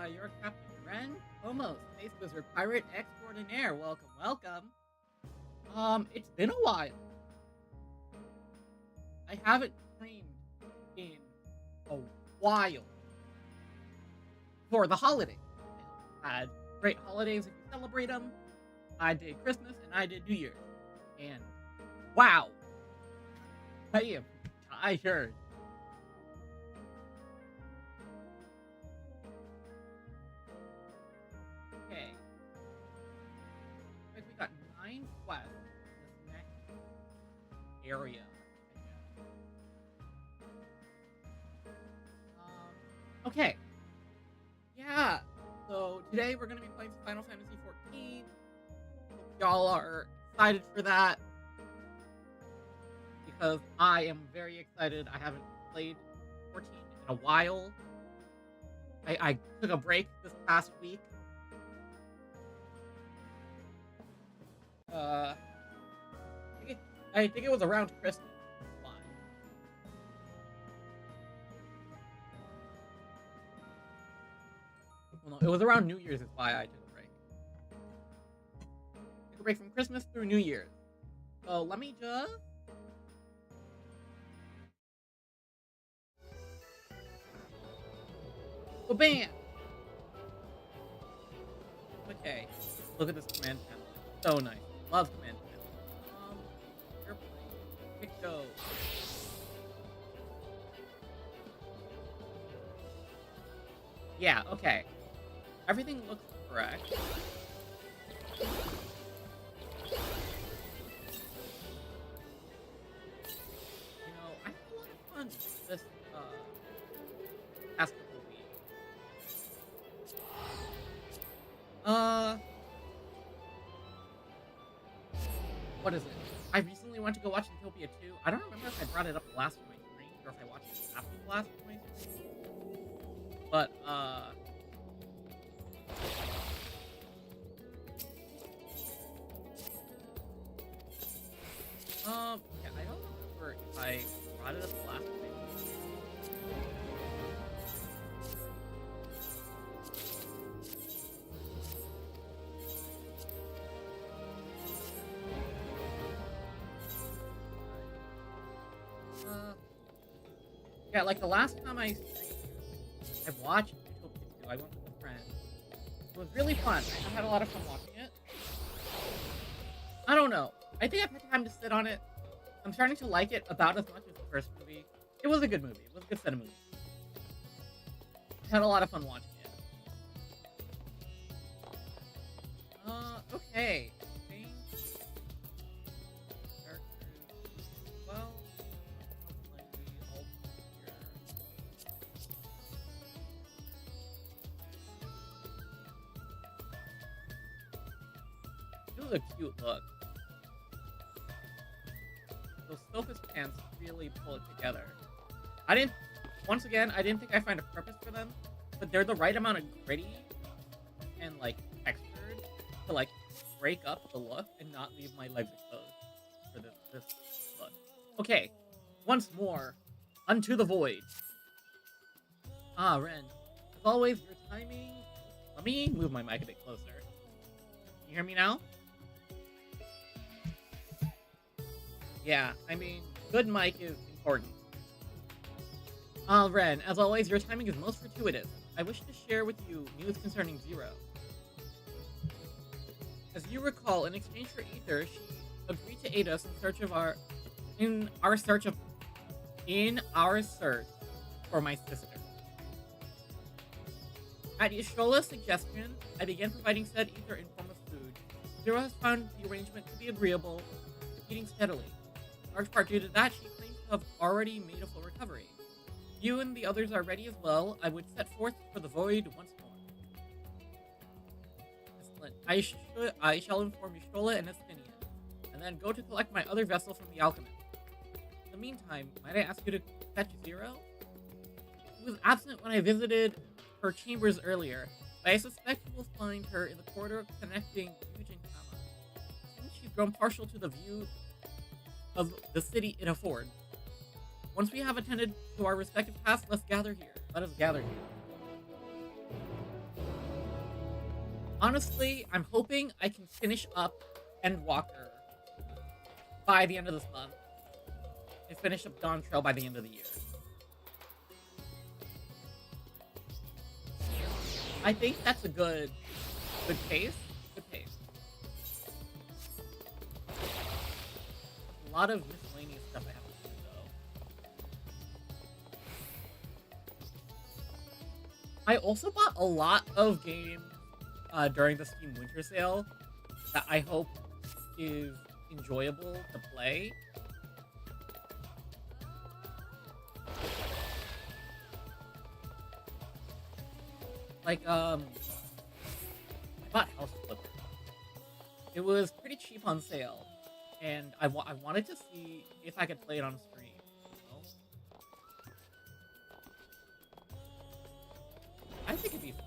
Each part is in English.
Your Captain Ren Clomos, Space Wizard Pirate Extraordinaire. Welcome, welcome. It's been a while. I haven't streamed in a while for the holidays. I had great holidays if you celebrate them. I did Christmas and I did New Year's. And wow, I am tired. Okay. Like we got 9 quests in this next area. Okay. Yeah. So today we're gonna be playing some Final Fantasy XIV. Hope y'all are excited for that because I am very excited. I haven't played 14 in a while. I took a break this past week. I think it was around Christmas. Why? Well, no, it was around New Year's is why I took a break. Took a break from Christmas through New Year's. So let me just... Oh, bam! Okay. Look at this command panel. It's so nice. Love command panel. Airplane. Pick go. Yeah, okay. Everything looks correct. You know, I had a lot of fun this past couple weeks. What is it? I recently went to go watch Utopia 2. I don't remember if I brought it up last time I streamed or if I watched it after the last time I streamed. But, yeah, I don't remember if I brought it up the last time. Yeah, like the last time I watched Utopia 2, I went with a friend. It was really fun. I had a lot of fun watching it. I don't know. I think I've had time to sit on it. I'm starting to like it about as much as the first movie. It was a good movie. It was a good set of movies. I had a lot of fun watching it. Okay. Well, it was a cute look. Those Sophus pants really pull it together. Once again, I didn't think I'd find a purpose for them, but they're the right amount of gritty and, like, textured to, like, break up the look and not leave my legs exposed for this look. Okay, once more, unto the void. Ah, Ren. As always, your timing... Let me move my mic a bit closer. You hear me now? Yeah, I mean, good mic is important. Ren, as always, your timing is most fortuitous. I wish to share with you news concerning Zero. As you recall, in exchange for Ether, she agreed to aid us in our search for my sister. At Yashrola's suggestion, I began providing said Ether in form of food. Zero has found the arrangement to be agreeable, eating steadily. In large part due to that, she claims to have already made a full recovery. You and the others are ready as well. I would set forth for the void once more. Excellent. I shall inform Yashrola and Estinian, and then go to collect my other vessel from the alchemist. In the meantime, might I ask you to fetch Zero? She was absent when I visited her chambers earlier, but I suspect you will find her in the corridor connecting Yuge and Kama. Since she's grown partial to the view of the city it affords. Once we have attended to our respective tasks, let's gather here. Let us gather here. Honestly, I'm hoping I can finish up Endwalker by the end of this month and finish up Dawn Trail by the end of the year. I think that's a good pace. Good pace. A lot of miscellaneous stuff I have to do, though. I also bought a lot of games during the Steam Winter Sale that I hope is enjoyable to play. Like, I bought House Flipper. It was pretty cheap on sale, and I wanted to see if I could play it on stream. You know? I think it'd be fun.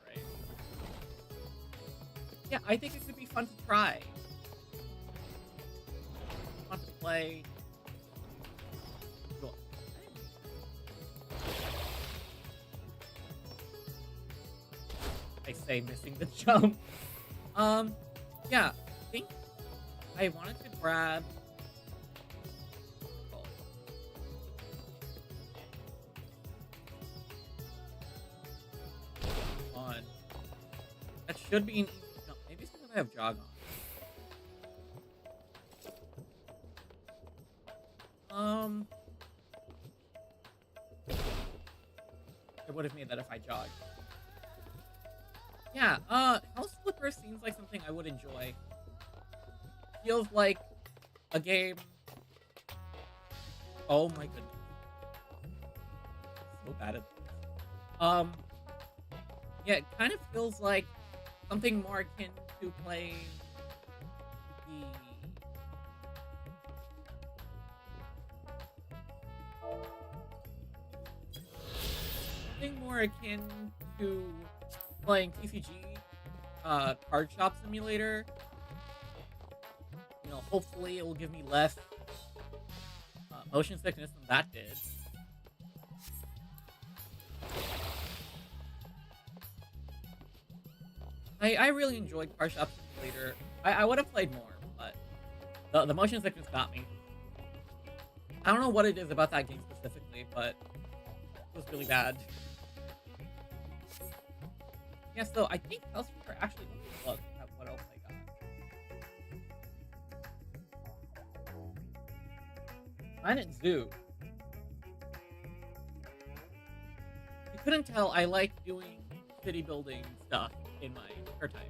Right. Yeah, I think it could be fun to try. Fun to play. I say missing the jump. Yeah, I think I wanted to grab. On. That should be an easy jump. Maybe it's because I have jog on. I would have made that if I jogged. Yeah, House Flipper seems like something I would enjoy. Feels like a game. Oh my goodness. So bad at this. Yeah, it kind of feels like something more akin to playing the something more akin to playing TCG card shop simulator. You know, hopefully it will give me less motion sickness than that did. I really enjoyed card shop simulator. I would have played more, but the motion sickness got me. I don't know what it is about that game specifically, but it was really bad. Yeah, so I think House Flipper actually look at what else I got. Planet Zoo. You couldn't tell I like doing city building stuff in my spare time.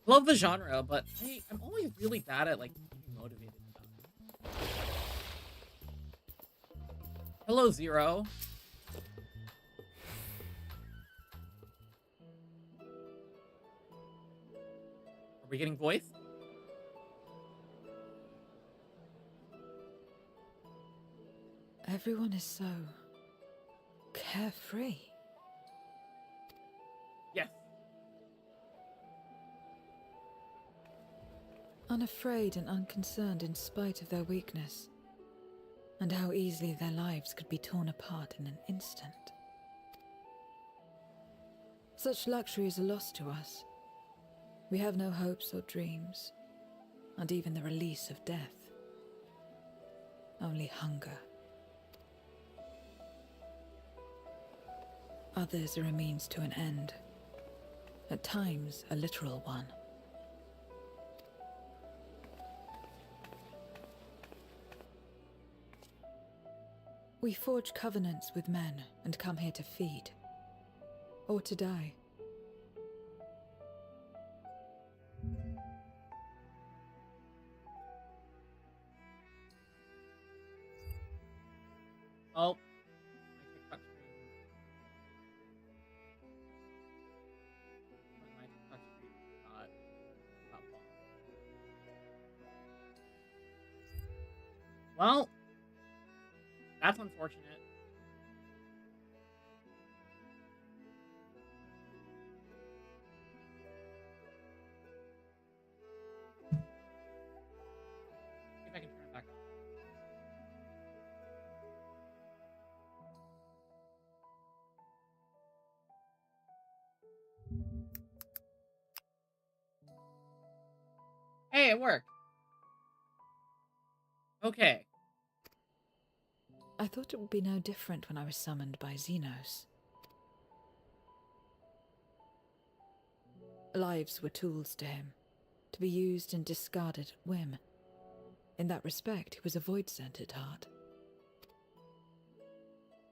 Love the genre, but I'm always really bad at like being motivated stuff. Hello, Zero. Are we getting voice? Everyone is so carefree. Yes. Unafraid and unconcerned in spite of their weakness, and how easily their lives could be torn apart in an instant. Such luxury is a loss to us. We have no hopes or dreams, and even the release of death. Only hunger. Others are a means to an end, at times a literal one. We forge covenants with men and come here to feed, or to die. Oh. My TikTok stream got blocked. Well, that's unfortunate. See if I can turn it back on. Hey, it worked. Okay. I thought it would be no different when I was summoned by Xenos. Lives were tools to him, to be used and discarded at whim. In that respect, he was a void-centered heart.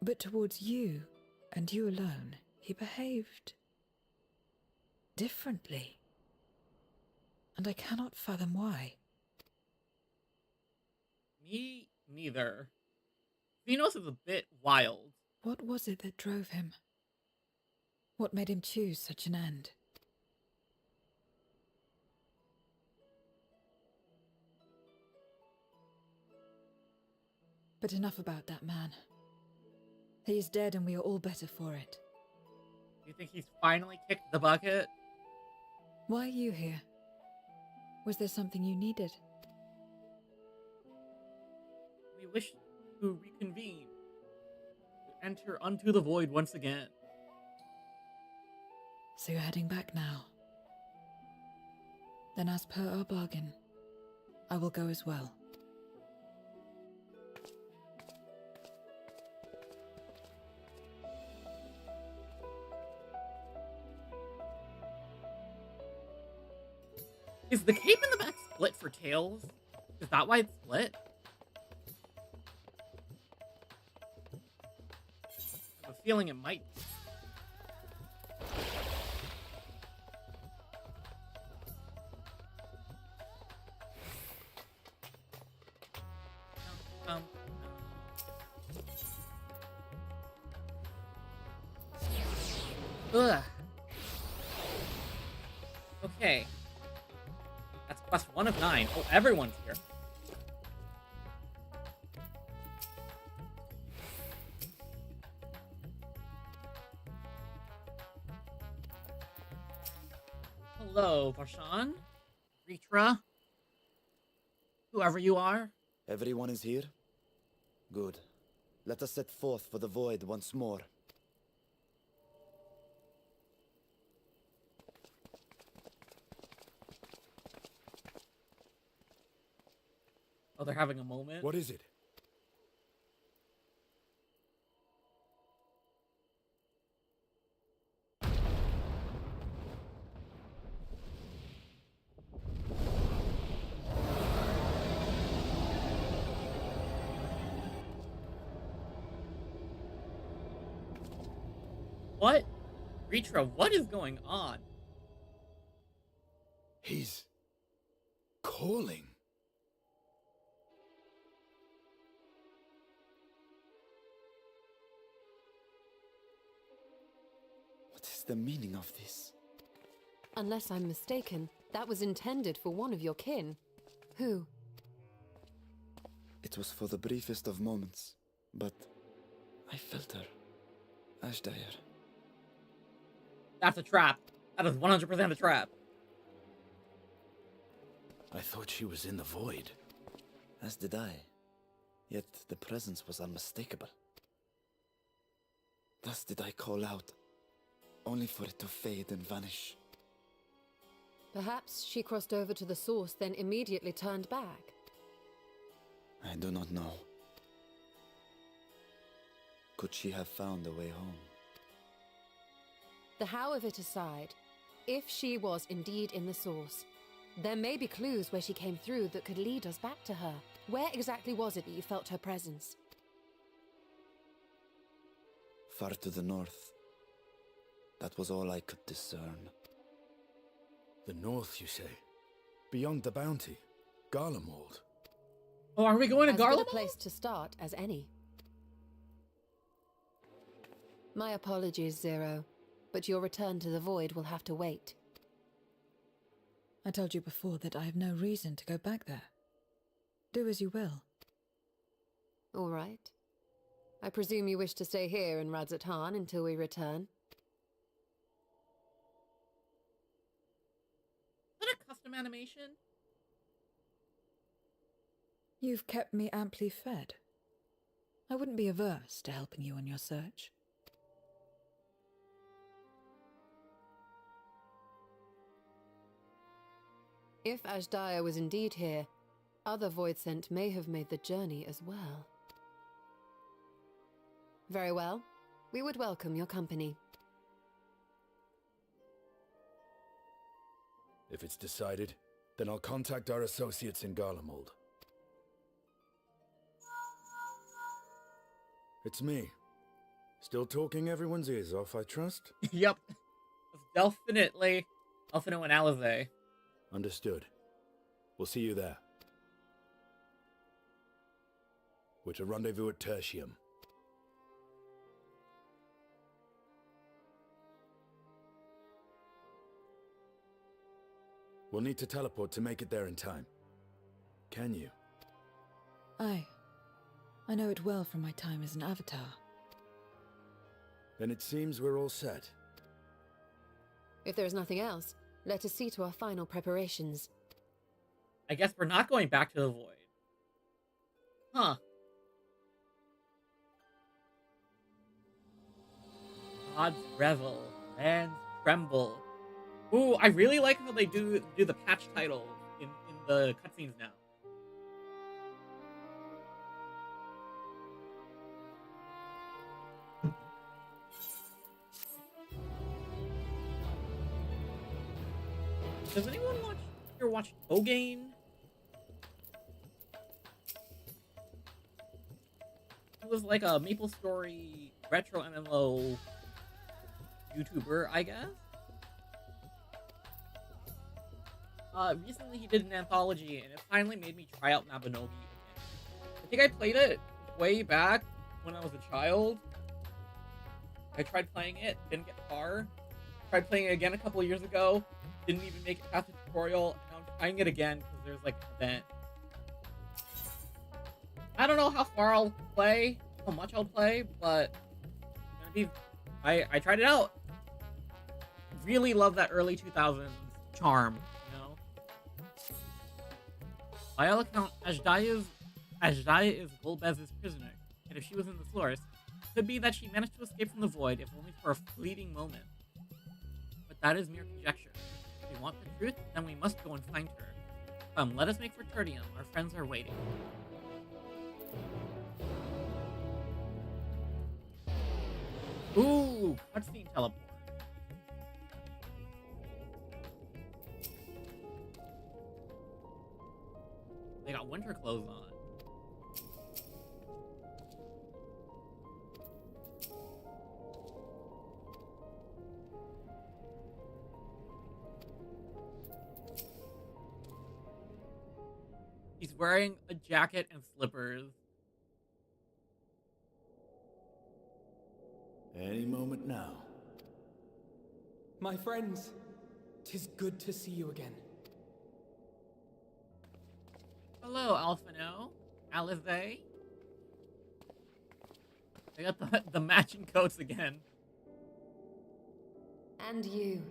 But towards you, and you alone, he behaved differently. And I cannot fathom why. Me neither. Xenos is a bit wild. What was it that drove him? What made him choose such an end? But enough about that man. He is dead and we are all better for it. Do you think he's finally kicked the bucket? Why are you here? Was there something you needed? We wish to reconvene. To enter unto the void once again. So you're heading back now. Then as per our bargain, I will go as well. Is the cape in the back split for tails? Is that why it's split? I have a feeling it might be. Um, Ugh. Okay. That's quest 1 of 9. Oh, everyone's here. Hello, Varshan, Ritra, whoever you are. Everyone is here? Good. Let us set forth for the void once more. Oh, they're having a moment. What is it? What? Ritra, what is going on? He's calling. What is the meaning of this? Unless I'm mistaken, that was intended for one of your kin. Who? It was for the briefest of moments, but I felt her. Ashdire. That's a trap. That is 100% a trap. I thought she was in the void. As did I. Yet the presence was unmistakable. Thus did I call out, only for it to fade and vanish. Perhaps she crossed over to the source, then immediately turned back. I do not know. Could she have found a way home? The how of it aside, if she was indeed in the source, there may be clues where she came through that could lead us back to her. Where exactly was it that you felt her presence? Far to the north. That was all I could discern. The north, you say? Beyond the bounty? Garlemald? Oh, are we going to As good a Garlemald? place to start as any. My apologies, Zero, but your return to the void will have to wait. I told you before that I have no reason to go back there. Do as you will. All right. I presume you wish to stay here in Radzatan until we return. Is that a custom animation? You've kept me amply fed. I wouldn't be averse to helping you on your search. If Ashdaya was indeed here, other Void Scent may have made the journey as well. Very well. We would welcome your company. If it's decided, then I'll contact our associates in Garlemald. It's me. Still talking everyone's ears off, I trust? Yep. It's definitely Alphino and Alizé. Understood. We'll see you there. We're to rendezvous at Tertium. We'll need to teleport to make it there in time. Can you? Aye. I know it well from my time as an avatar. Then it seems we're all set. If there is nothing else, let us see to our final preparations. I guess we're not going back to the Void. Huh. Gods revel, lands tremble. Ooh, I really like how they do the patch titles in the cutscenes now. Does anyone watch Ogain? It was like a MapleStory retro MMO YouTuber, I guess. Recently he did an anthology, and it finally made me try out Mabinogi again. I think I played it way back when I was a child. I tried playing it, didn't get far. Tried playing it again a couple of years ago, didn't even make it past the tutorial. Now I'm trying it again because there's like an event. I don't know how far I'll play, how much I'll play, but I tried it out. Really love that early 2000s charm, you know? By all accounts, Ashdaya is Golbez's prisoner, and if she was in the source, it could be that she managed to escape from the Void, if only for a fleeting moment. But that is mere conjecture. If we want the truth, then we must go and find her. Come, let us make for Tertium. Our friends are waiting. Ooh, cutscene teleport. They got winter clothes on. He's wearing a jacket and slippers. Any moment now. My friends, 'tis good to see you again. Hello, Alphino. Alizé. They got the matching coats again. And you.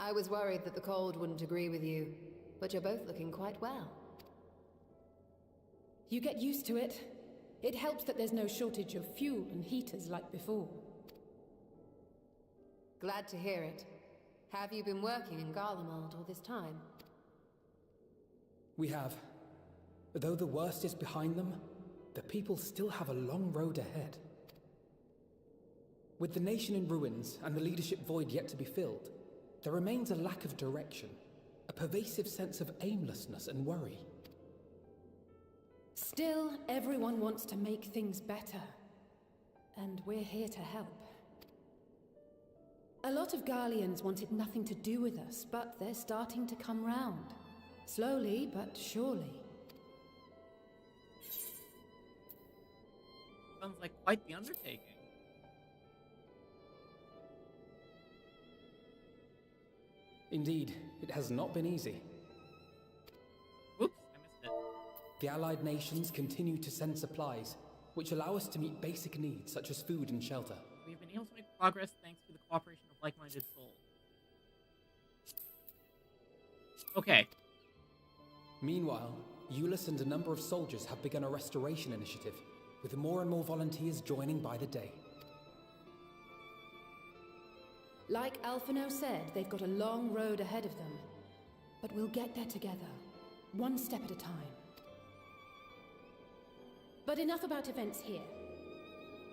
I was worried that the cold wouldn't agree with you, but you're both looking quite well. You get used to it. It helps that there's no shortage of fuel and heaters like before. Glad to hear it. Have you been working in Garlemald all this time? We have. Though the worst is behind them, the people still have a long road ahead. With the nation in ruins and the leadership void yet to be filled, there remains a lack of direction, a pervasive sense of aimlessness and worry. Still, everyone wants to make things better. And we're here to help. A lot of Garleans wanted nothing to do with us, but they're starting to come round. Slowly, but surely. Sounds like quite the undertaking. Indeed, it has not been easy. Oops, I missed it. The allied nations continue to send supplies, which allow us to meet basic needs such as food and shelter. We've been able to make progress thanks to the cooperation of like-minded souls. Okay. Meanwhile, Euless and a number of soldiers have begun a restoration initiative, with more and more volunteers joining by the day. Like Alphino said, they've got a long road ahead of them. but we'll get there together, one step at a time. But enough about events here.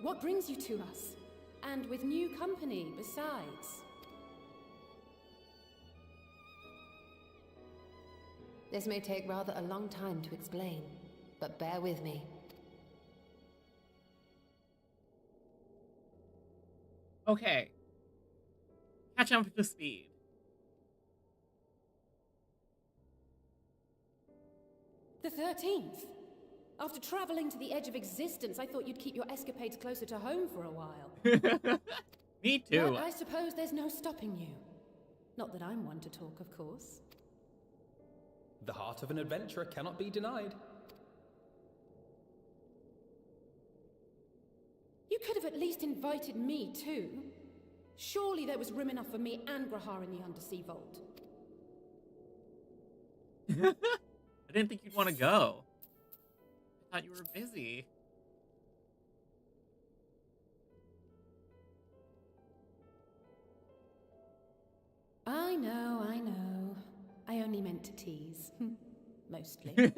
What brings you to us? And with new company, besides. This may take rather a long time to explain, but bear with me. Okay. Catch up to speed. The 13th. After traveling to the edge of existence, I thought you'd keep your escapades closer to home for a while. Me too. But I suppose there's no stopping you. Not that I'm one to talk, of course. The heart of an adventurer cannot be denied. You could have at least invited me too. Surely there was room enough for me and Grahar in the undersea vault. I didn't think you'd want to go. I thought you were busy. I know, I know. I only meant to tease. Mostly.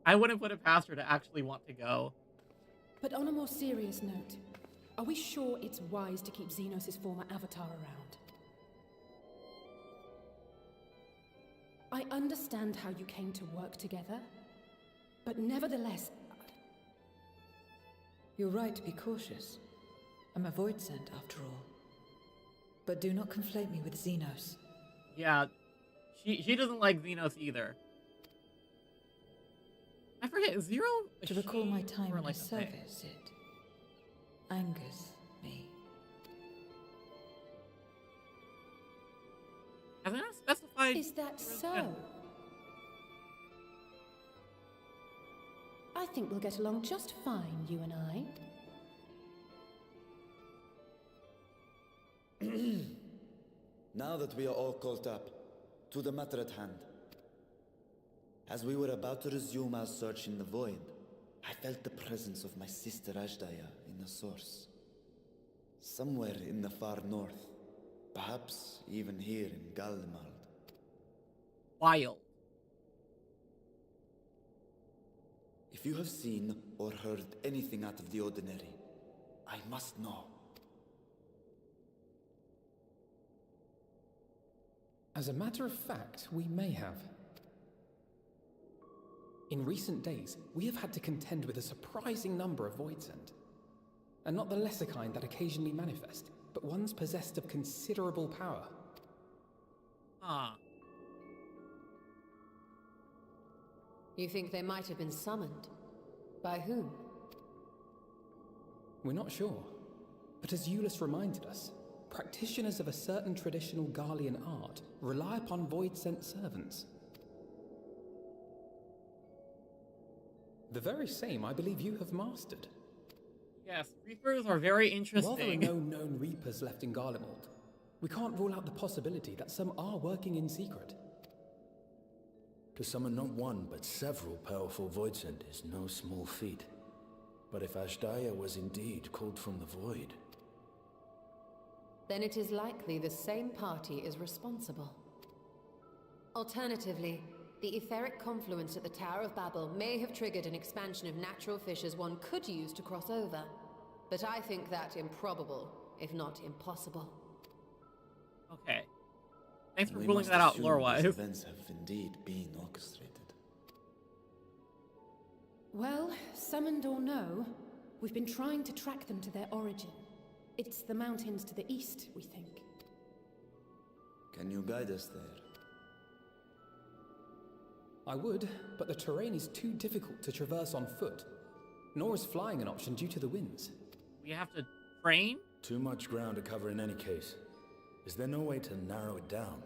I wouldn't put it past her to actually want to go. But on a more serious note, are we sure it's wise to keep Xenos' former avatar around? I understand how you came to work together, but nevertheless... You're right to be cautious. I'm a void sent, after all. But do not conflate me with Xenos. Yeah, she doesn't like Xenos either. I forget, Zero? To recall my time or in like his a thing? service, it angers me. Has it not specified? Is that so? Yeah. I think we'll get along just fine, you and I. Now that we are all caught up, to the matter at hand. As we were about to resume our search in the void, I felt the presence of my sister Ashdaya in the source. Somewhere in the far north, perhaps even here in Gallimard. Wild. If you have seen or heard anything out of the ordinary, I must know. As a matter of fact, we may have. In recent days, we have had to contend with a surprising number of Voidsent. And not the lesser kind that occasionally manifest, but ones possessed of considerable power. Ah. You think they might have been summoned? By whom? We're not sure. But as Euless reminded us, practitioners of a certain traditional Garlean art rely upon Void-sent servants. The very same I believe you have mastered. Yes, Reapers are very interesting. While there are no known Reapers left in Garlemald, we can't rule out the possibility that some are working in secret. To summon not one, but several powerful Voidsent is no small feat. But if Ashdaya was indeed called from the void... Then it is likely the same party is responsible. Alternatively, the etheric confluence at the Tower of Babel may have triggered an expansion of natural fissures one could use to cross over. But I think that improbable, if not impossible. Okay. Thanks for We ruling must that out, assume lore-wise. these events have indeed been orchestrated. Well, summoned or no, we've been trying to track them to their origin. It's the mountains to the east, we think. Can you guide us there? I would, but the terrain is too difficult to traverse on foot. Nor is flying an option due to the winds. We have to train? Too much ground to cover in any case. Is there no way to narrow it down?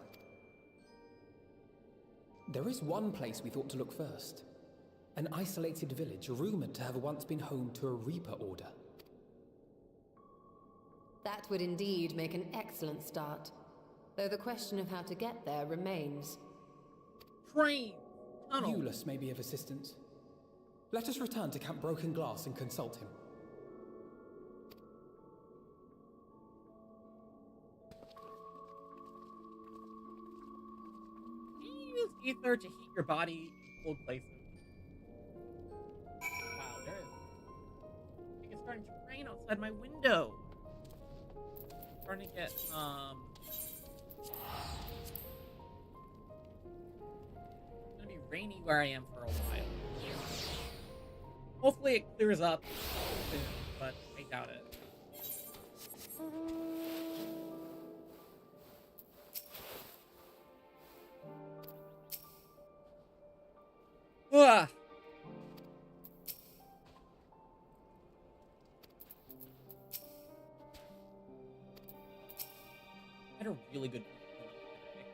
There is one place we thought to look first. An isolated village rumored to have once been home to a Reaper Order. That would indeed make an excellent start. Though the question of how to get there remains. Train! Tunnel! Euless may be of assistance. Let us return to Camp Broken Glass and consult him. ether to heat your body in cold places. Wow, there is. I think it's starting to rain outside my window. It's starting to get, It's gonna be rainy where I am for a while. Hopefully it clears up soon, but I doubt it. Ugh. I had a really good feeling today.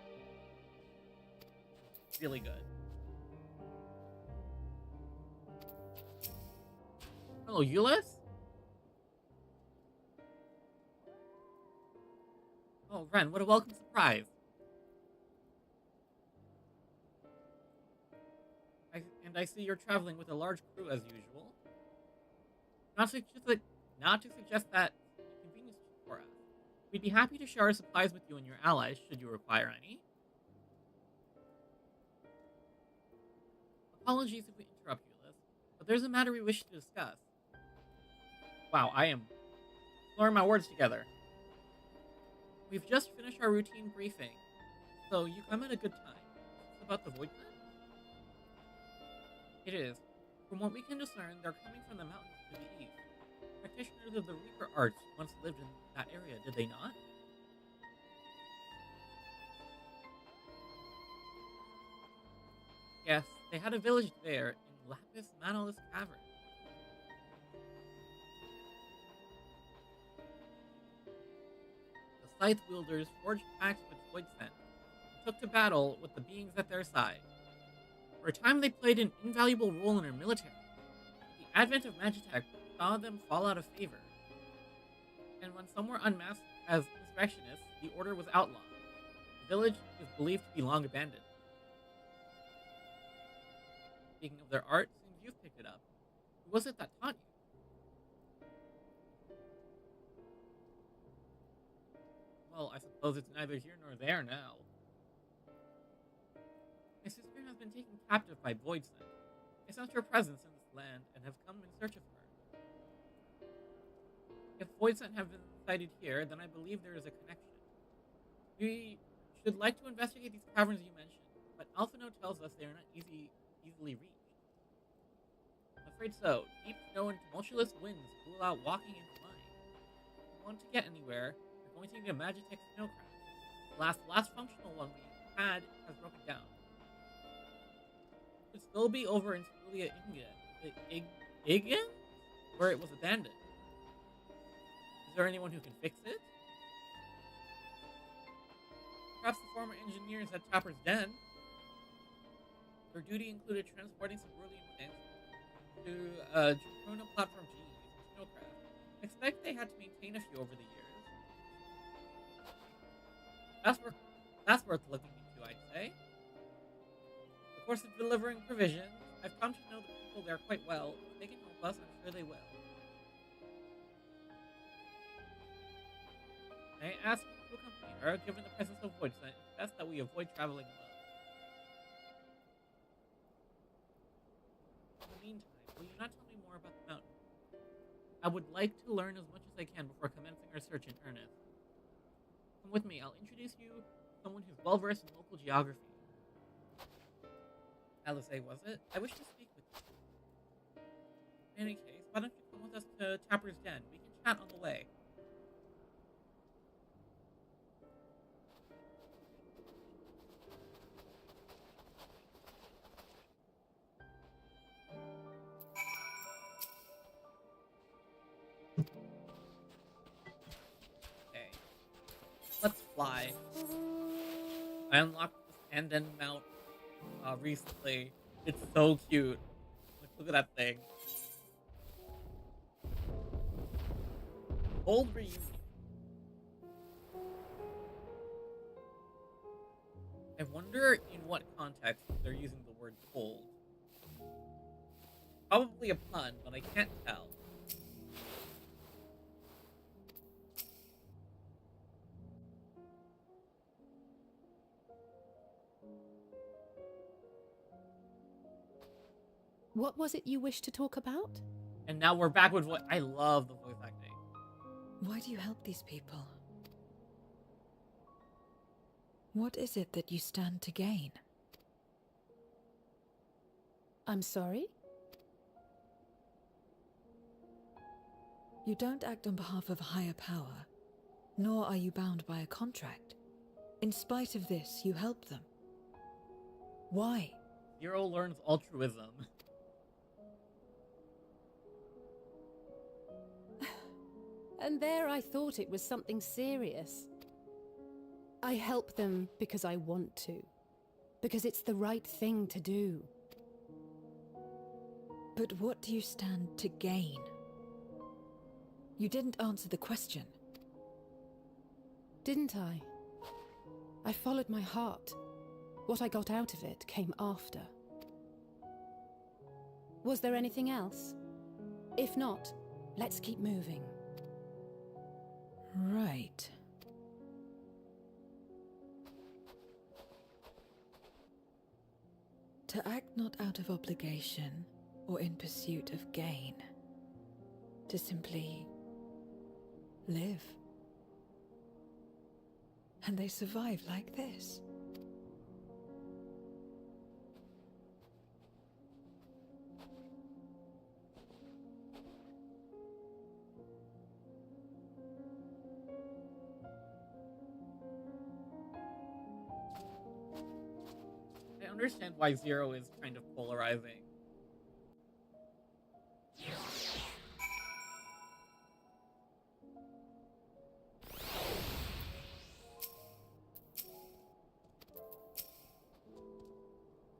Really good. Hello, Euless? Oh, Ren, what a welcome surprise. I see you're traveling with a large crew as usual. Not to suggest that inconvenience for us. We'd be happy to share our supplies with you and your allies should you require any. Apologies if we interrupt you, Liz, but there's a matter we wish to discuss. Wow, I am slurring my words together. We've just finished our routine briefing, so you come at a good time. It's about the Void Plant? It is. From what we can discern, they're coming from the mountains to the east. Practitioners of the Reaper arts once lived in that area, did they not? Yes, they had a village there in Lapis Manalus Cavern. The Scythe wielders forged pacts with Voidsent and took to battle with the beings at their side. For a time, they played an invaluable role in our military. The advent of Magitech saw them fall out of favor, and when some were unmasked as insurrectionists, the order was outlawed. The village is believed to be long abandoned. Speaking of their art, seems you've picked it up. Who was it that taught you? Well, I suppose it's neither here nor there now. My sister has been taken captive by Voidsent. I sensed her presence in this land and have come in search of her. If Voidsent have been sighted here, then I believe there is a connection. We should like to investigate these caverns you mentioned, but Alphino tells us they are not easily reached. I'm afraid so. Deep snow and tumultuous winds rule out walking and flying. If you want to get anywhere, you're going to need a Magitech snowcraft. The last functional one we had has broken down. It could still be over in Cerulia Igen, where it was abandoned. Is there anyone who can fix it? Perhaps the former engineers at Tapper's Den. Their duty included transporting Cerulean plants to Juno Platform G using snowcraft. I expect they had to maintain a few over the years. That's worth looking into, I'd say. Of course, of delivering provisions, I've come to know the people there quite well. If they can help us, I'm sure they will. May I ask you to accompany her, given the presence of Voidsent? It's best that we avoid traveling alone. In the meantime, will you not tell me more about the mountain? I would like to learn as much as I can before commencing our search in earnest. Come with me, I'll introduce you to someone who's well-versed in local geography. Alisaie, was it? I wish to speak with you. In any case, why don't you come with us to Tapper's Den? We can chat on the way. Okay. Let's fly. I unlocked this Anden mount recently. It's so cute. Like, look at that thing. Old reunion. I wonder in what context they're using the word cold. Probably a pun, but I can't tell. What was it you wished to talk about? And now we're back with what I love the voice acting. Why do you help these people? What is it that you stand to gain? I'm sorry? You don't act on behalf of a higher power, nor are you bound by a contract. In spite of this, you help them. Why? Zero learns altruism. And there I thought it was something serious. I help them because I want to. Because it's the right thing to do. But what do you stand to gain? You didn't answer the question. Didn't I? I followed my heart. What I got out of it came after. Was there anything else? If not, let's keep moving. Right. To act not out of obligation or in pursuit of gain. To simply live. And they survive like this. I understand why Zero is kind of polarizing.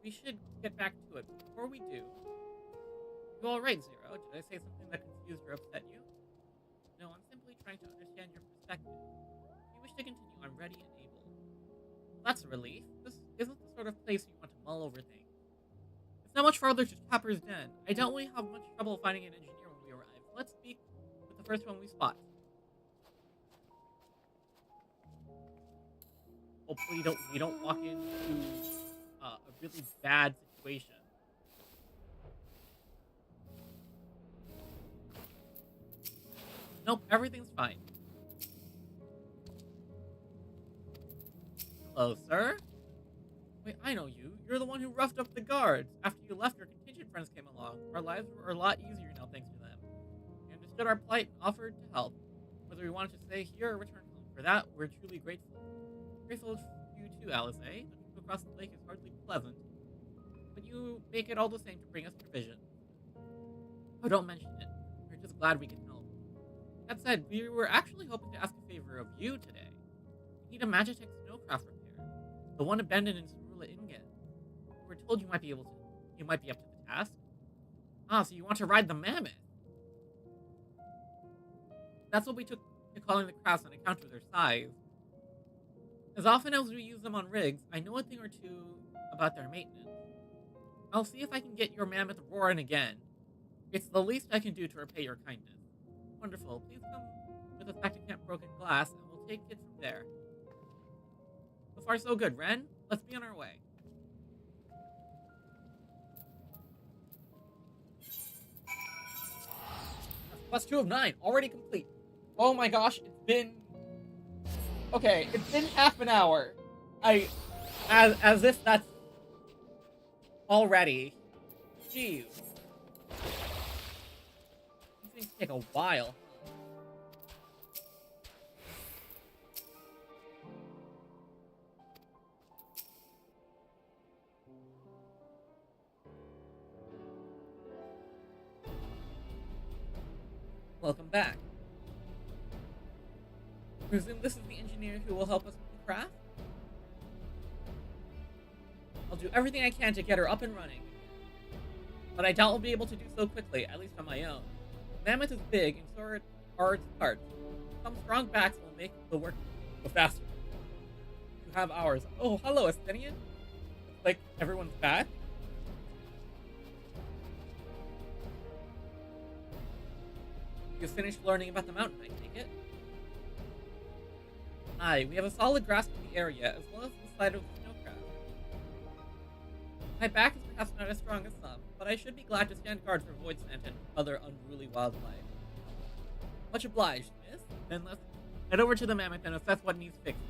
We should get back to it. Before we do, you alright, Zero? Did I say something that confused or upset you? No, I'm simply trying to understand your perspective. If you wish to continue, I'm ready and able. That's a relief. This isn't the sort of place you want to mull over things. It's not much farther to Chopper's Den. I doubt we have much trouble finding an engineer when we arrive. Let's speak with the first one we spot. Hopefully we don't walk into a really bad situation. Nope, everything's fine. Hello, sir? Wait, I know you. You're the one who roughed up the guards. After you left, your contingent friends came along. Our lives were a lot easier now thanks to them. They understood our plight and offered to help, whether we wanted to stay here or return home. For that, we're truly grateful. Grateful to you too, Alice, eh? The trip across the lake is hardly pleasant, but you make it all the same to bring us provisions. Oh, don't mention it. We're just glad we can help. That said, we were actually hoping to ask a favor of you today. We need a Magitech snowcraft repair, the one abandoned in Cerula Ingen. We were told you might be up to the task. Ah, so you want to ride the mammoth? That's what we took to calling the crafts on account of their size. As often as we use them on rigs, I know a thing or two about their maintenance. I'll see if I can get your mammoth roaring again. It's the least I can do to repay your kindness. Wonderful. Please come with us back to Camp Broken Glass, and we'll take it from there. So far, so good. Ren, let's be on our way. That's +2 of 9, already complete. Oh my gosh, it's been... Okay, it's been half an hour. As if that's... already. Jeez. These things take a while. Welcome back. Presume this is the engineer who will help us with the craft? I'll do everything I can to get her up and running. But I doubt I'll be able to do so quickly, at least on my own. Mammoth is big, and so are its parts. Some strong backs will make the work go faster. You have ours. Oh, hello, Asthenian. Looks like everyone's back. You finished learning about the mountain, I take it? Aye, we have a solid grasp of the area, as well as the side of the snowcraft. My back is perhaps not as strong as some, but I should be glad to stand guard for Voidsent and other unruly wildlife. Much obliged, miss. Then let's head over to the mammoth and assess what needs fixing.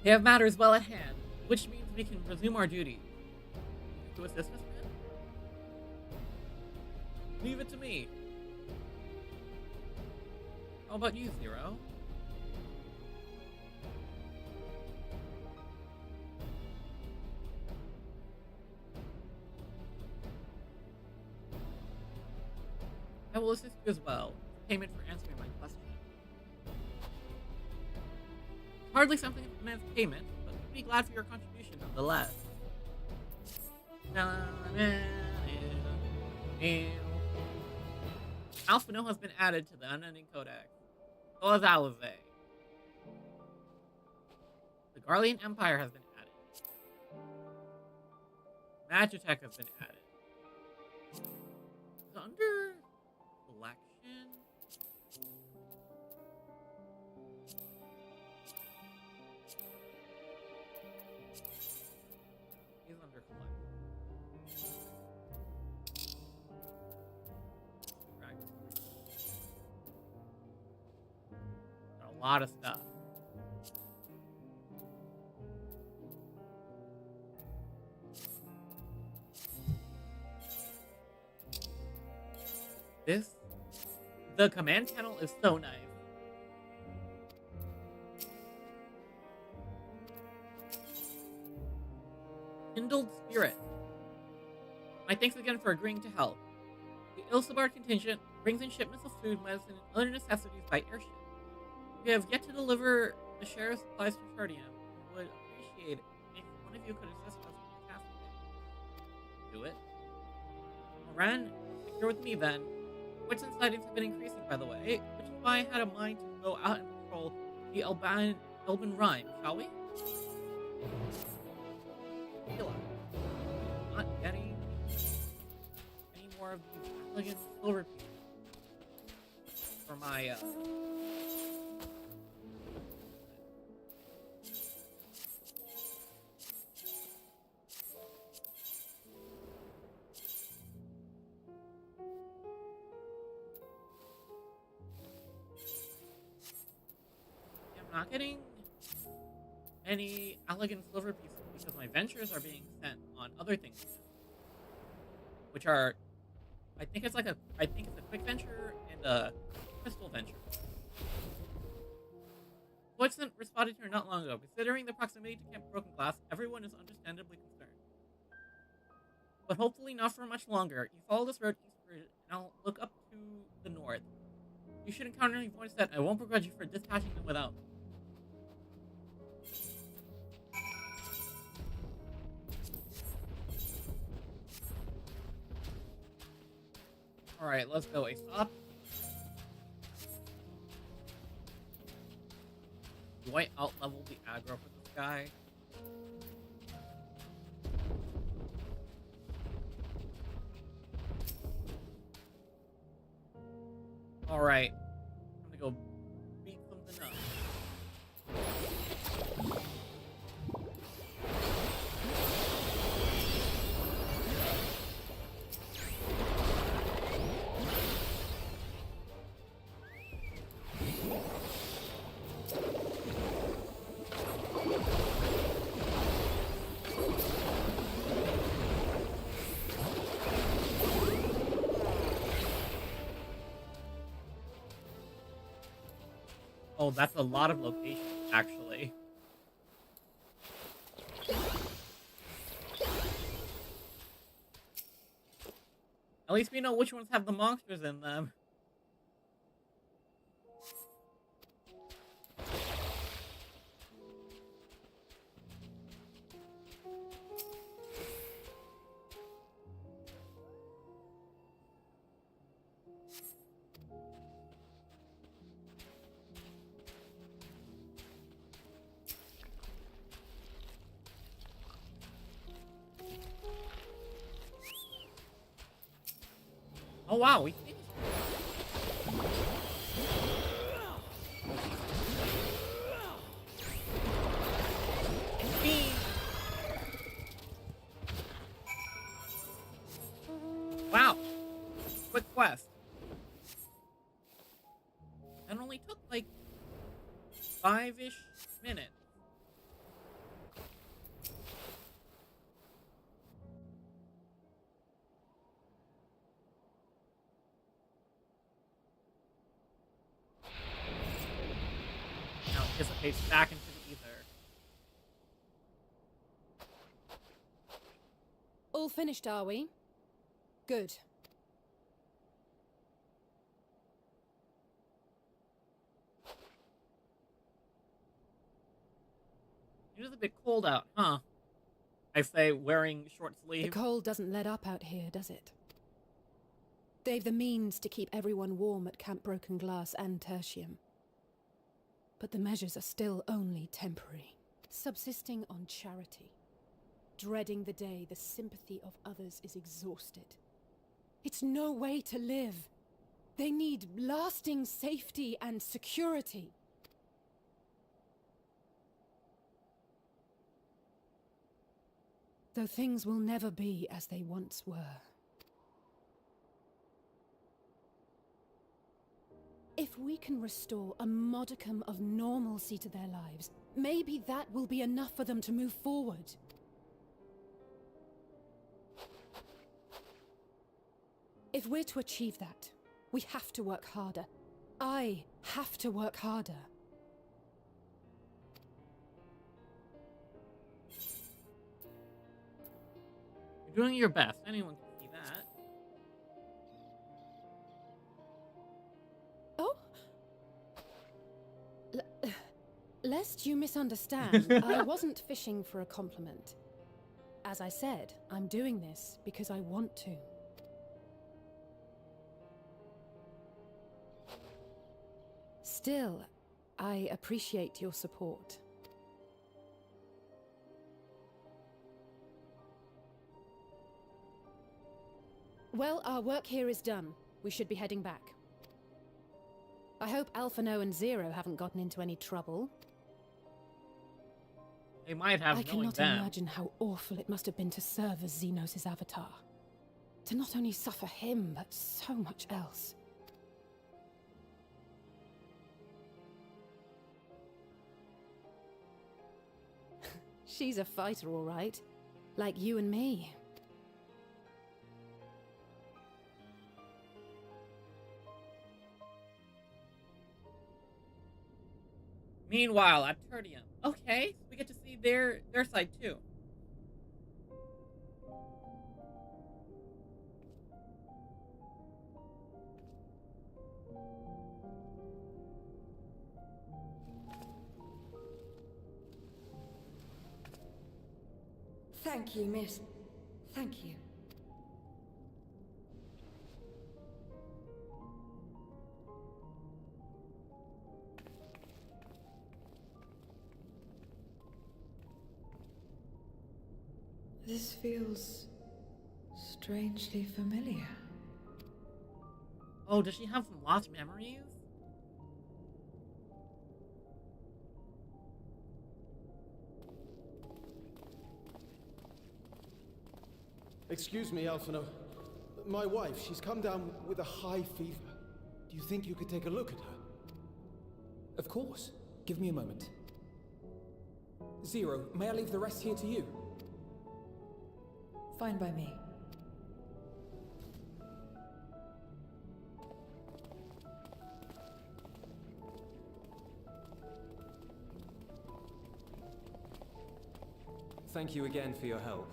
We have matters well at hand, which means we can resume our duties. To assist us, man? Leave it to me. How about you, Zero? I will assist you as well. Payment for answering my question. Hardly something that demands payment, but we'd be glad for your contribution nonetheless. Alphano has been added to the Unending Codex. So has Alize. The Garlean Empire has been added. Magitech has been added. Thunder Collection. He's under collection. Got a lot of stuff. The command panel is so nice. Kindled Spirit. My thanks again for agreeing to help. The Ilsabar contingent brings in shipments of food, medicine, and other necessities by airship. We have yet to deliver the share of supplies to Chardium. We would appreciate it if one of you could assist us with the task today. Do it. Moran, stick here with me then. Whitson sightings have been increasing, by the way, which is why I had a mind to go out and patrol the Elban Rime, shall we? I'm not getting any more of these elegant silver pieces for my, not getting any elegant silver pieces because my ventures are being sent on other things, which are, I think it's a quick venture and a crystal venture. Voidsent responded here not long ago. Considering the proximity to Camp Broken Glass, everyone is understandably concerned. But hopefully not for much longer. You follow this road eastward, and I'll look up to the north. You should encounter any Voidsent. I won't begrudge you for dispatching them without me. Alright, let's go Aesop. Do I out-level the aggro for this guy? Alright. I'm gonna go beat something up. Oh, that's a lot of locations, actually. At least we know which ones have the monsters in them. Oh wow, we wow, quick quest. And only took like 5-ish minutes. Now it dissipates back into the ether. All finished, are we? Good. It is a bit cold out, huh? I say, wearing short The sleeves. cold doesn't let up out here, does it? They've the means to keep everyone warm at Camp Broken Glass and Tertium. But the measures are still only temporary. Subsisting on charity. Dreading the day the sympathy of others is exhausted. It's no way to live. They need lasting safety and security. Though things will never be as they once were. If we can restore a modicum of normalcy to their lives, maybe that will be enough for them to move forward. If we're to achieve that, we have to work harder. I have to work harder. You're doing your best. Anyone can see that. Oh? Lest you misunderstand, I wasn't fishing for a compliment. As I said, I'm doing this because I want to. Still, I appreciate your support. Well, our work here is done. We should be heading back. I hope Alphano and Zero haven't gotten into any trouble. They might have, I knowing cannot them. imagine how awful it must have been to serve as Xenos' avatar. To not only suffer him, but so much else. She's a fighter, all right. Like you and me. Meanwhile, at Tertium. Okay, so we get to see their side too. Thank you, miss. Thank you. This feels strangely familiar. Oh, does she have some lost memories? Excuse me, Alphano. My wife, she's come down with a high fever. Do you think you could take a look at her? Of course. Give me a moment. Zero, may I leave the rest here to you? Fine by me. Thank you again for your help.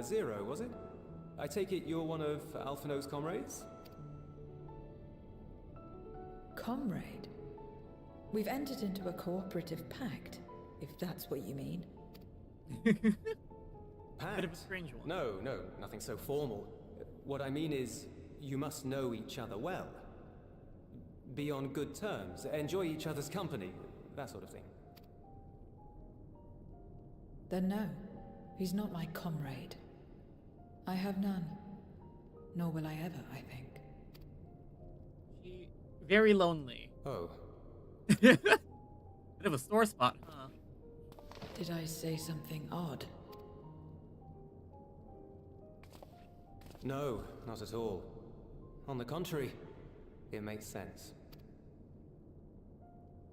Zero, was it? I take it you're one of Alphano's comrades? Comrade? We've entered into a cooperative pact, if that's what you mean. Pact? Bit of a strange one. No, nothing so formal. What I mean is, you must know each other well. Be on good terms, enjoy each other's company, that sort of thing. Then no, he's not my comrade. I have none. Nor will I ever, I think. She very lonely. Oh, Bit of a sore spot, huh? Did I say something odd? no, not at all. On the contrary, it makes sense.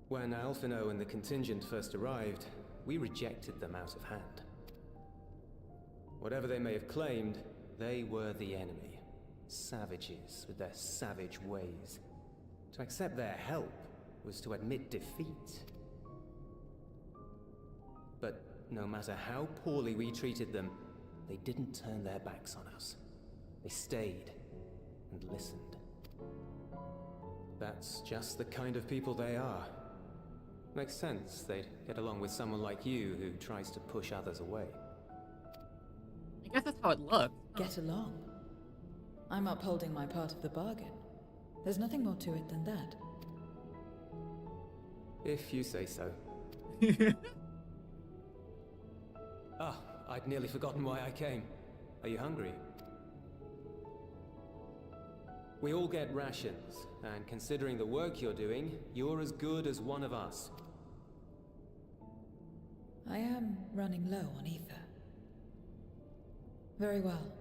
When Alphino and the contingent first arrived, we rejected them out of hand. Whatever they may have claimed, they were the enemy. Savages with their savage ways. To accept their help was to admit defeat. But no matter how poorly we treated them, they didn't turn their backs on us. They stayed and listened. That's just the kind of people they are. Makes sense they'd get along with someone like you who tries to push others away. I guess that's how it looks. Get along. I'm upholding my part of the bargain. There's nothing more to it than that. If you say so. Ah, I'd nearly forgotten why I came. Are you hungry? We all get rations, and considering the work you're doing, you're as good as one of us. I am running low on ether. Very well.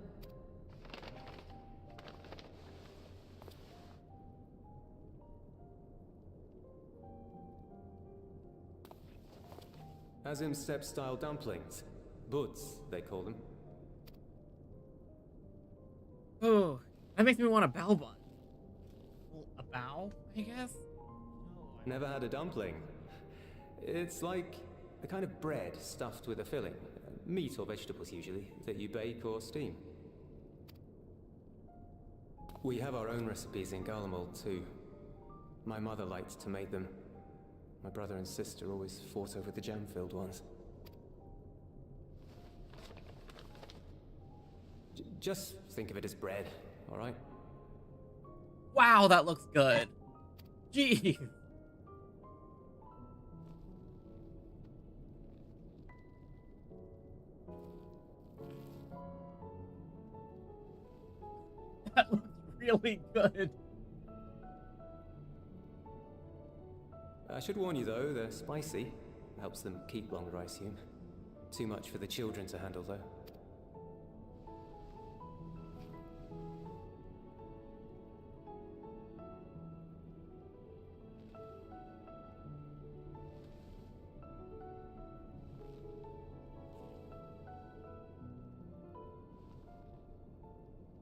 Azim step-style dumplings. Buds, they call them. Oh, that makes me want a bao bun. Well, a bao, I guess? Never had a dumpling. It's like a kind of bread stuffed with a filling. Meat or vegetables usually, that you bake or steam. We have our own recipes in Garlemald too. My mother liked to make them. My brother and sister always fought over the jam-filled ones. Just think of it as bread, alright? Wow, that looks good. Jeez. That looks really good. I should warn you though, they're spicy. Helps them keep longer, I assume. Too much for the children to handle though.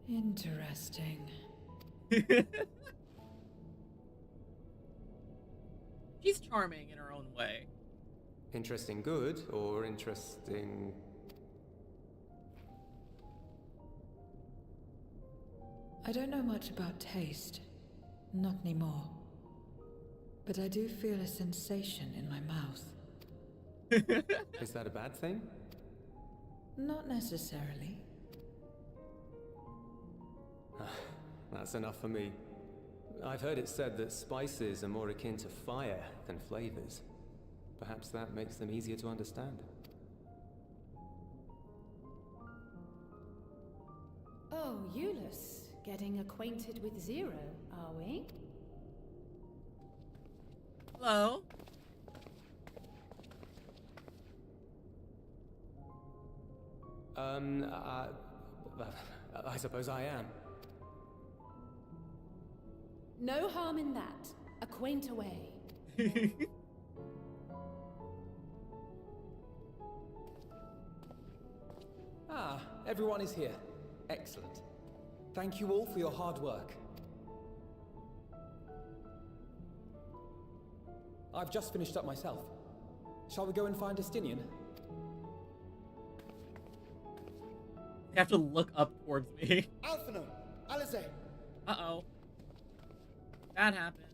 Interesting. She's charming in her own way. Interesting good, or interesting... I don't know much about taste. Not anymore. But I do feel a sensation in my mouth. Is that a bad thing? Not necessarily. That's enough for me. I've heard it said that spices are more akin to fire than flavors. Perhaps that makes them easier to understand. Oh, Euless, getting acquainted with Zero, are we? Hello? I suppose I am. No harm in that. Acquaint away. Ah, everyone is here. Excellent. Thank you all for your hard work. I've just finished up myself. Shall we go and find Estinian? You have to look up towards me. Alphino! Alize! Uh-oh. That happened.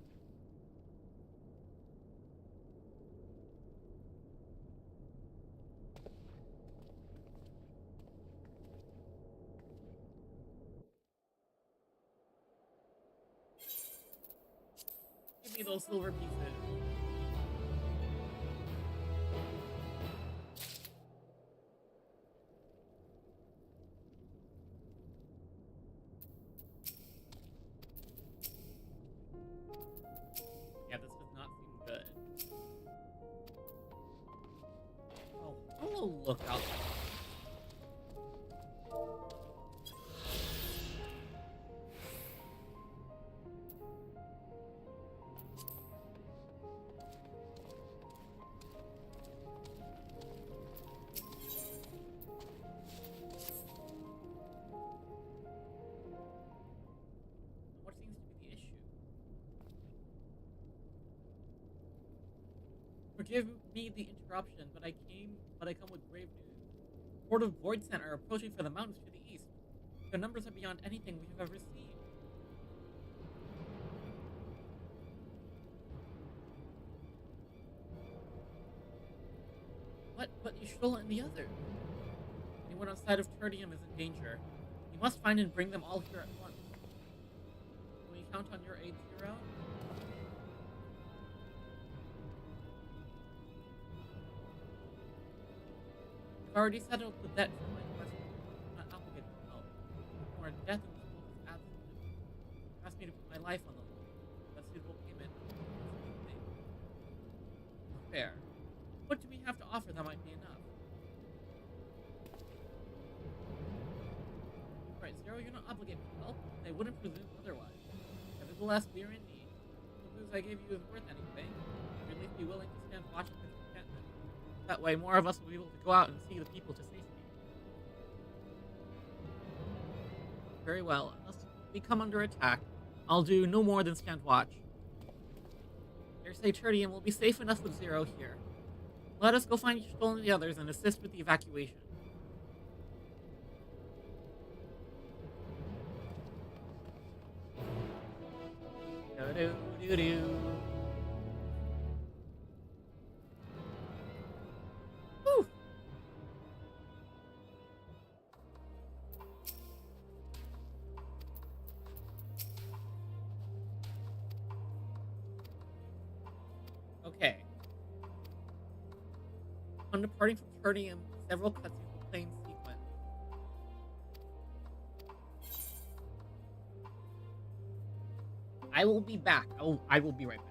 Give me those silver pieces. look out. What seems to be the issue? Forgive me the interruption, but I come with grave news. A horde of void scent are approaching from the mountains to the east. Their numbers are beyond anything we have ever seen. But Yshtola and the others? Anyone outside of Tertium is in danger. You must find and bring them all here at once. Can we count on your aid, Zero? I've already settled the debt for my quest. I'm not obligated to help. Or death in this world is absolute. Asked me to put my life on the line. That's suitable payment. Fair. What do we have to offer that might be enough? Right, Zero, you're not obligated to help. I wouldn't presume otherwise. Nevertheless, we are in need. The news I gave you is worth anything. You'd at least be willing to stand watching with contentment. That way, more of us will be able to go out and see the people to safety. Very well. Unless we come under attack, I'll do no more than stand watch. Dare say Tertium will be safe enough with Zero here. Let us go find Yshtola and the others and assist with the evacuation. Do-do-do-do. Whew. Okay. On departing from Tertium, several cutscenes will play in sequence. I will be back. I will be right back.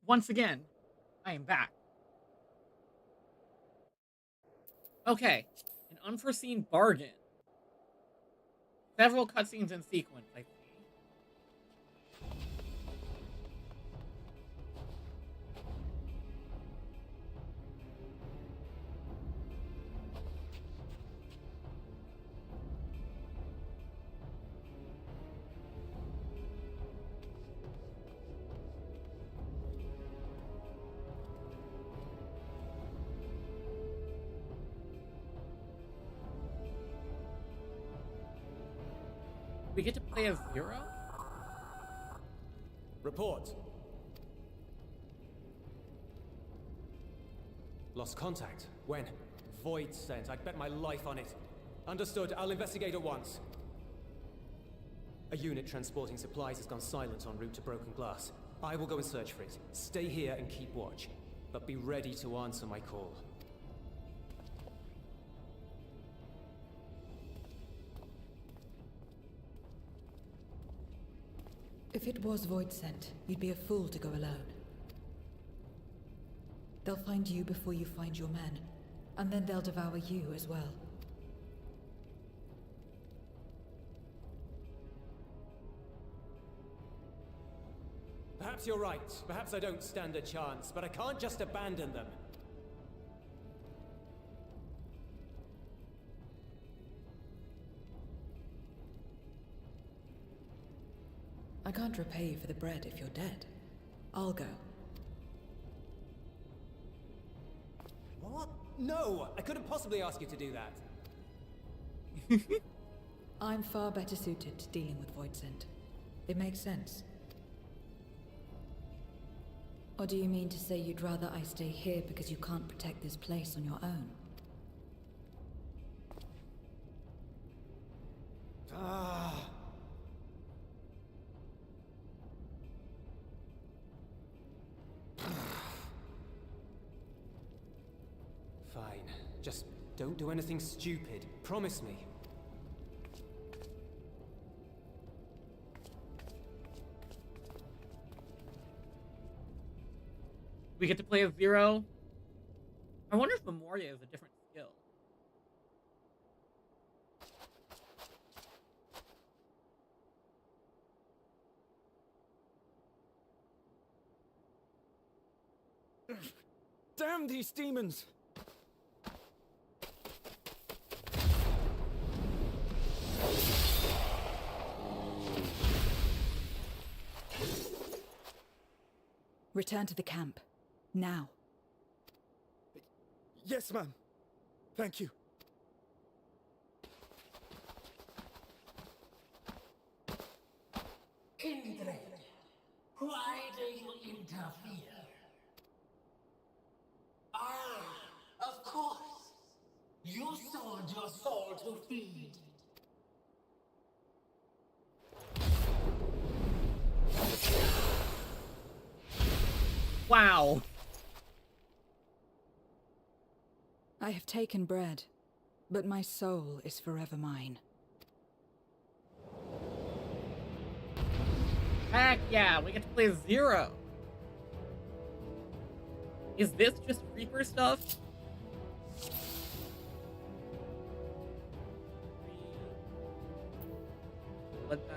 Once again, I am back. Okay, an unforeseen bargain. Several cutscenes in sequence, I see. We get to play as Zero? Report. Lost contact. When? Void sent. I'd bet my life on it. Understood. I'll investigate at once. A unit transporting supplies has gone silent en route to Broken Glass. I will go and search for it. Stay here and keep watch. But be ready to answer my call. If it was Void sent, you'd be a fool to go alone. They'll find you before you find your men, and then they'll devour you as well. Perhaps you're right. Perhaps I don't stand a chance, but I can't just abandon them. I can't repay you for the bread if you're dead. I'll go. What? No! I couldn't possibly ask you to do that. I'm far better suited to dealing with Voidsent. It makes sense. Or do you mean to say you'd rather I stay here because you can't protect this place on your own? Fine. Just don't do anything stupid. Promise me. We get to play as Zero. I wonder if Memoria is a different skill. Damn these demons! Return to the camp. Now. Yes, ma'am. Thank you. Kindred, why do you interfere? Ah, of course. You sold your soul to feed. Wow. I have taken bread, but my soul is forever mine. Heck yeah, we get to play Zero. Is this just Reaper stuff? What the?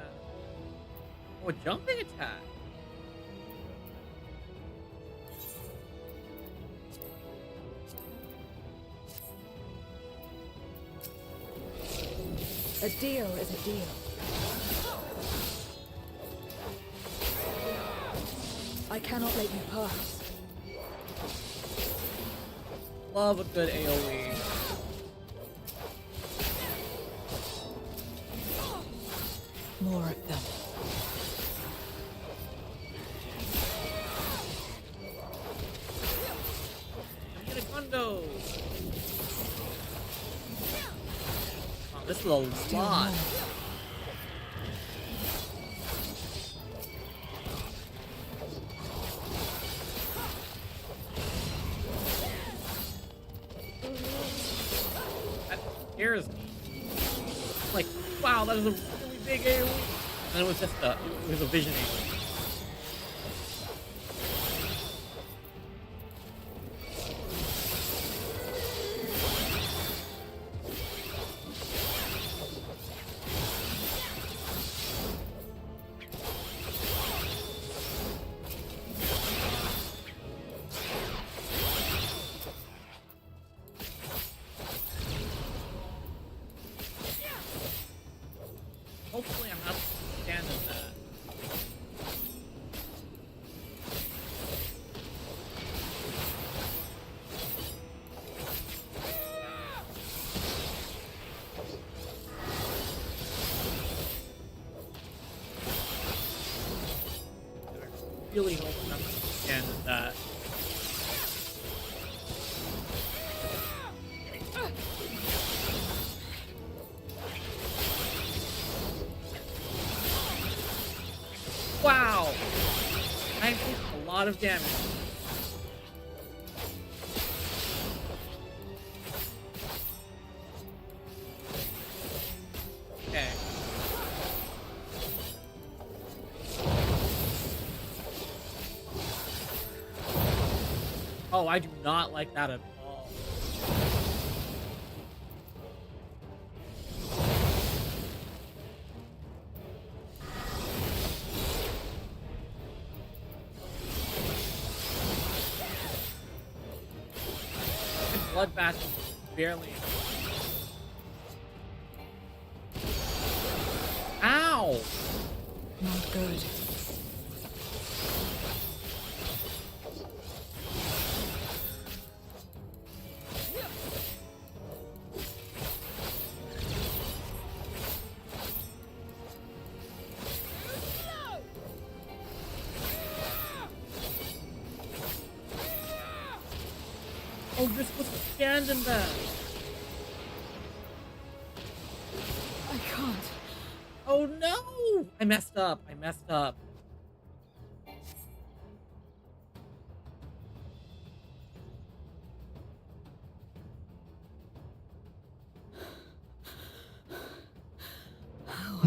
Oh, a jumping attack. A deal is a deal. I cannot let you pass. Love a good AoE. More of them. Get a Gundo. Oh, this is a lot. That scares me. Like, wow, that is a really big AoE. And it was just it was a vision AoE. Hopefully I'm not standing that. really hope nothing extends that. Wow! I did a lot of damage. Okay. Oh, I do not like that at all. Bloodbath is barely. Ow! Not good. Oh, this was standing there. I can't. Oh no! I messed up. I messed up.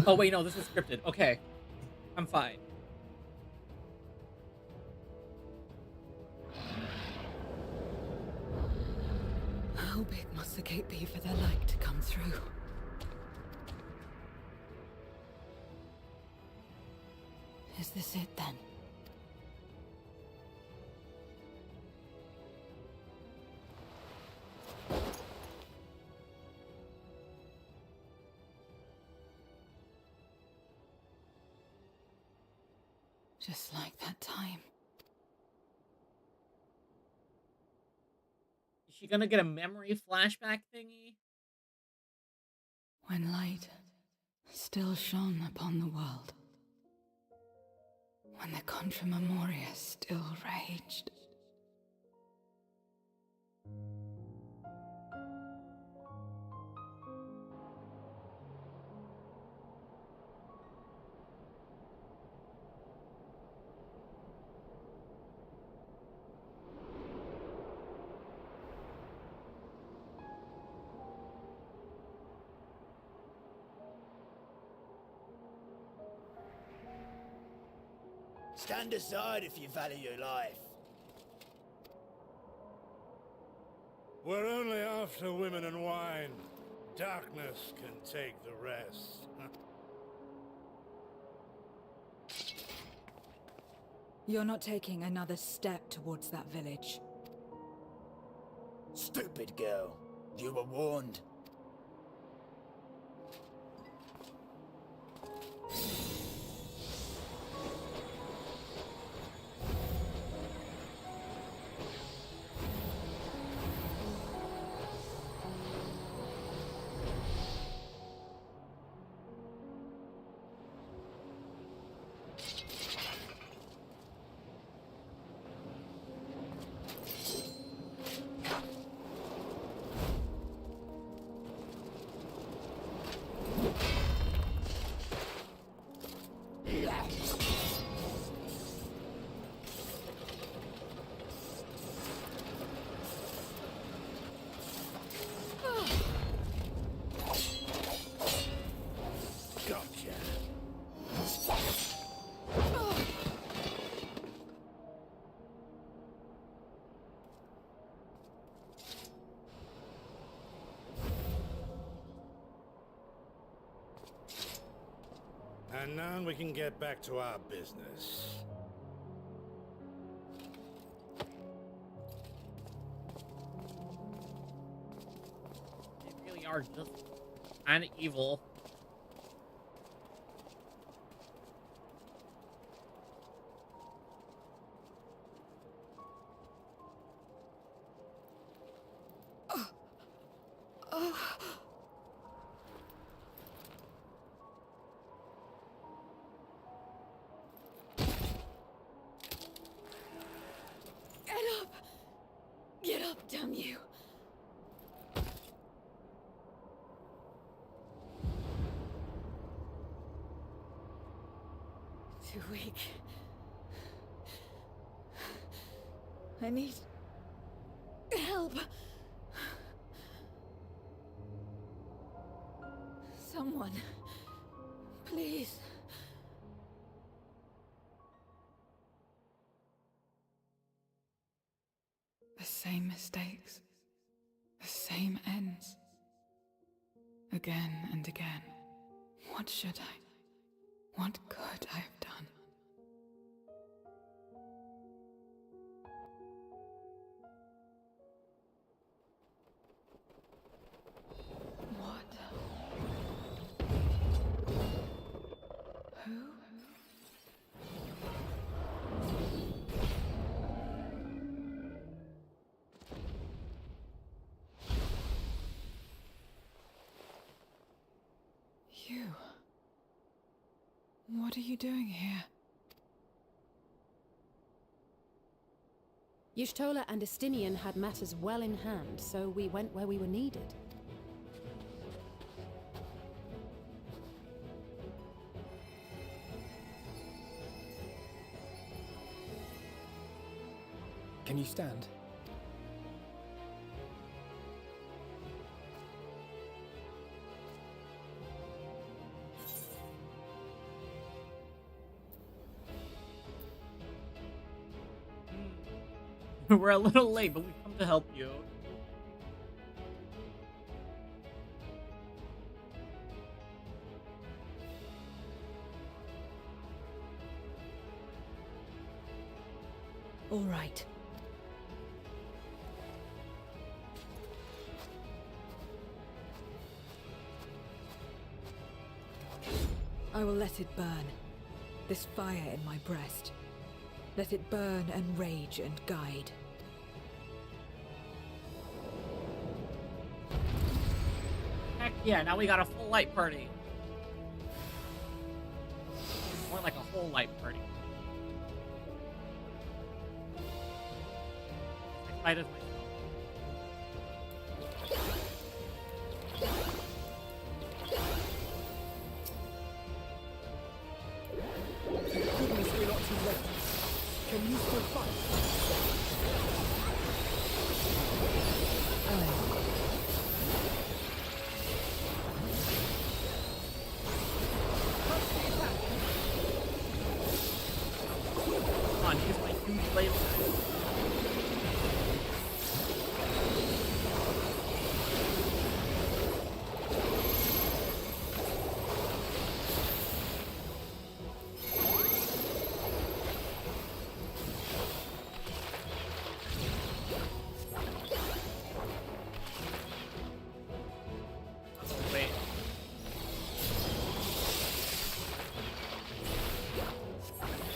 Oh wait, no, this is scripted. Okay. I'm fine. How big must the gate be for their light to come through? Is this it then? Just like that time. Is she gonna get a memory flashback thingy? When light still shone upon the world. When the Contra Memoria still raged. Stand aside if you value your life. We're only after women and wine. Darkness can take the rest. You're not taking another step towards that village. Stupid girl. You were warned. And now we can get back to our business. They really are just kind of evil. Too weak. I need help. Someone, please. The same mistakes, the same ends. Again and again. What should I? What could I have done? What? Who? You. What are you doing here? Y'shtola and Estinian had matters well in hand, so we went where we were needed. Can you stand? We're a little late, but we've come to help you. All right. I will let it burn. This fire in my breast. Let it burn and rage and guide. Heck yeah, now we got a full light party. More like a whole light party. Excited myself. Goodness, we're not too late. Can you still fight? Come on, use my huge blade. Wait.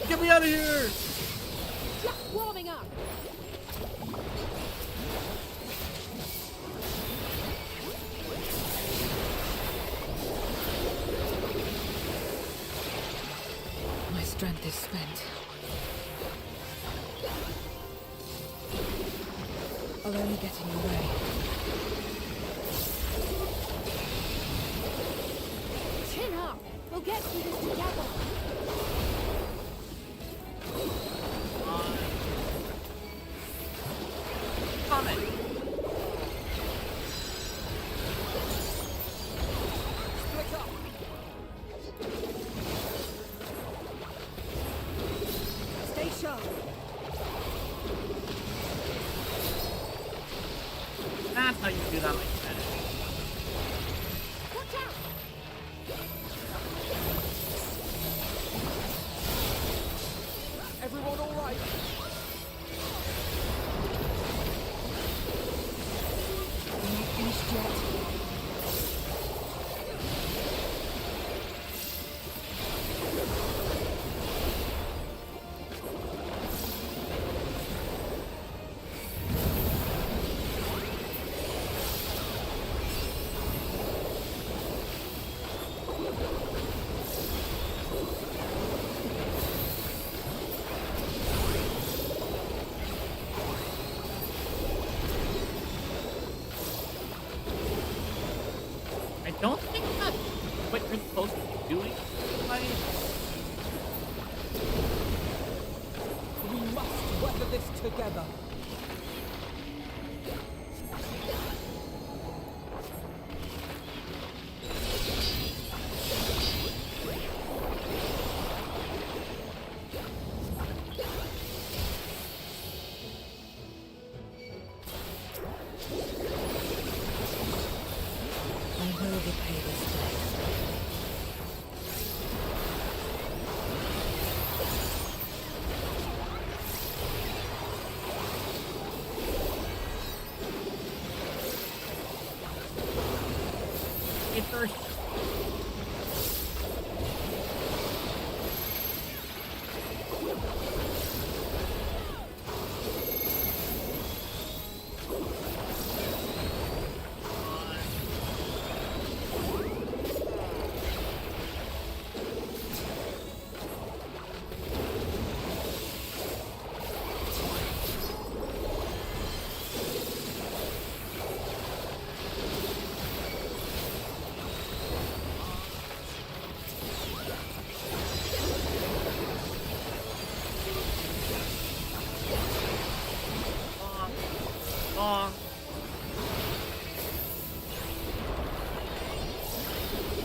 Get me out of here! Just warming up! My strength is spent. I'll only get in your way. Chin up! We'll get through this together! Comment. Split up! Stay sharp. That's how you do that like that. Watch out! Everyone all right? We're not finished yet. I don't think that's what you're supposed to be doing. Like, this together. I will repay this debt. It first. Long.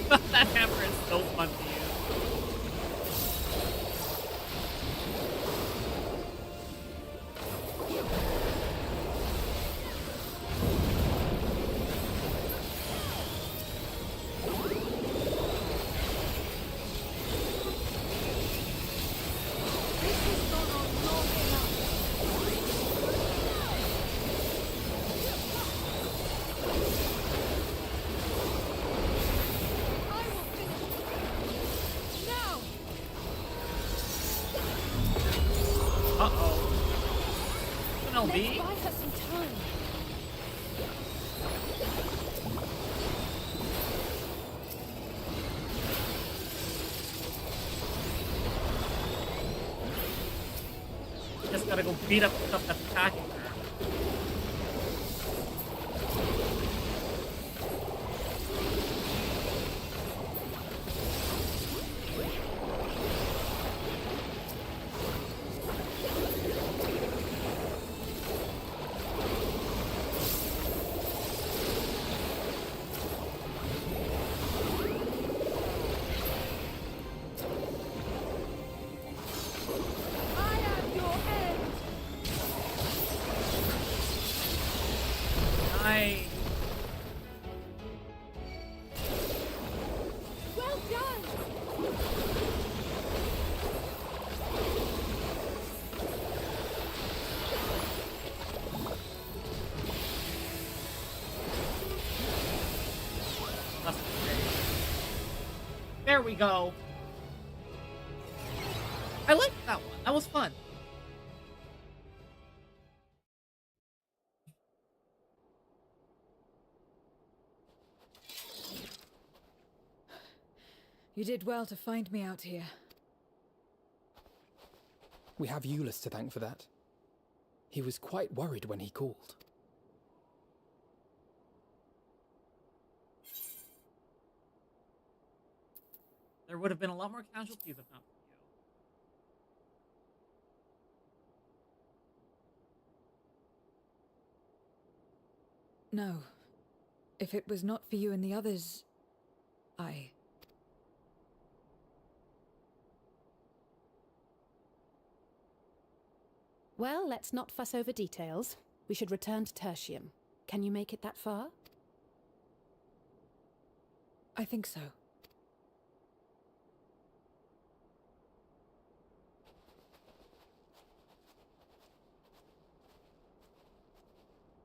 That hammer is so fun to use. Uh-oh. It's an Let's LB? buy her some time. Just gotta go beat up the stuff that's attacking her. I am your end. Nice. Well done. That's great. There we go. I liked that one. That was fun. You did well to find me out here. We have Euless to thank for that. He was quite worried when he called. There would have been a lot more casualties if not for you. No. If it was not for you and the others, I... Well, let's not fuss over details. We should return to Tertium. Can you make it that far? I think so.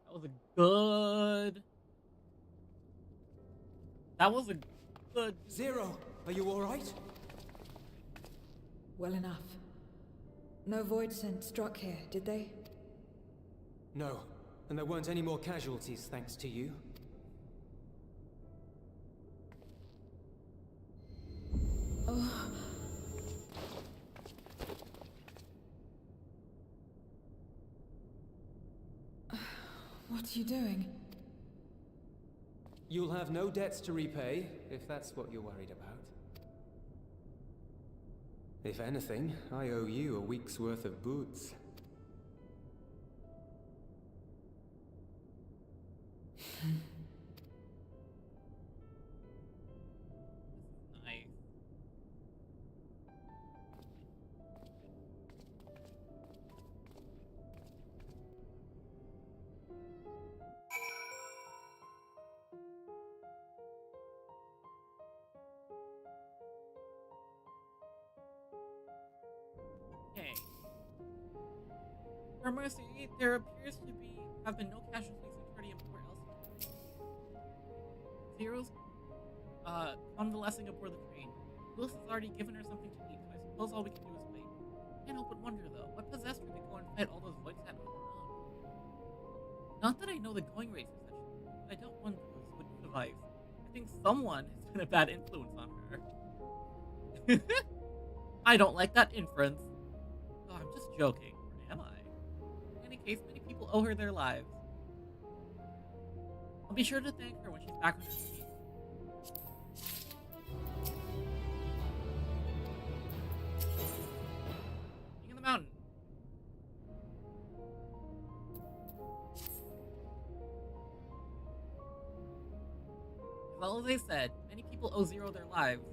That was a good... That was a good... Zero, are you alright? Well enough. No void scent struck here, did they? No, and there weren't any more casualties thanks to you. Oh. What are you doing? You'll have no debts to repay, if that's what you're worried about. If anything, I owe you a week's worth of boots. Nice. Okay. For Mercy, there appears to have been no casualties in Tritium or elsewhere. Zero's convalescing aboard the train. Lewis has already given her something to eat, so I suppose all we can do is wait. Can't help but wonder though, what possessed her to go and fight all those voids on her own? Not that I know the going rates are such, but I don't want Lewis would survive. I think someone has been a bad influence on her. I don't like that inference. Oh, I'm just joking. Or am I? In any case, many people owe her their lives. I'll be sure to thank her when she's back on her feet. King of the mountain. As well as I said, many people owe Zero their lives.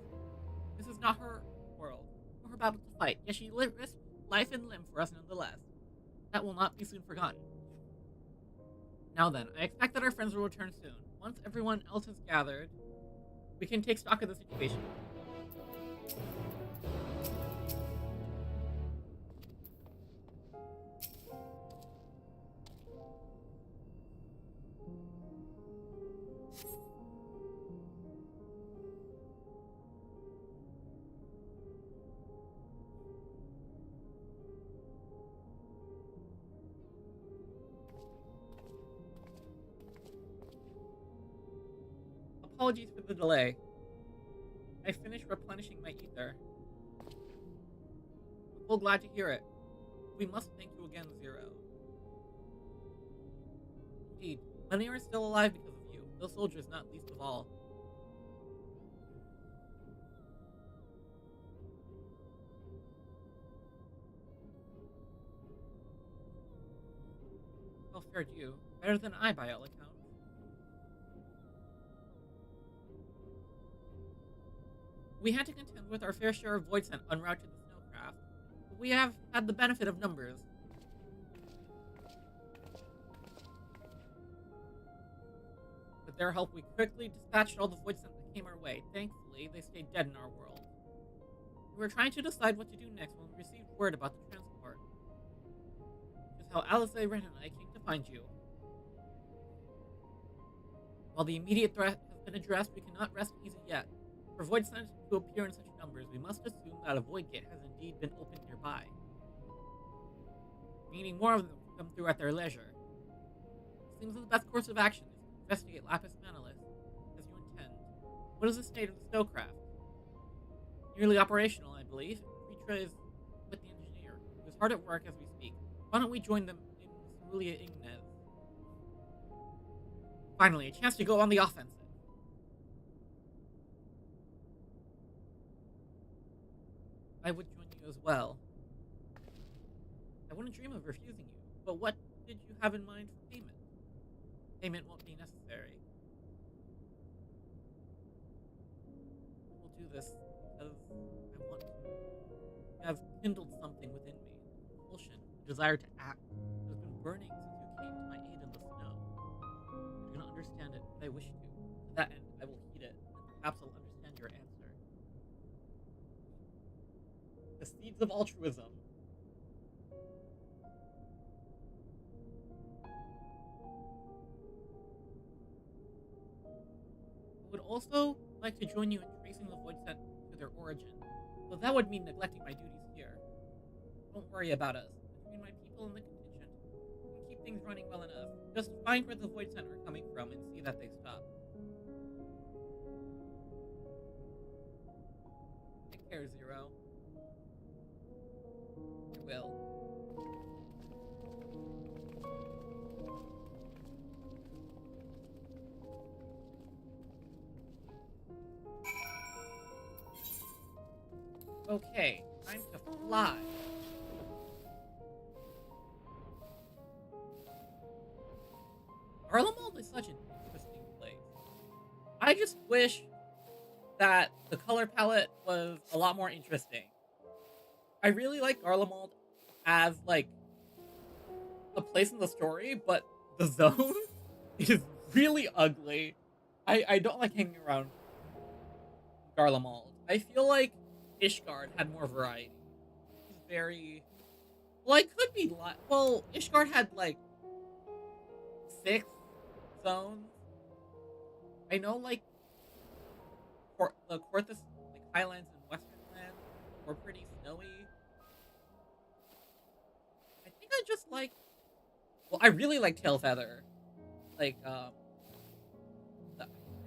This is not her world, or her battle to fight, yet she risked life and limb for us nonetheless. That will not be soon forgotten. Now then, I expect that our friends will return soon. Once everyone else has gathered, we can take stock of the situation. Apologies for the delay. I finished replenishing my ether. I'm so glad to hear it. We must thank you again, Zero. Indeed, many are still alive because of you, those soldiers not least of all. Well fared you. Better than I, by all accounts. We had to contend with our fair share of void sent en route to the snowcraft, but we have had the benefit of numbers. With their help, we quickly dispatched all the void sent that came our way. Thankfully, they stayed dead in our world. We were trying to decide what to do next when we received word about the transport. Which is how Alice, Ren, and I came to find you. While the immediate threat has been addressed, we cannot rest easy yet. For void sent to appear in such numbers, we must assume that a void gate has indeed been opened nearby. Meaning more of them come through at their leisure. It seems that the best course of action is to investigate Lapis Manalis, as you intend. What is the state of the snowcraft? Nearly operational, I believe. Ritra is with the engineer, who is hard at work as we speak. Why don't we join them in Cerulia Ignes? Finally, a chance to go on the offensive. I would join you as well. I wouldn't dream of refusing you, but what did you have in mind for payment? Payment won't be necessary. We'll do this because I want to. You have kindled something within me, a compulsion, a desire to act, that has been burning since you came to my aid in the snow. I do not understand it, but I wish to. To that end, I will heed it, and perhaps I'll understand your answer. The seeds of altruism. I would also like to join you in tracing the void sent to their origin, though that would mean neglecting my duties here. Don't worry about us. Between my people and the contingent, we can keep things running well enough. Just find where the void sent are coming from and see that they stop. Take care, Zero. I will. Okay, time to fly. Harlemald is such an interesting I just wish that the color palette was a lot more interesting. I really like Garlemald as, like, a place in the story, but the zone is really ugly. I don't like hanging around Garlemald. I feel like Ishgard had more variety. It's very... Well, I could be... Well, Ishgard had, like, 6 zones. I know, like, the Korthus, like, Highlands and Western Lands were pretty snowy. I think I just like... Well, I really like Tailfeather. Like, I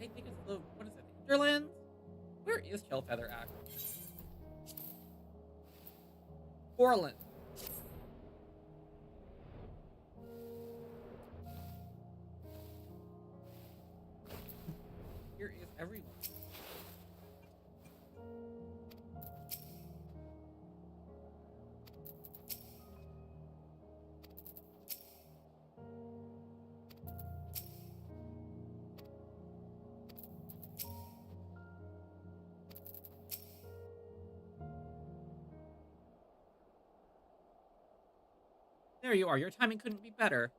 think it's the... What is it? Hinterlands? Where is Tailfeather actually? Portland. Here is everyone. There you are. Your timing couldn't be better.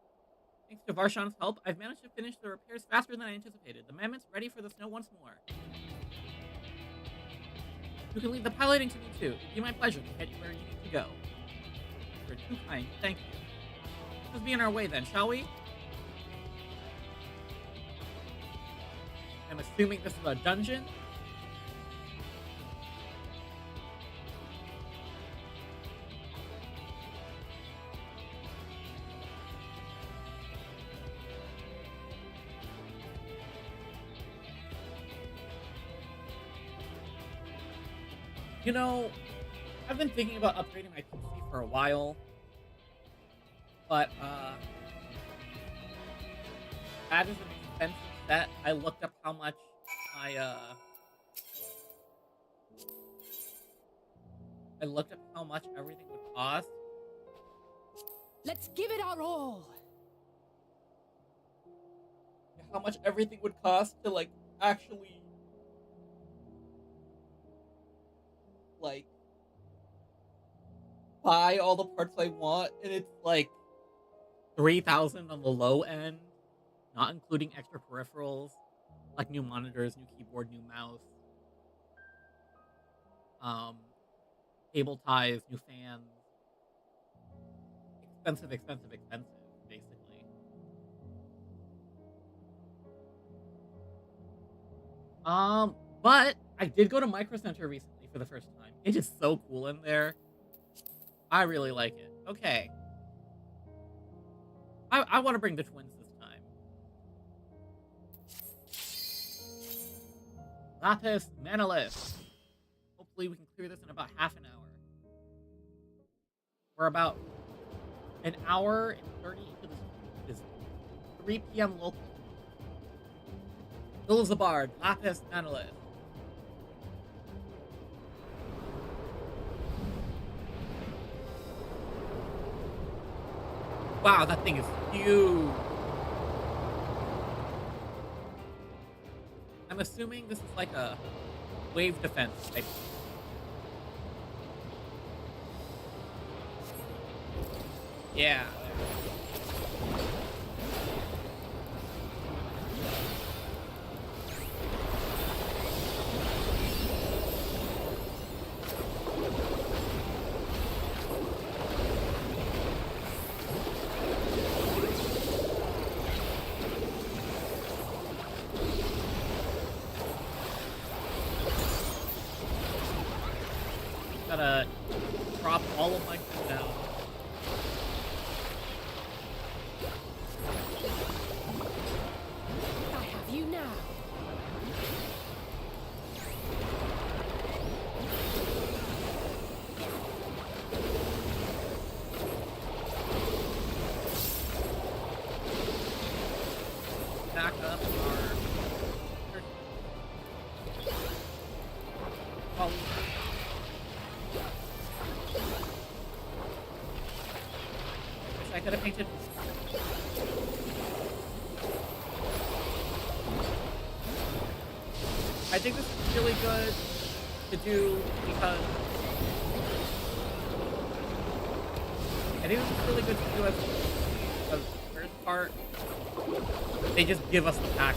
Thanks to Varshan's help, I've managed to finish the repairs faster than I anticipated. The Mammoth's ready for the snow once more. You can leave the piloting to me too. It'd be my pleasure to get you where you need to go. You're too kind. Thank you. Let's be on our way then, shall we? I'm assuming this is a dungeon. You know, I've been thinking about upgrading my PC for a while, but, that is an expensive set. I looked up how much I looked up how much everything would cost. Let's give it our all! How much everything would cost to, like, actually... like, buy all the parts I want, and it's like 3,000 on the low end, not including extra peripherals like new monitors, new keyboard, new mouse, cable ties, new fans. Expensive, basically. But I did go to Micro Center recently for the first time. It is so cool in there. I really like it. Okay. I want to bring the twins this time. Lapis Manalith. Hopefully we can clear this in about half an hour. We're about an hour and 30 into this 3 p.m. local. Ilzabard, Lapis Manalith. Wow, that thing is huge. I'm assuming this is like a wave defense type. Yeah. Gotta drop all of my food down. I have you now. Back up our... Oh. I could have painted. I think this is really good to do because I think this is really good to do as a third part. They just give us the pack.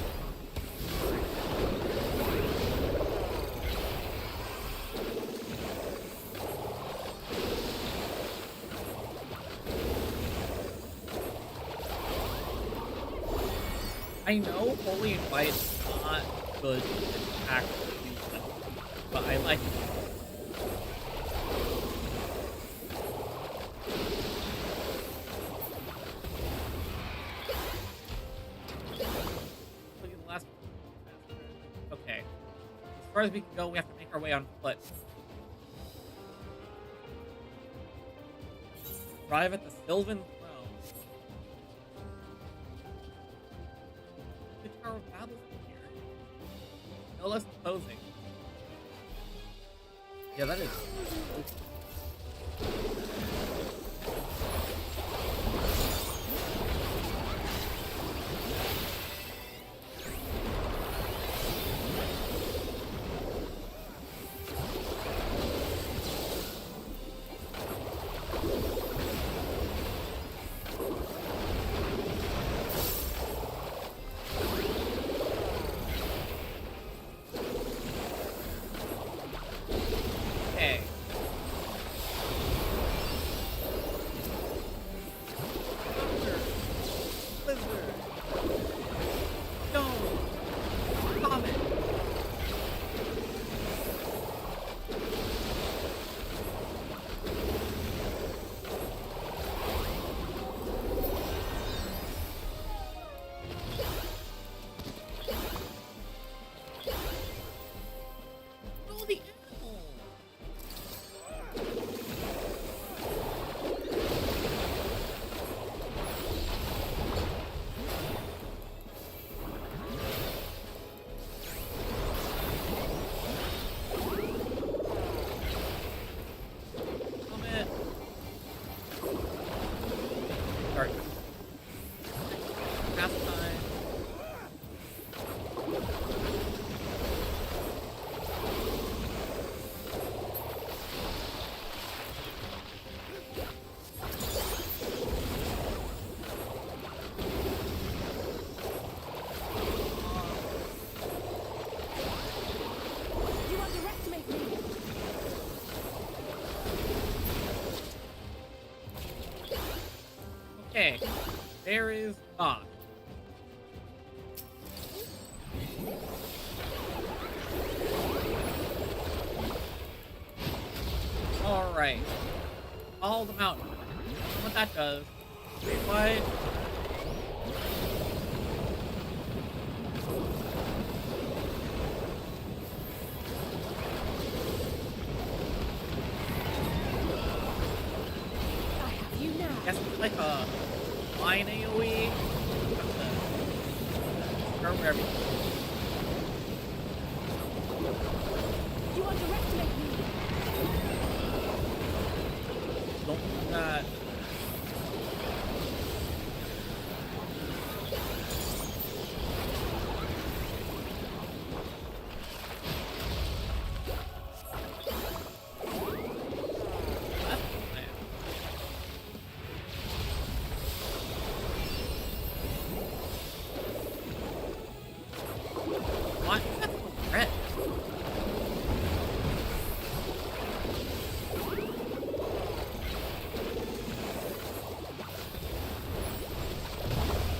I know Holy and White is not good at actually use them, but I like it. Look at the last one. Okay. As far as we can go, we have to make our way on foot. Arrive at the Sylvan Throne. The Tower of Babel's in here. No less imposing. Yeah, that is. Okay. Blizzard. Stone. Comet. Oh, the animal. Comet. Sorry. Pastime. You underestimate me. Okay, there is Bob. Alright. All the mountain. What that does. Wait, what? I have you now. Guess it's like a line AoE. Throw wherever. You underestimate me. Don't do that. That's the plan. What? That's a threat.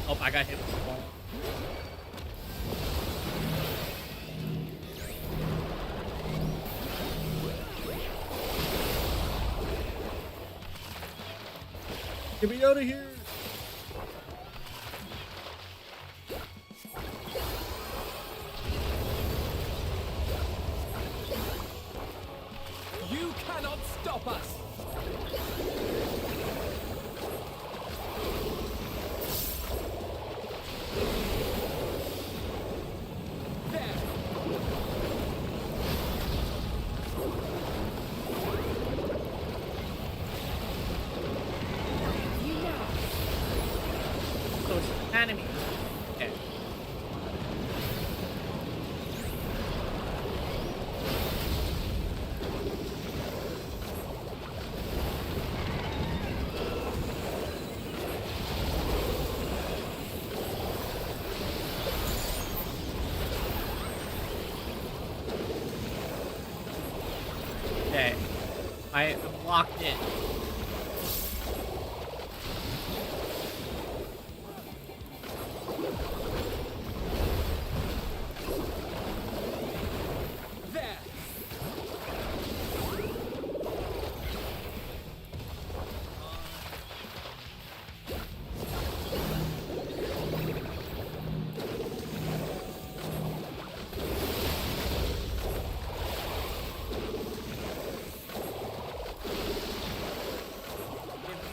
Oh, I got hit with the ball. Get me out of here! You cannot stop us! There! You now. So it's an enemy. Okay. Okay. I am locked in. There!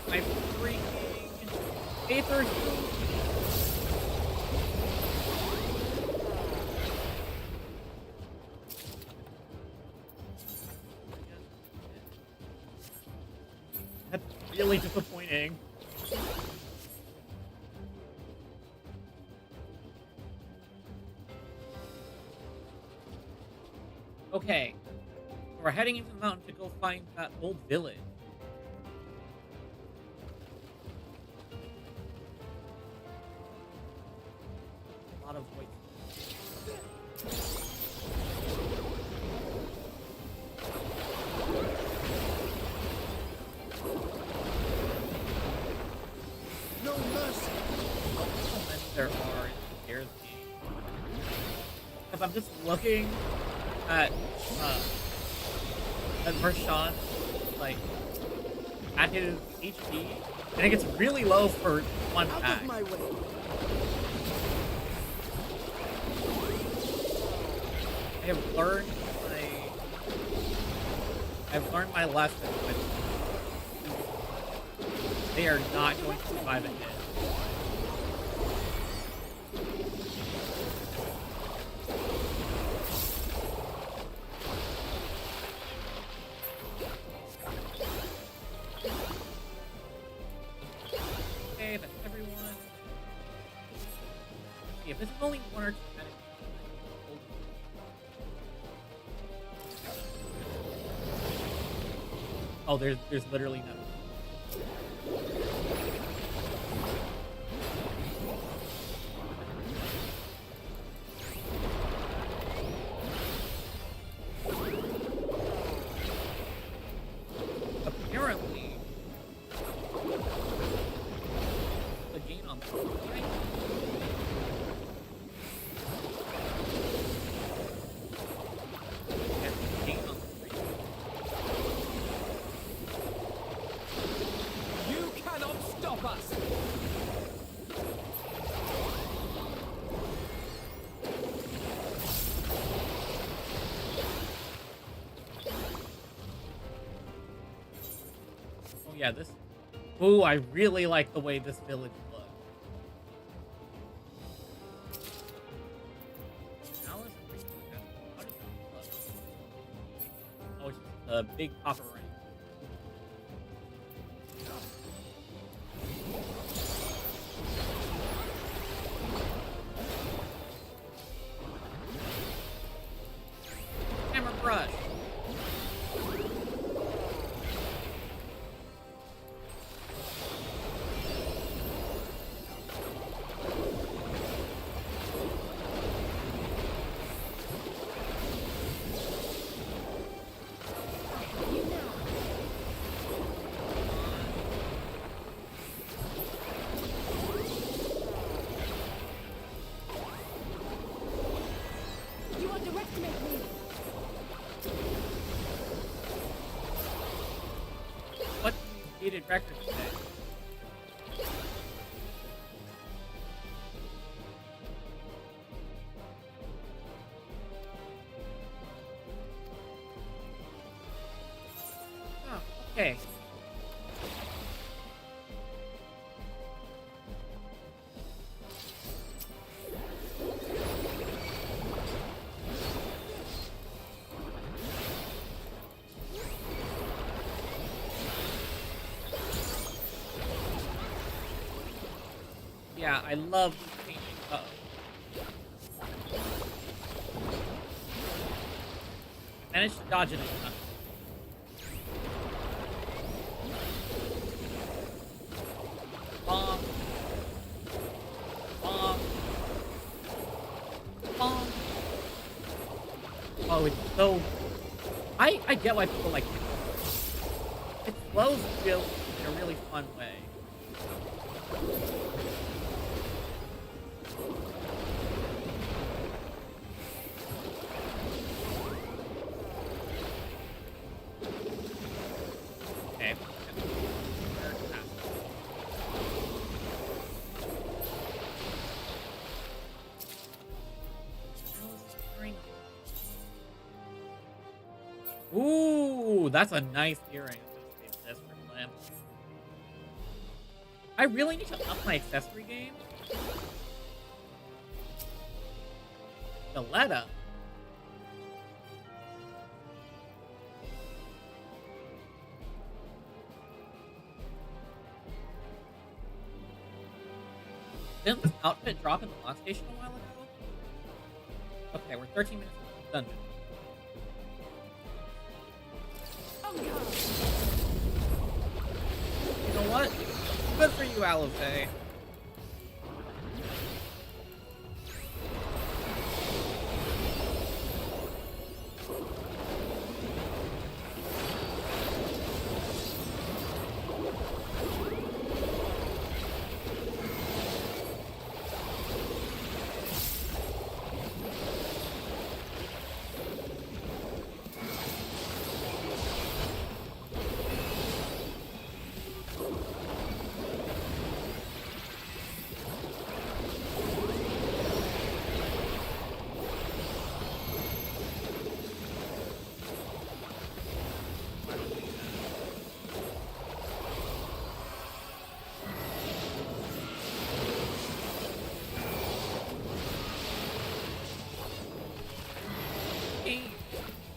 My freaking paper. That's really disappointing. Okay. We're heading into the mountain to go find that old village. A lot of voices. No mercy. How many there are scares me. Because I'm just looking at Vershawn, like, at his HP, and it gets really low for one Out pack. of my way. I've learned my lesson with they are not going to survive a hit. Okay, that's everyone. See, if this is only one or two enemies. Oh, there's literally no. Apparently, the gain on the right? And the gain on the right. You cannot stop us! Oh yeah, this. Ooh, I really like the way this village looks. Alice, how does that look? Oh, it's just a big copper ring. Hammer brush. You underestimate me! What needed record today? Oh, okay. Yeah, I love these paintings. Uh-oh. Managed to dodge it in time. Bomb. Bomb. Bomb. Oh, it's so... I get why people like it. It flows real in a really fun way. Okay. Ooh, that's a nice earring. I'm gonna save this for Glenn. I really need to up my accessory game. Galetta. Didn't this outfit drop in the lock station a while ago? Okay, we're 13 minutes into the dungeon. You know what? Good for you, Alize.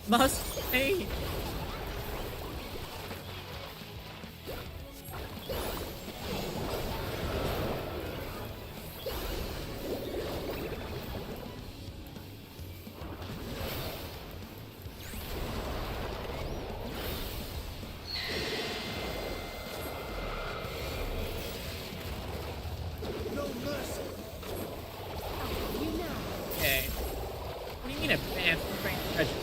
Must pay. No mercy. Okay. What do you mean advanced strength prejudice?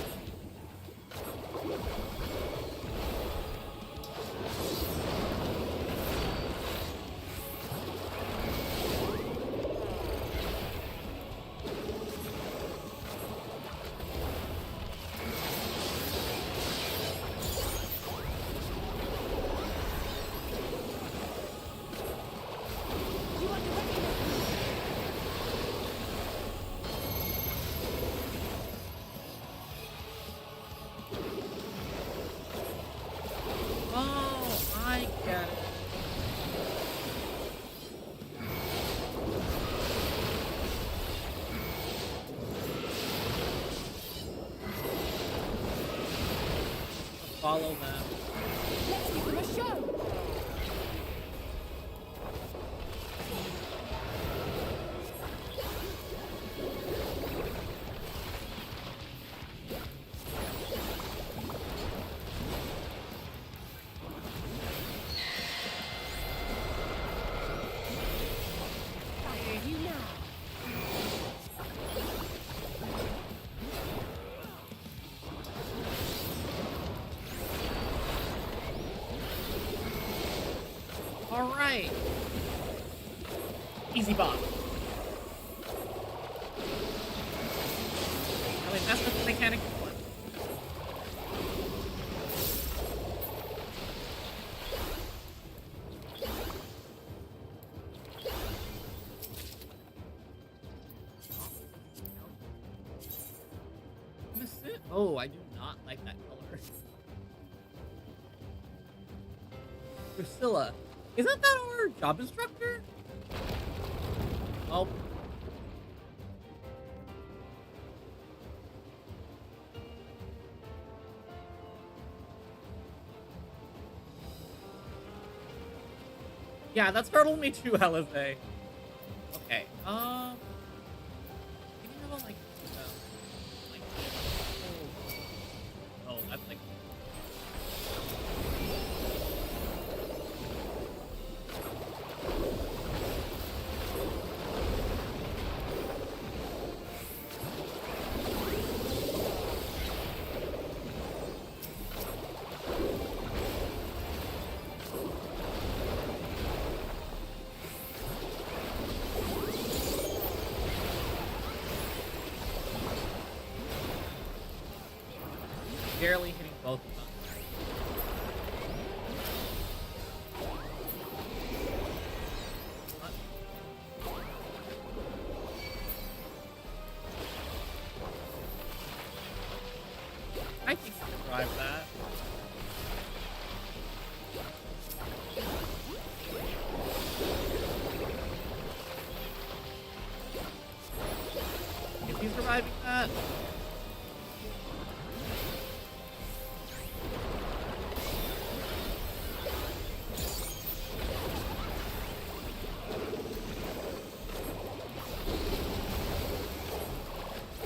Follow them. Let's give them a show! Alright. Easy boss. I mean, that's what the mechanic was. Oh, I do not like that color. Priscilla. Isn't that our job instructor? Oh. Yeah, that startled me too, Alize. Okay, maybe I will, like, oh, that's like... barely hitting both of them. I think I can drive that. Is he surviving that?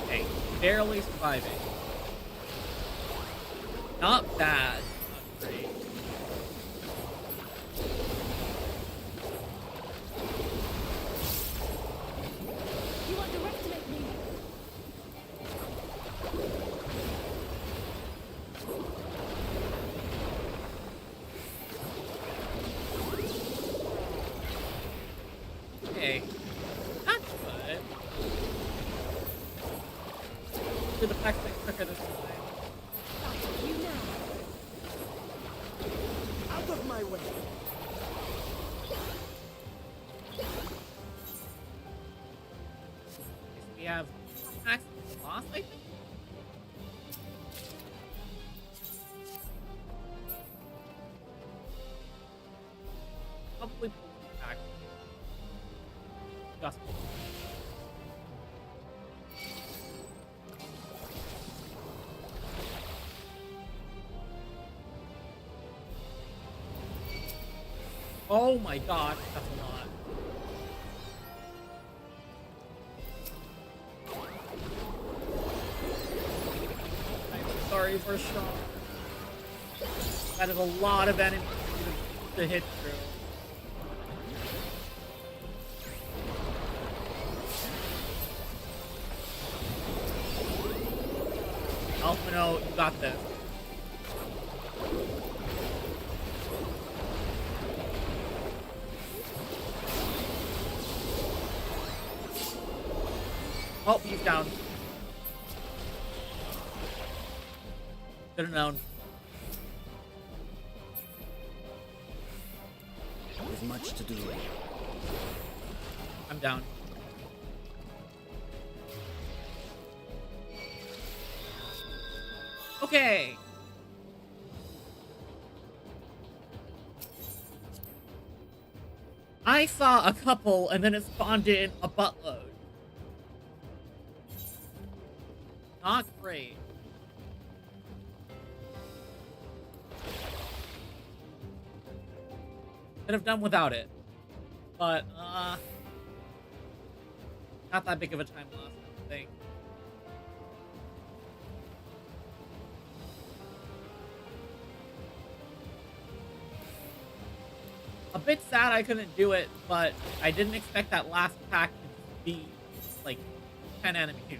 Okay, barely surviving. Not bad. Not great. You underestimate me. Okay. That's good. Did the fact that quicker this time. You now. Out of my way! We have max loss, I think. Probably pull it back. Just. Oh my god, that's a lot. I'm sorry for Sean. That is a lot of enemies to hit through. Alphino, you got this. Oh, he's down. Should have known. There's much to do. I'm down. Okay. I saw a couple and then it spawned in a buttload. Not great. Could have done without it. But, not that big of a time loss, I don't think. A bit sad I couldn't do it, but I didn't expect that last pack to be, like, 10 enemies.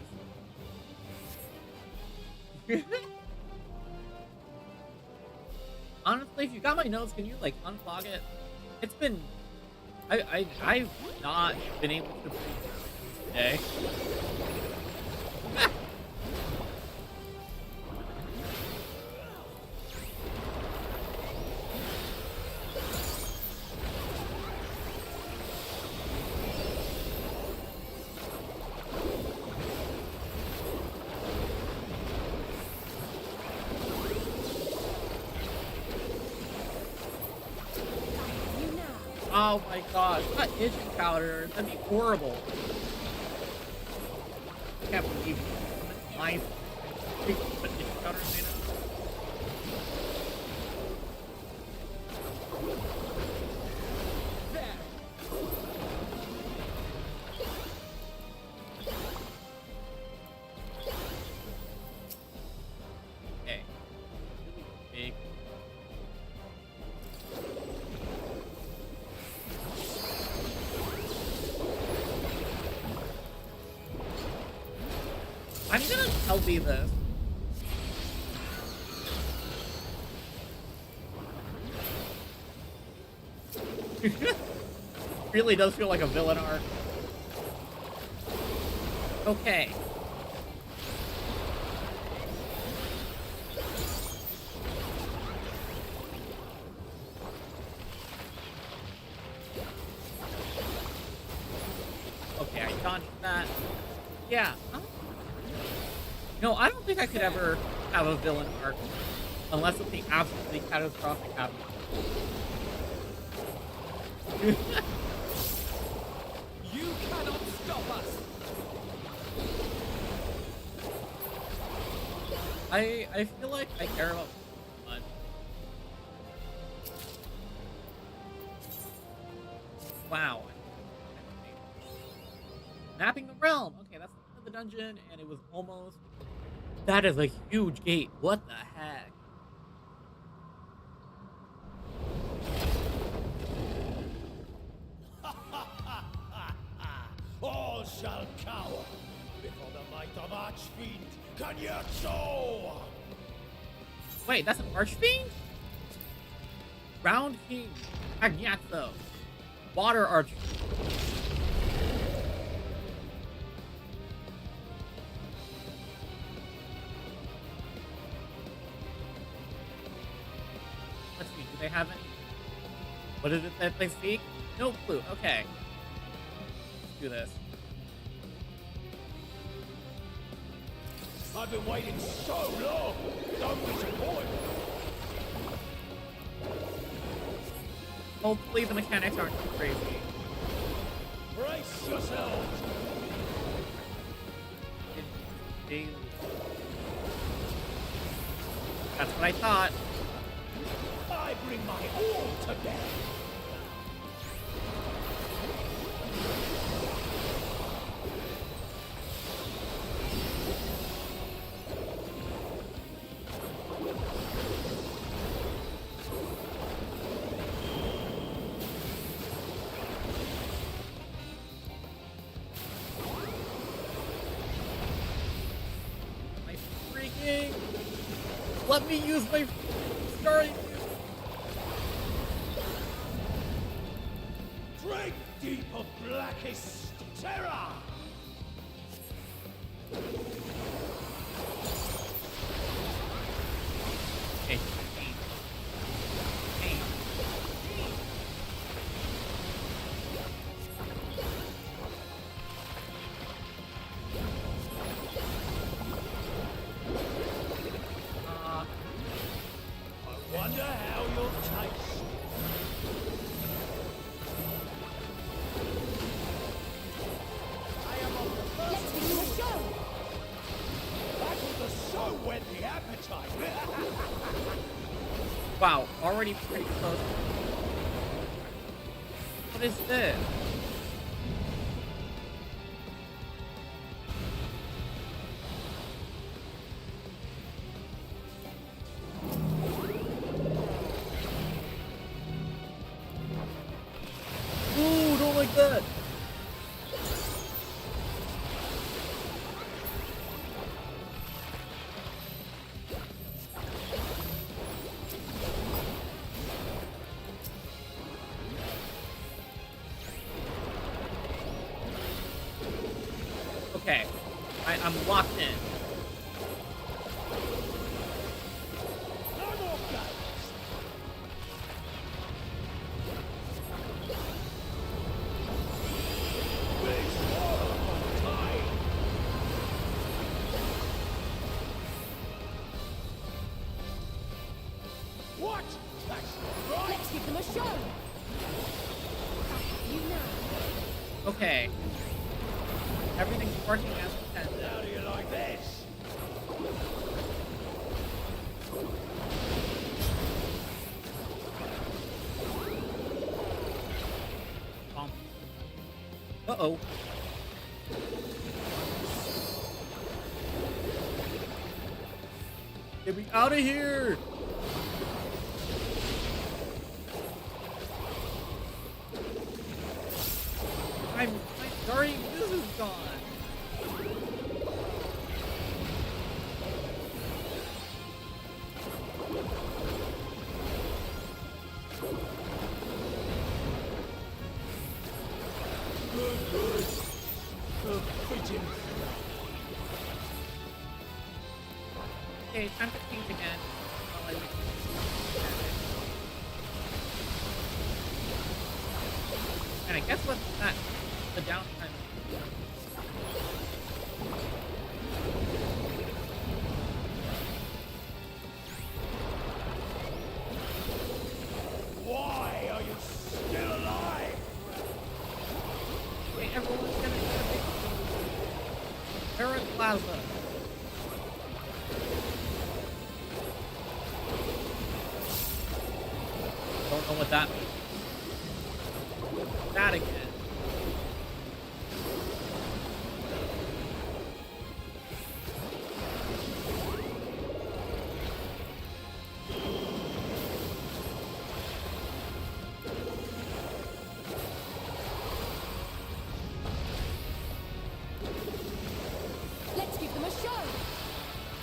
Honestly, if you got my notes, can you, like, unclog it? It's been... I've not been able to breathe today. Oh my god, not itching powder. That'd be horrible. I can't believe my itching powder is made of. Okay. Big. I'm gonna tell thee this. Really does feel like a villain arc. Okay. No, I don't think I could ever have a villain arc unless it's the absolutely catastrophic happens. You cannot stop us! I feel like I care about so much. Wow. Mapping the realm. Okay, that's the end of the dungeon, and it was almost. That is a huge gate. What the heck? All shall cower before the might of Archfiend Kanyatso! Wait, that's an Archfiend? Round King Agnatho. Water Arch. Let's see, do they have any? What is it that they speak? No clue. Okay. Let's do this. I've been waiting so long! Don't disappoint! Hopefully the mechanics aren't too crazy. Brace yourselves! That's what I thought. I bring my all to bear! Let me use my starting. Drink deep of blackest terror! Okay. Wonder how you'll taste. I am on the first. Let's give you a show! That was a so whet the appetite. Wow, already pretty close. What is this? Ooh, don't like that. Okay, I'm locked in. No more games. Big swallow of time. What? That's not right. Let's give them a show! You know. Okay. Everything's working as intended. How do you like this? Uh-oh. Get me out of here! I'm sorry, this is gone. Okay, time to paint again. While I and I guess what that the downtime. know what that means. That again. Let's give them a show.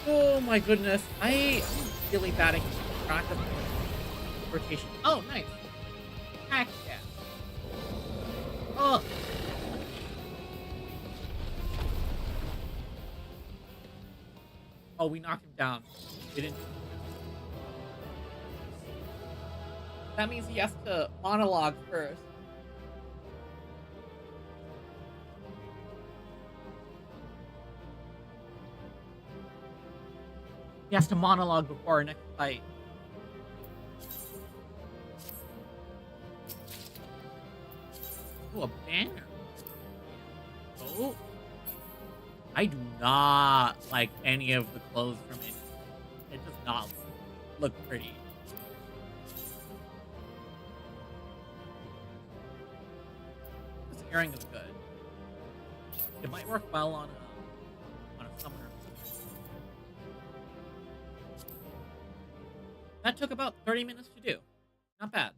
Oh my goodness. I'm really bad at keeping track of rotation. Oh, nice. Heck yeah. Oh. Oh, we knocked him down. We didn't. That means he has to monologue first. He has to monologue before our next fight. Oh, a banner. Oh. I do not like any of the clothes from it. It does not look pretty. This earring is good. It might work well on a summoner. That took about 30 minutes to do. Not bad.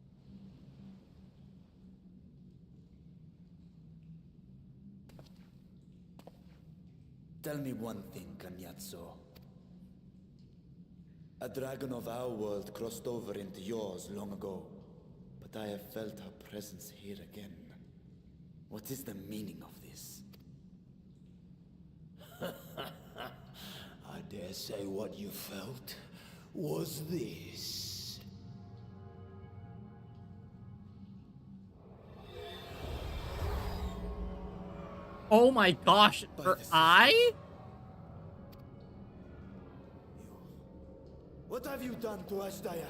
Tell me one thing, Kanyatso. A dragon of our world crossed over into yours long ago, but I have felt her presence here again. What is the meaning of this? I dare say what you felt was this. Oh my gosh, her eye? What have you done to Ashdaya?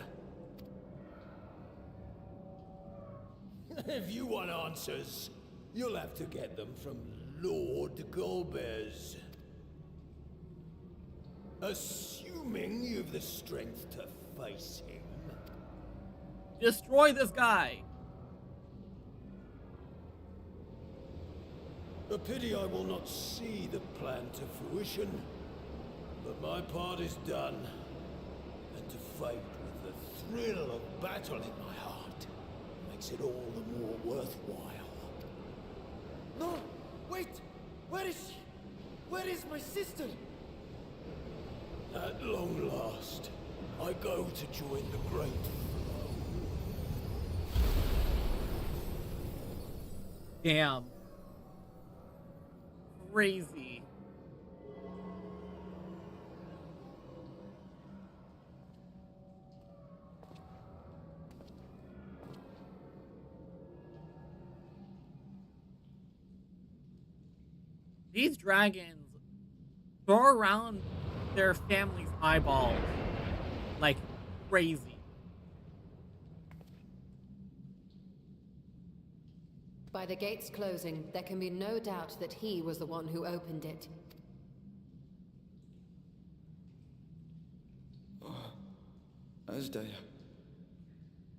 If you want answers, you'll have to get them from Lord Golbez. Assuming you've the strength to face him. Destroy this guy. A pity I will not see the plan to fruition, but my part is done. And to fight with the thrill of battle in my heart makes it all the more worthwhile. No! Wait! Where is she? Where is my sister? At long last, I go to join the great throne. Damn. Crazy. These dragons throw around their family's eyeballs like crazy. By the gates closing, there can be no doubt that he was the one who opened it. Oh, Ashdaya.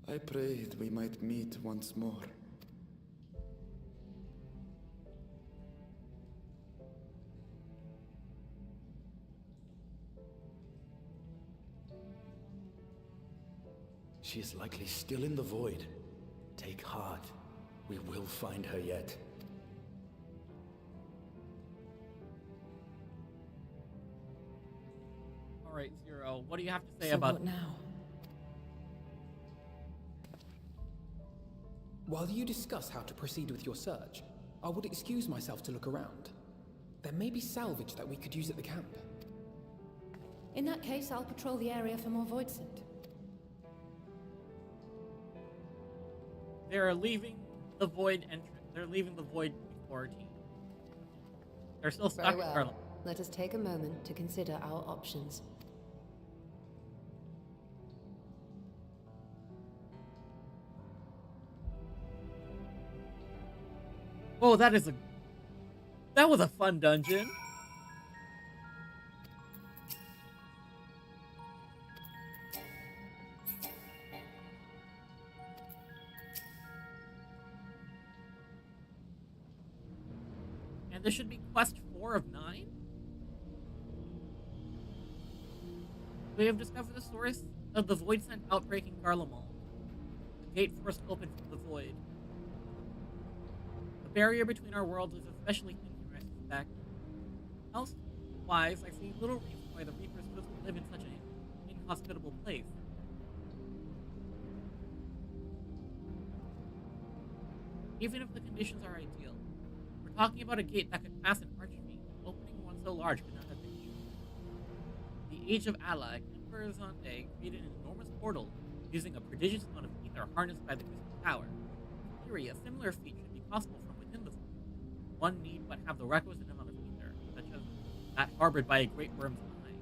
I prayed we might meet once more. She is likely still in the void. Take heart. We will find her yet. Alright, Zero, what do you have to say So about what now? While you discuss how to proceed with your search, I would excuse myself to look around. There may be salvage that we could use at the camp. In that case, I'll patrol the area for more void scent. They're leaving the void entrance. They're leaving the void before team. They're still stuck Very in well. Garland. Let us take a moment to consider our options. Oh, that was a fun dungeon. And this should be quest 4 of 9? We have discovered the source of the Void Scent outbreak in Garlemald. The gate forced open from the Void. The barrier between our worlds is especially thin here, I suspect. Elsewise, I see little reason why the Reapers chose to live in such an inhospitable place. Even if the conditions are ideal, we're talking about a gate that could pass an archfiend. Opening one so large could not have been easy. The Age of Alak, Emperor Zonde created an enormous portal using a prodigious amount of ether harnessed by the Crystal Tower. In theory, a similar feat should be possible from within the Void. One need but have the requisite amount of ether, such as that harbored by a great worm's eye.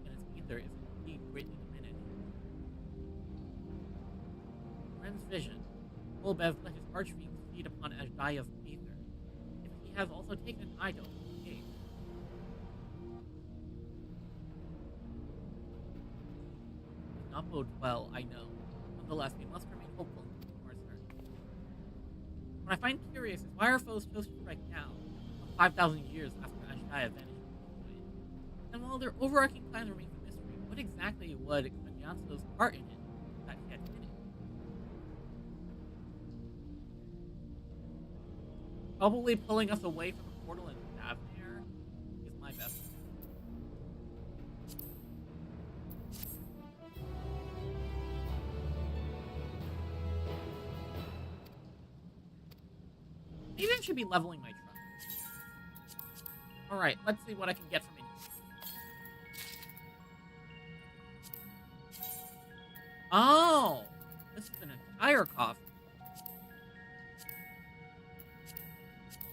And its ether is indeed greatly diminished. Ren's vision. Olbez let his archfiends feed upon Ashdaya's ether. If he has also taken an eye to open the gate. Does not bode well, I know. Nonetheless, we must remain hopeful and continue our search. What I find curious is why our foes chose to strike now, some 5,000 years after Ashdaya vanished from the Void. And while their overarching plan remains a mystery, what exactly would Kanyatsu's part in it that he had hidden? Probably pulling us away from the portal in Davnir is my best guess. Maybe I should be leveling my truck. Alright, let's see what I can get from in here. Oh! This is an entire coffin.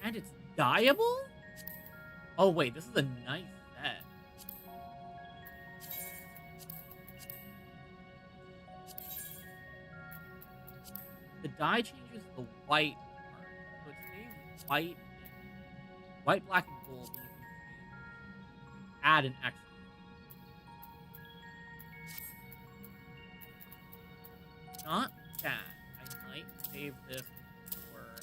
And it's dyeable? Oh wait, this is a nice set. The dye changes the white part, so it stays white, black, and gold. And you can add an X. Not bad. I might save this for a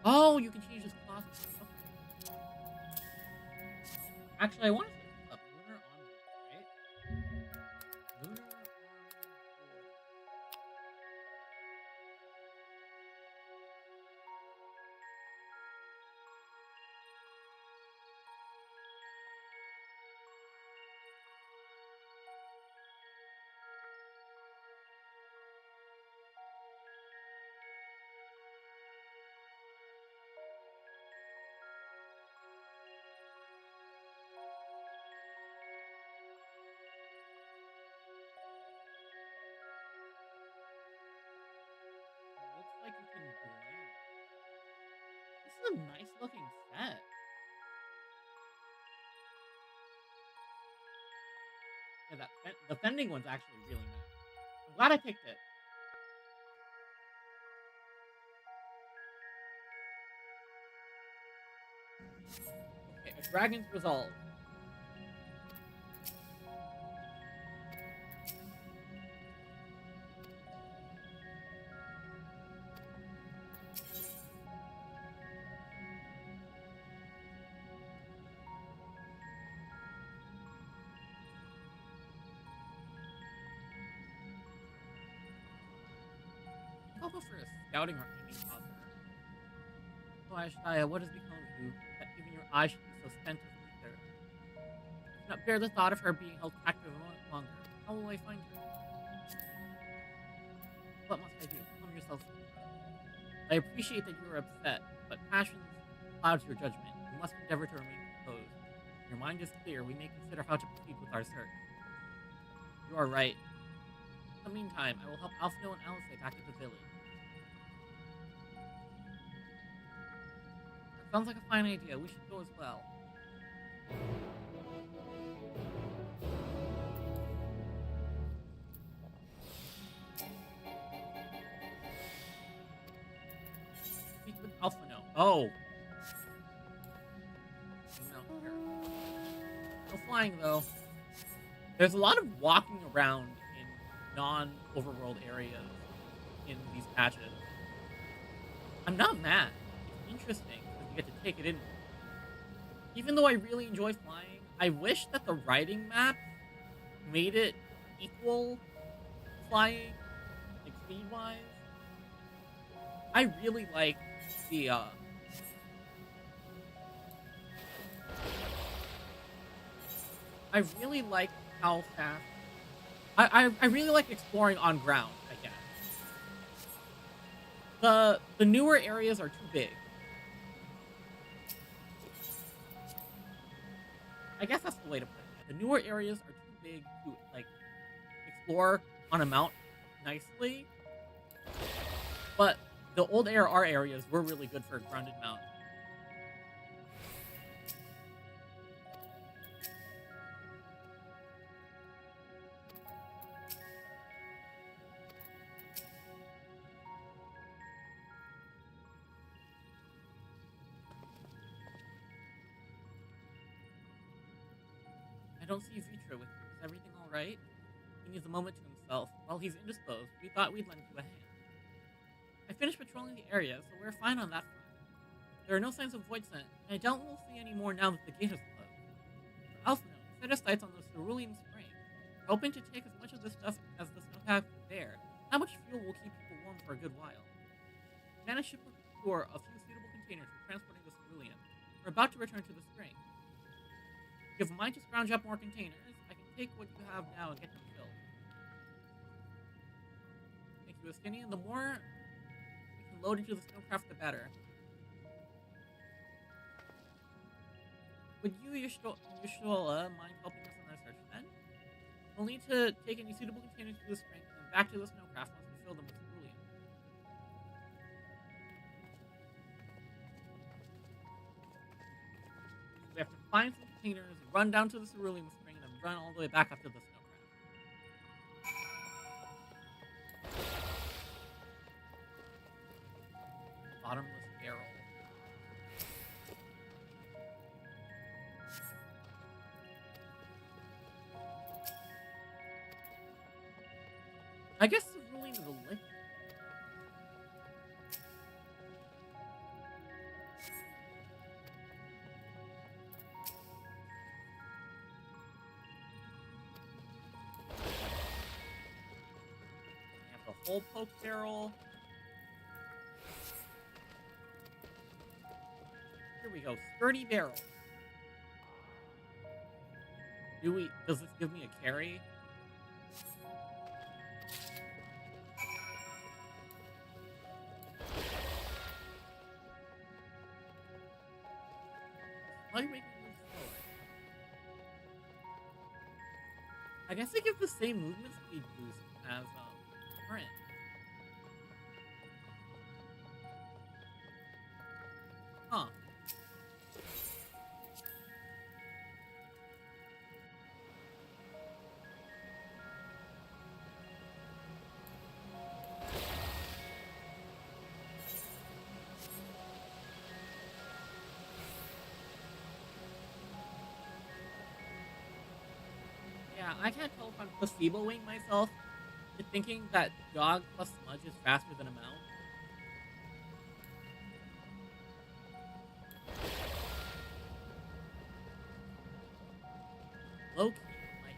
Oh, you can change his cloth. Okay. Actually, I want to say up lunar envoy, right? Lunar envoy. Looks like you can blend. This is a nice looking set. Yeah, the fending one's actually really nice. I'm glad I picked it. Okay, a dragon's resolve. I'll go for a scouting or aiming positive. Oh, Ashdaya, what has become of you, that even your eyes should be so spent with ether? I cannot bear the thought of her being held captive longer. How will I find her? What must I do? Calm yourself. I appreciate that you are upset, but passion clouds your judgment. You must endeavor to remain composed. When your mind is clear, we may consider how to proceed with our search. You are right. In the meantime, I will help Alfino and Alice back at the village. That sounds like a fine idea. We should go as well. Speak with Alfino. Oh! No, here. No flying, though. There's a lot of walking around in non-overworld areas in these patches. I'm not mad. It's interesting because you get to take it in. Even though I really enjoy flying, I wish that the riding map made it equal flying, like speed-wise. I really like the I really like how fast. I really like exploring on ground, I guess. The newer areas are too big. I guess that's the way to put it. The newer areas are too big to like explore on a mount nicely. But the old ARR areas were really good for a grounded mount. I don't see Vitra with you. Is everything alright? He needs a moment to himself. While he's indisposed, we thought we'd lend you a hand. I finished patrolling the area, so we're fine on that front. There are no signs of void scent, and I doubt we'll see any more now that the gate is closed. For Alphino, he set his sights on the cerulean spring, hoping to take as much of this stuff as the snowpack can bear. How much fuel will keep people warm for a good while? We managed to procure a few suitable containers for transporting the cerulean. We're about to return to the spring. If you have a mind to scrounge up more containers, I can take what you have now and get them filled. Thank you, Estinian. The more we can load into the snowcraft, the better. Would you, Yushola, mind helping us on our search then? We'll need to take any suitable containers to the spring and then back to the snowcraft once we fill them with cerulean. We have to find some containers, run down to the cerulean spring, and then run all the way back up to the snowcraft. Bottomless barrel. I guess cerulean is a liquid. Whole poke barrel. Here we go. Sturdy barrel. Does this give me a carry? Why are you making me move slower? I guess it gives the same movement speed boost as current. Huh. Yeah, I can't tell if I'm placeboing myself to thinking that Jog plus Sludge is faster than a mount. Low-key, like...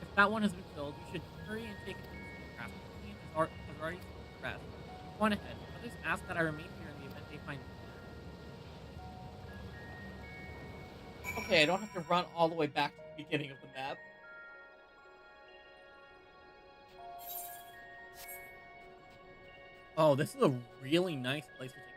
If that one has been filled, you should hurry and take it to the craft. The team has already progressed. Go on ahead. Others ask that I remain here in the event they find me. Okay, I don't have to run all the way back to the beginning of the map. Oh, this is a really nice place to take pictures.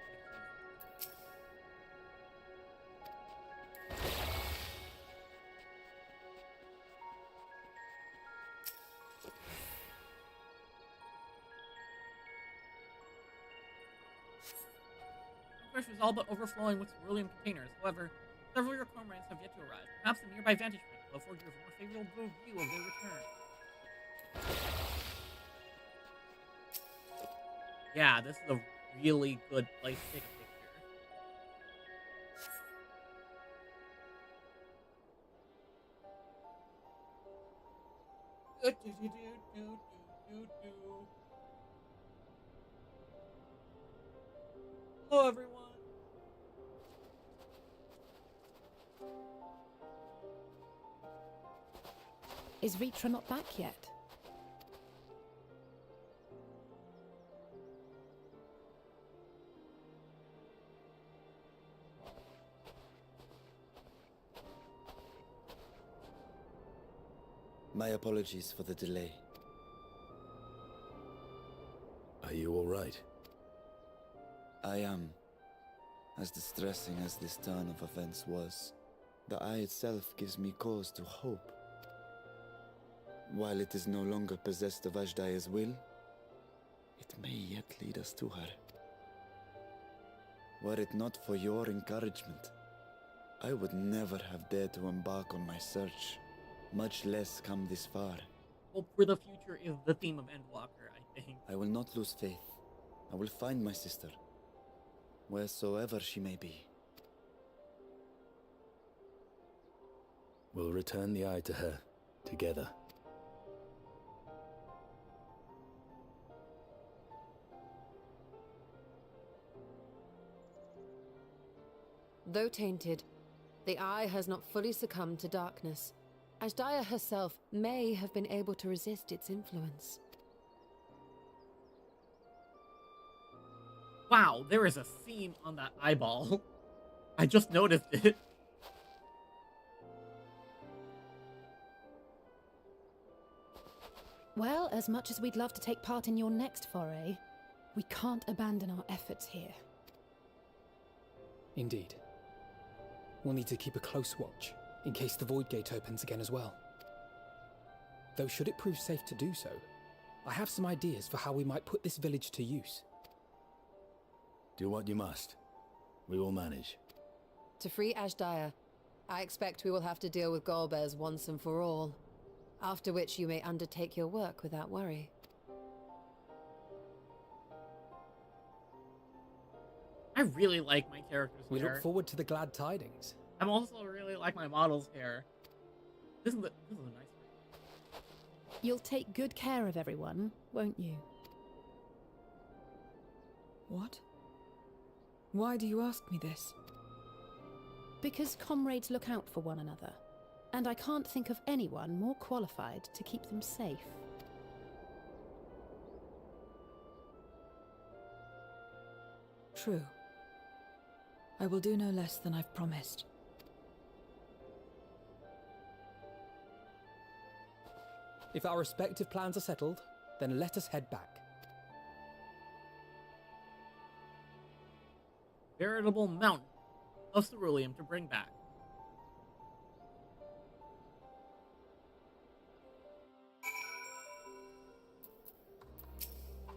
Of course, it's all but overflowing with cerulean containers. However, several of your comrades have yet to arrive. Perhaps a nearby vantage point before your more favorable view of their return. Yeah, this is a really good place to take a picture. Hello, everyone. Is Ritra not back yet? My apologies for the delay. Are you all right? I am. As distressing as this turn of events was, the eye itself gives me cause to hope. While it is no longer possessed of Ashdaya's will, it may yet lead us to her. Were it not for your encouragement, I would never have dared to embark on my search, much less come this far. Hope for the future is the theme of Endwalker, I think. I will not lose faith. I will find my sister, wheresoever she may be. We'll return the eye to her, together. Though tainted, the eye has not fully succumbed to darkness. Ashdaya herself may have been able to resist its influence. Wow, there is a seam on that eyeball. I just noticed it. Well, as much as we'd love to take part in your next foray, we can't abandon our efforts here. Indeed. We'll need to keep a close watch, in case the Void Gate opens again as well. Though should it prove safe to do so, I have some ideas for how we might put this village to use. Do what you must. We will manage. To free Ashdaya, I expect we will have to deal with Golbez once and for all, after which you may undertake your work without worry. I really like my character's We hair. look forward to the glad tidings. I'm also really like my model's hair. This is a nice one. You'll take good care of everyone, won't you? What? Why do you ask me this? Because comrades look out for one another, and I can't think of anyone more qualified to keep them safe. True. I will do no less than I've promised. If our respective plans are settled, then let us head back. Veritable mountain of ceruleum to bring back.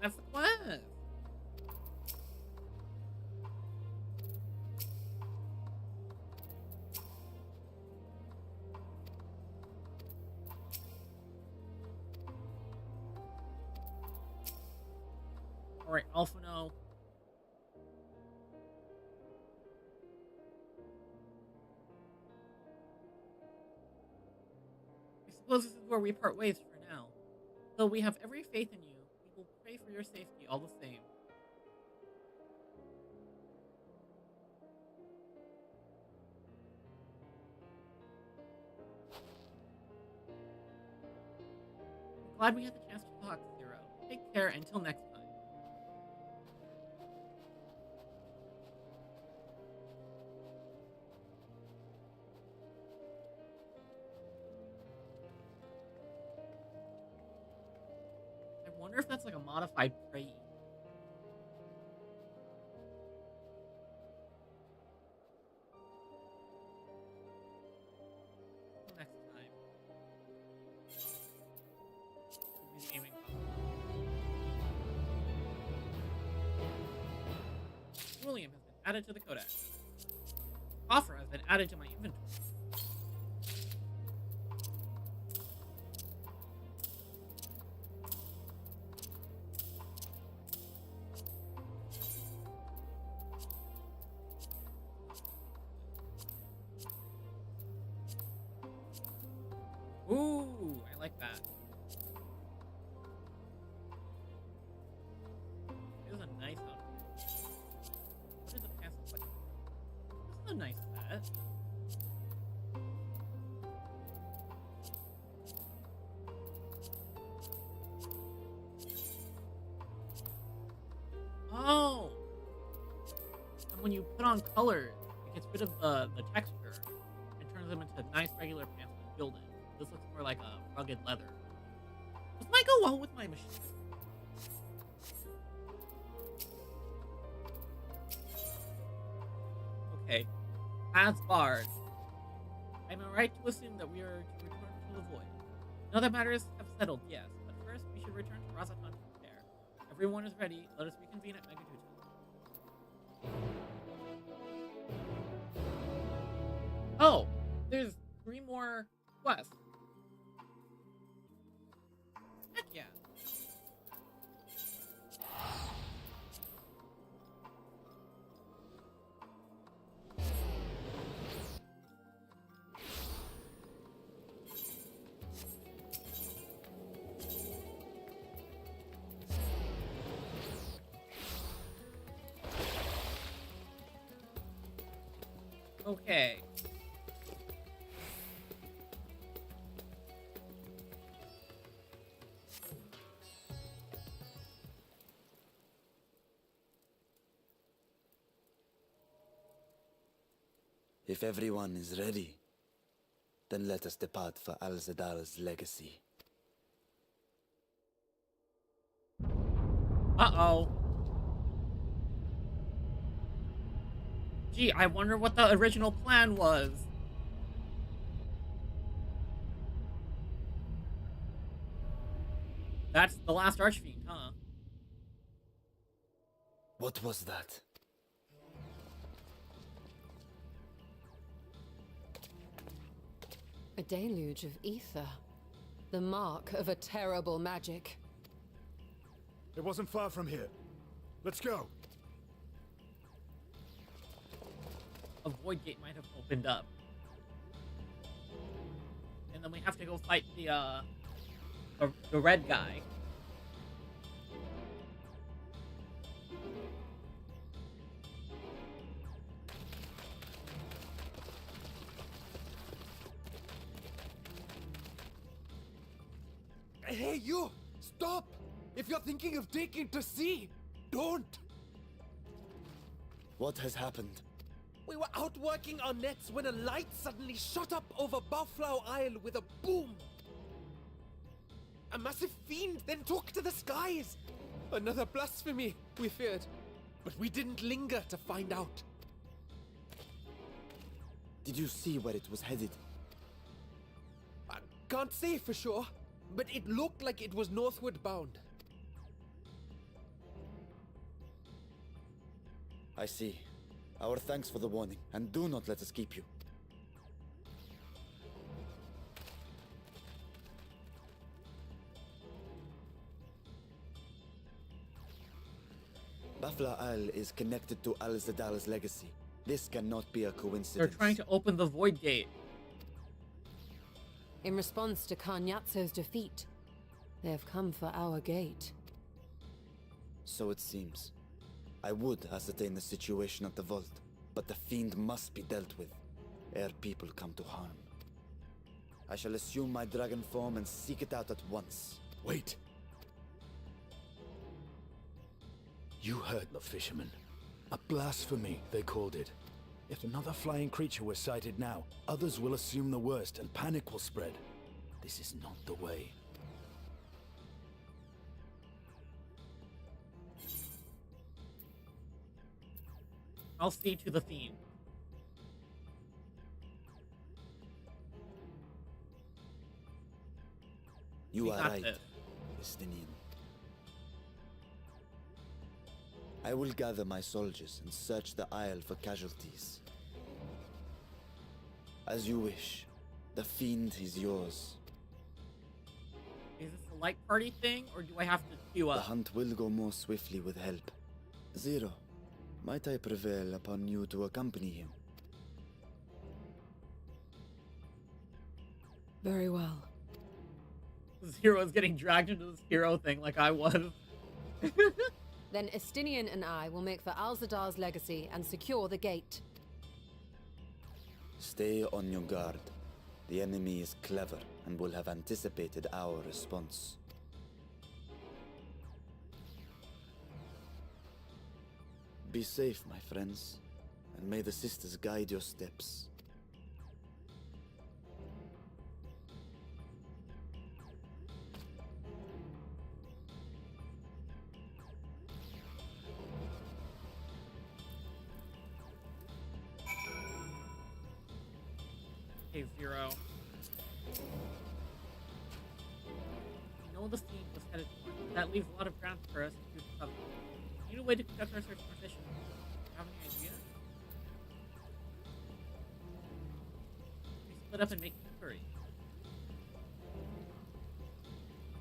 That's the quest. Alright, Alphino. I suppose this is where we part ways for now. Though we have every faith in you, we will pray for your safety all the same. I'm glad we had the chance to talk, Zero. Take care until next time. I wonder if that's like a modified prey. Next time. Aiming. William has been added to the codex. Coffer has been added to my inventory. when you put on colors, it gets rid of the texture and turns them into nice regular pants with gilding. This looks more like a rugged leather. This might go well with my machine. Okay, as barred, am I right to assume that we are to return to the void? Now that matters have settled, yes, but first we should return to Razatan to prepare. Everyone is ready. Let us reconvene at Megatuta. Oh, there's 3 more quests. Heck yeah. Okay. If everyone is ready, then let us depart for Al-Zadal's legacy. Uh-oh. Gee, I wonder what the original plan was. That's the last Archfiend, huh? What was that? A deluge of ether. The mark of a terrible magic. It wasn't far from here. Let's go. A void gate might have opened up. And then we have to go fight the red guy. Hey, you! Stop! If you're thinking of taking to sea, don't! What has happened? We were out working our nets when a light suddenly shot up over Buffalo Isle with a boom. A massive fiend then took to the skies. Another blasphemy, we feared. But we didn't linger to find out. Did you see where it was headed? I can't say for sure, but it looked like it was northward bound. I see. Our thanks for the warning, and do not let us keep you. Buffalo Isle is connected to Al-Zadal's legacy. This cannot be a coincidence. They're trying to open the void gate. In response to Karnyatso's defeat, they have come for our gate. So it seems. I would ascertain the situation at the vault, but the fiend must be dealt with, ere people come to harm. I shall assume my dragon form and seek it out at once. Wait. You heard the fisherman. A blasphemy, they called it. If another flying creature were sighted now, others will assume the worst and panic will spread. This is not the way. I'll see to the fiend. You We are got right, this. Estinian. I will gather my soldiers and search the Isle for casualties. As you wish. The fiend is yours. Is this a light party thing, or do I have to queue The up? hunt will go more swiftly with help. Zero, might I prevail upon you to accompany him? Very well. Zero is getting dragged into this hero thing like I was. Then Estinian and I will make for Al-Zadar's legacy and secure the gate. Stay on your guard. The enemy is clever and will have anticipated our response. Be safe, my friends. and may the sisters guide your steps. Okay, Zero. We know the scene was headed north. That leaves a lot of ground for us to cover. We need a way to conduct our search more efficiently. Have any idea? We split up and make a hurry.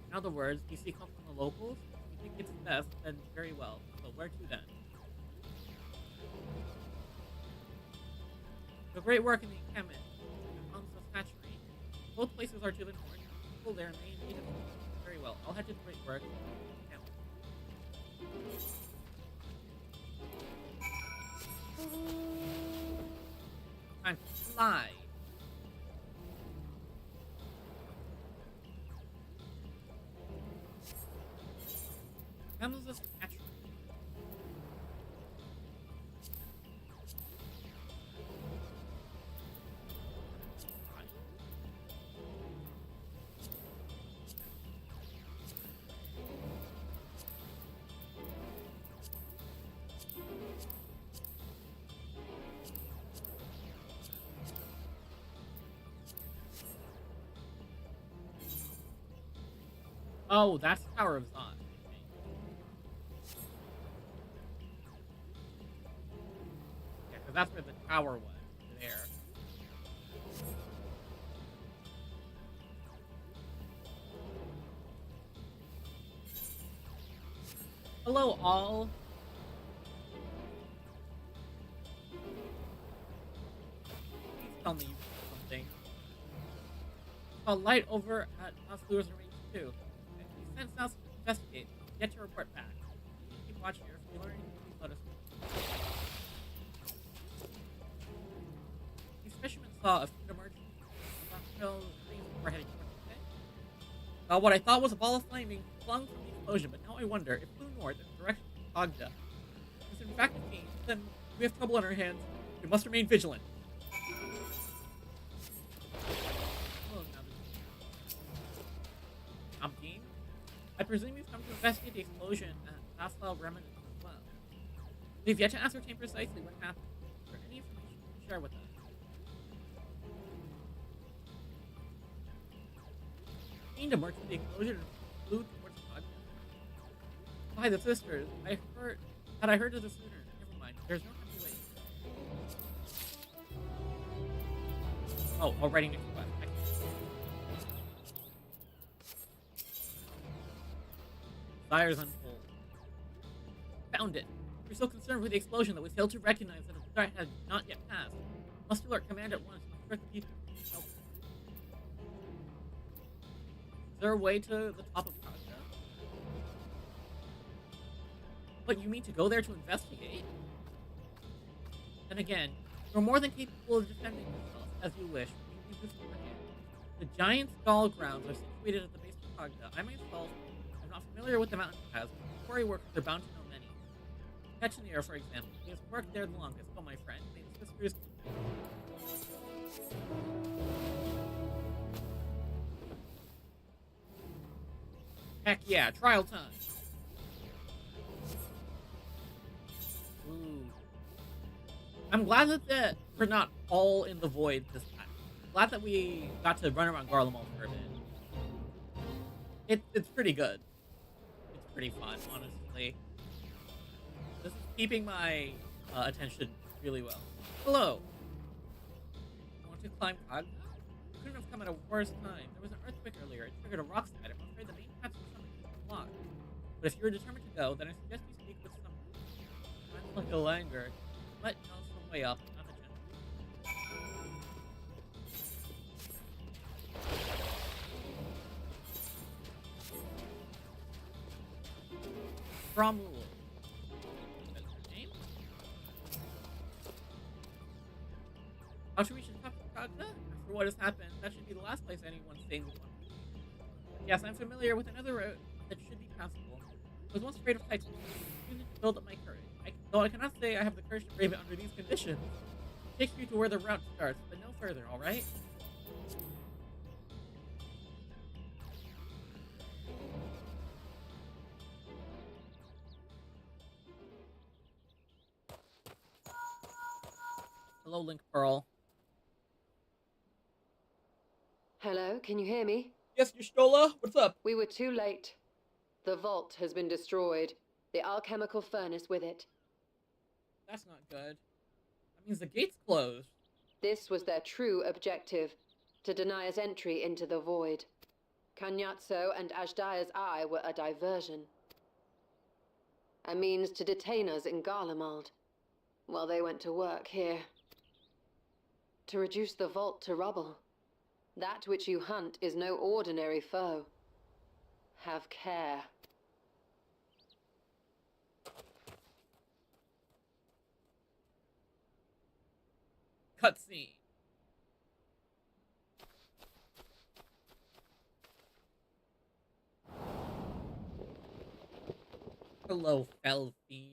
In other words, we seek help from the locals. We think it's best, then very well. So where to then? So great work in the encampment. Hatchery. Both places are to the north. People there may need it. Very well. I'll head to the great work. Time to fly. Handles this hatchery. Oh, that's Tower of Zod. Yeah, because that's where the tower was. There. Hello, all. Please tell me something. A light over at Oslu's Range 2. Sent south to investigate. Get your report back. Keep watching here. If you learn anything, please let us know. These fishermen saw a fleet emerge from before heading towards the bay. What I thought was a ball of flame being flung from the explosion, but now I wonder, if flew north in the direction of Ogda is in fact a fiend, then we have trouble on our hands. We must remain vigilant. I presume you've come to investigate the explosion at Asla Remnant as well. We've yet to ascertain precisely what happened. Is there any information you can share with us? Fiend emerged from the explosion and flew towards the podcast. By the sisters, I heard of the sooner. Never mind. There's no time to wait. Oh, already next quest. Fires unfold. Found it. We're so concerned with the explosion that we failed to recognize that a threat had not yet passed. Must alert command at once to instruct the people to help. Is there a way to the top of Kagda? But you mean to go there to investigate? Then again, you're more than capable of defending yourself as you wish. You do this beforehand. The giant skull grounds are situated at the base of Kagda. I myself not familiar with the mountain paths, but quarry workers are bound to know many. Ketchenir, for example, he has worked there the longest. Oh, my friend, may the sisters. Heck yeah, trial time. Ooh. I'm glad that we're not all in the void this time. Glad that we got to run around Garlemald for a bit. It's pretty good. Pretty fun, honestly. This is keeping my attention really well. Hello! Want to climb Kagda? You couldn't have come at a worse time. There was an earthquake earlier. It triggered a rock slide. I'm afraid the main path to the summit is blocked. But if you're determined to go, then I suggest you speak with someone. Like a Langer. But no, some way up, not the general. Cromwell. That's her name. How should we talk to Kagda? After what has happened, that should be the last place anyone staying would want to be. Yes, I'm familiar with another route that should be passable. I was once afraid of heights, using it to build up my courage. I can Though I cannot say I have the courage to brave it under these conditions. It takes you to where the route starts, but no further, alright? Hello, Link Pearl. Hello, can you hear me? Yes, Yushtola, what's up? We were too late. The vault has been destroyed. The alchemical furnace with it. That's not good. That means the gate's closed. This was their true objective, to deny us entry into the void. Kanyatso and Ajdaya's eye were a diversion. A means to detain us in Garlemald, while they went to work here. To reduce the vault to rubble. That which you hunt is no ordinary foe. Have care. Cutscene. Hello, fell fiend.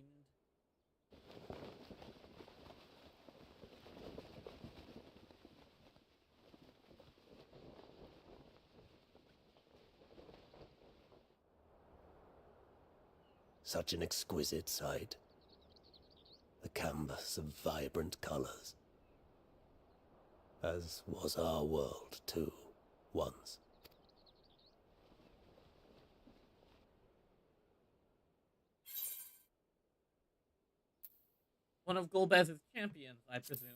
Such an exquisite sight. A canvas of vibrant colors. As was our world, too, once. One of Golbez's champions, I presume.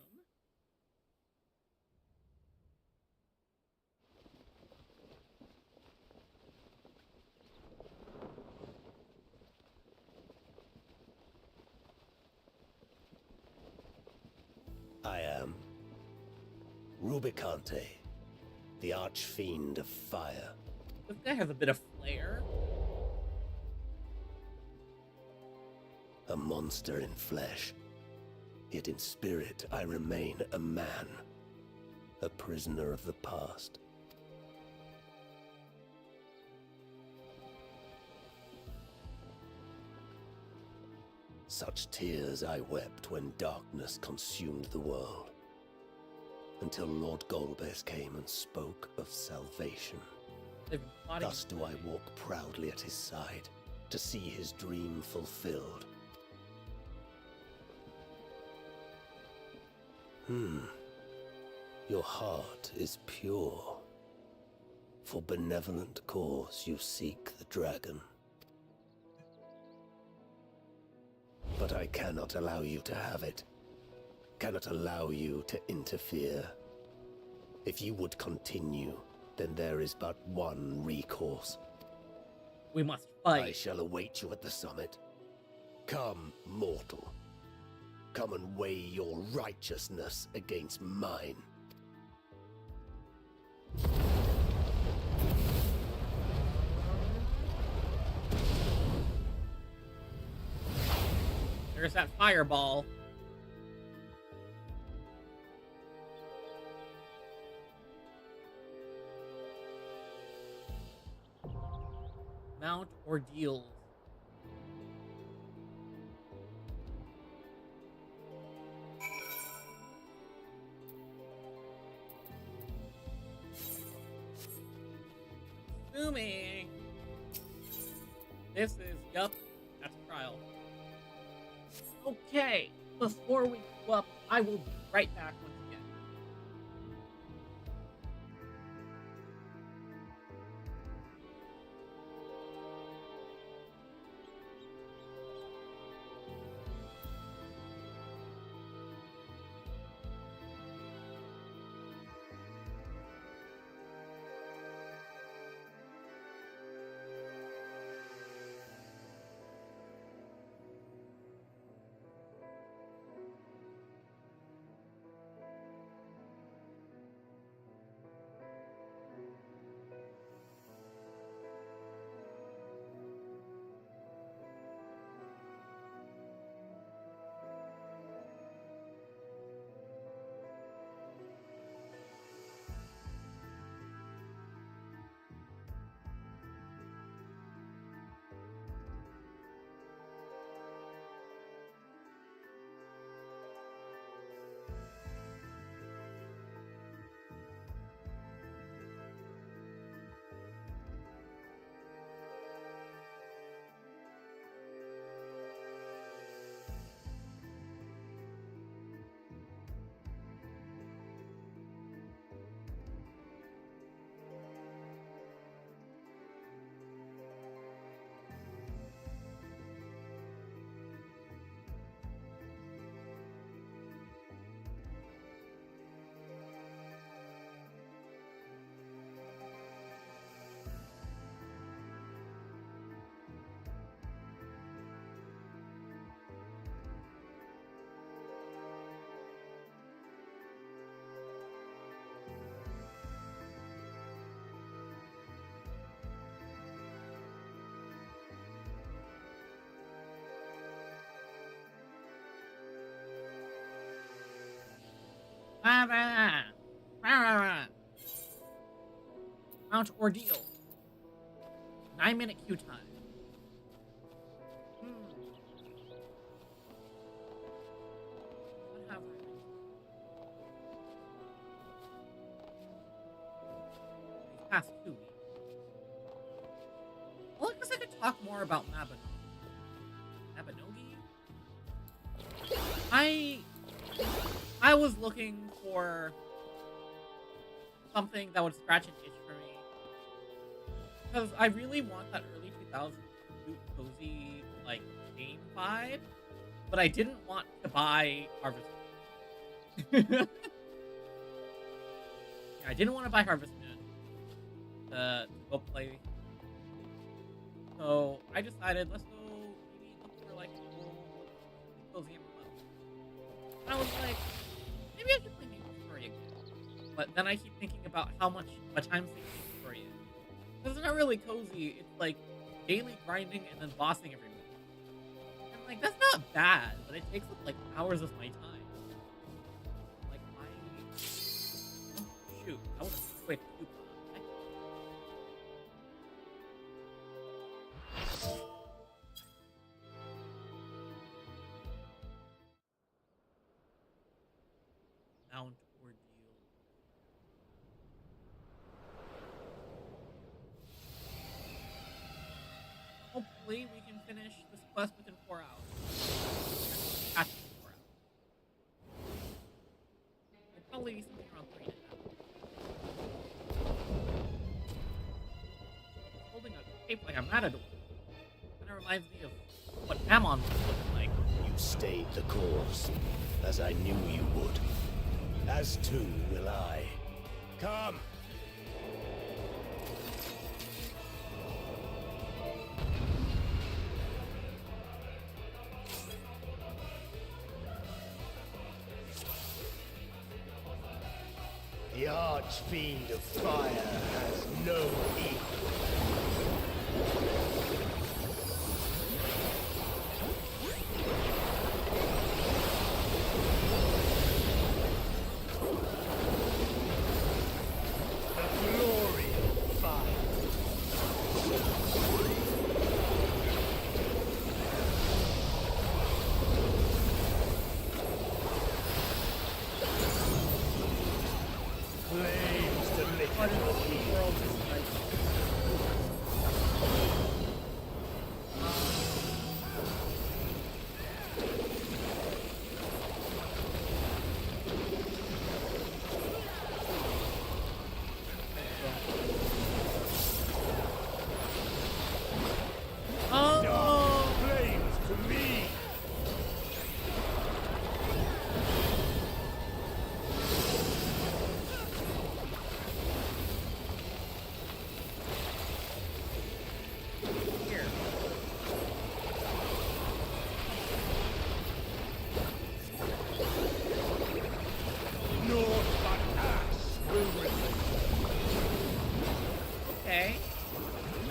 I am Rubicante, the archfiend of fire. This guy has a bit of flair. A monster in flesh. Yet in spirit I remain a man. A prisoner of the past. Such tears I wept when darkness consumed the world. Until Lord Golbez came and spoke of salvation. Thus do I walk proudly at his side, to see his dream fulfilled. Your heart is pure. For benevolent cause you seek the dragon. But I cannot allow you to have it. Cannot allow you to interfere. If you would continue, then there is but one recourse. We must fight. I shall await you at the summit. Come, mortal. Come and weigh your righteousness against mine. There's that fireball. Mount ordeals. Assuming this is, yup, that's a trial. Okay, before we go up, I will be right back once again. Mount Ordeal. 9-minute queue time. What have I been? These past 2 weeks. Well, I guess I could talk more about Mabinogi? I was looking for something that would scratch an itch for me. Because I really want that early 2000s cute, cozy, like, game vibe. But I didn't want to buy Harvest Moon. Yeah, I didn't want to buy Harvest Moon to go play. So I decided, let's go maybe look for like a cool, cozy MMO. And I was like, maybe I should play Maple Story again. But then I keep thinking about how much time sinking Maple Story is. Because it's not really cozy, it's like daily grinding and then bossing every week. And like, that's not bad, but it takes up like hours of my time. Like, oh, shoot, I would have quit coupon. Mount Ordeal. Hopefully we can finish this quest within 4 hours. Catch it in 4 hours. It'll probably be something around 3.5. Holding a cape like a matador. Kinda reminds me of what Ammon was looking like. You stayed the course, as I knew you would. As too will I. Come! The Archfiend of Fire has no equal.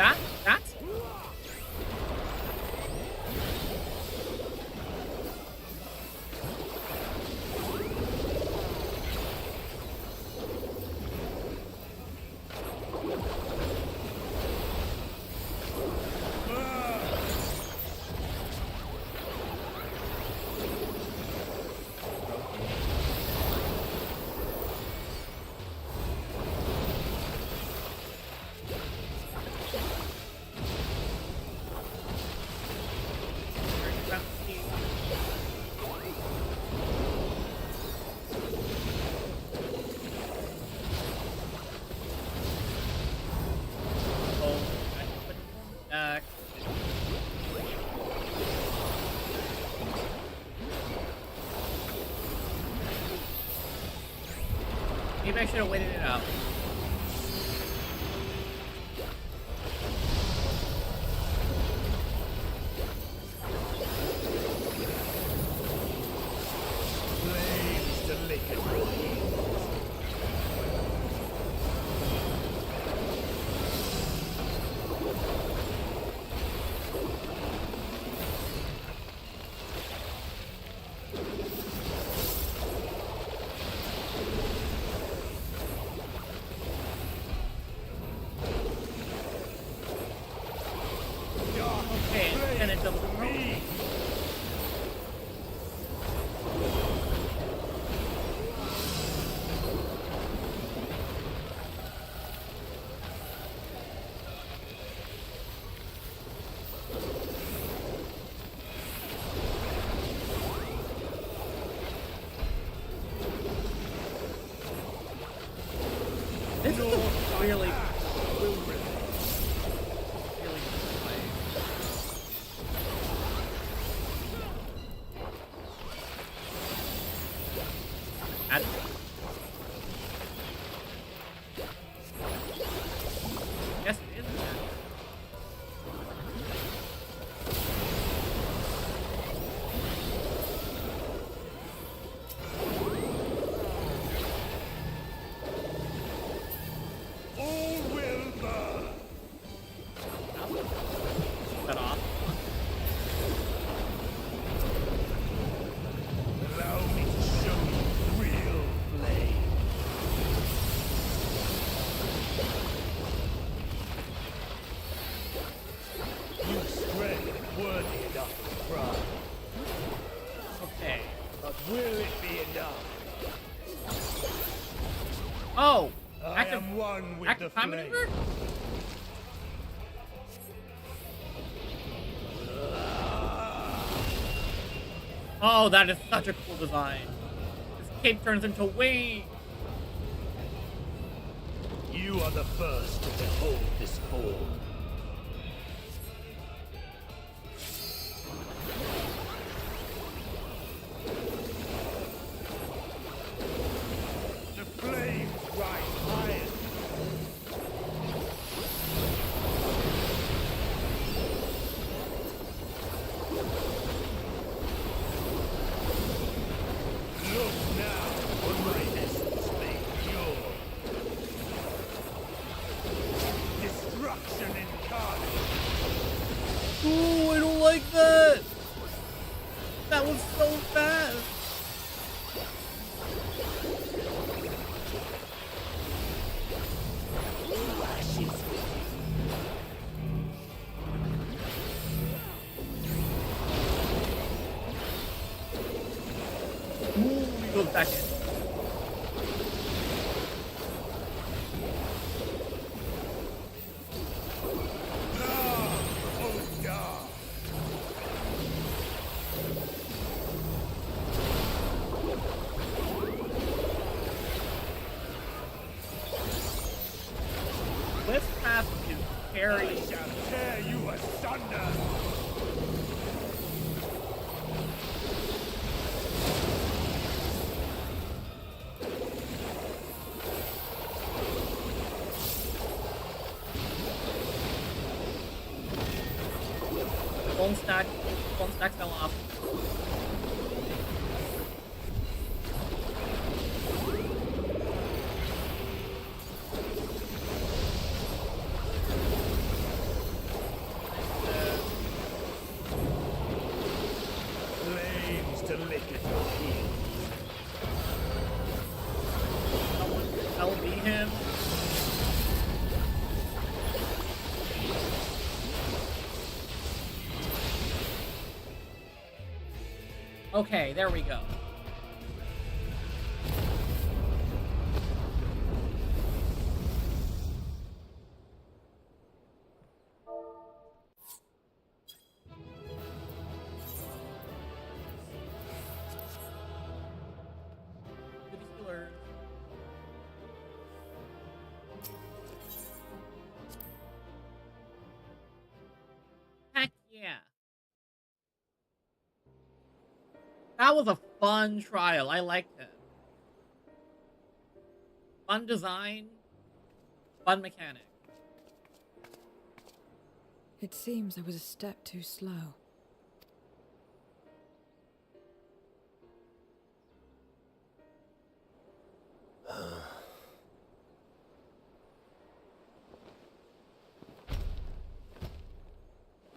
That's maybe I should have waited it out. Flames to lick at your heels. magic? Yes, it is magic. All will burn. Cut off. Allow me to show you real flame. You strength worthy enough of pride. Okay. But will it be enough? Oh! I Active, am one with the active time flame. maneuver? Oh, that is such a cool design. This cape turns into wings. You are the first to behold this form. The flames rise higher. Look now on my essence made pure. Destruction incarnate. Ooh, I don't like that. That was so fast. Ooh, he goes back in. This path is scary. I shall tear you asunder. One stack fell off. Flames to lick at your heels. Someone LB him. Okay, there we go. Goody Steelers. Heck yeah. That was a fun trial. I liked it. Fun design, fun mechanic. It seems I was a step too slow.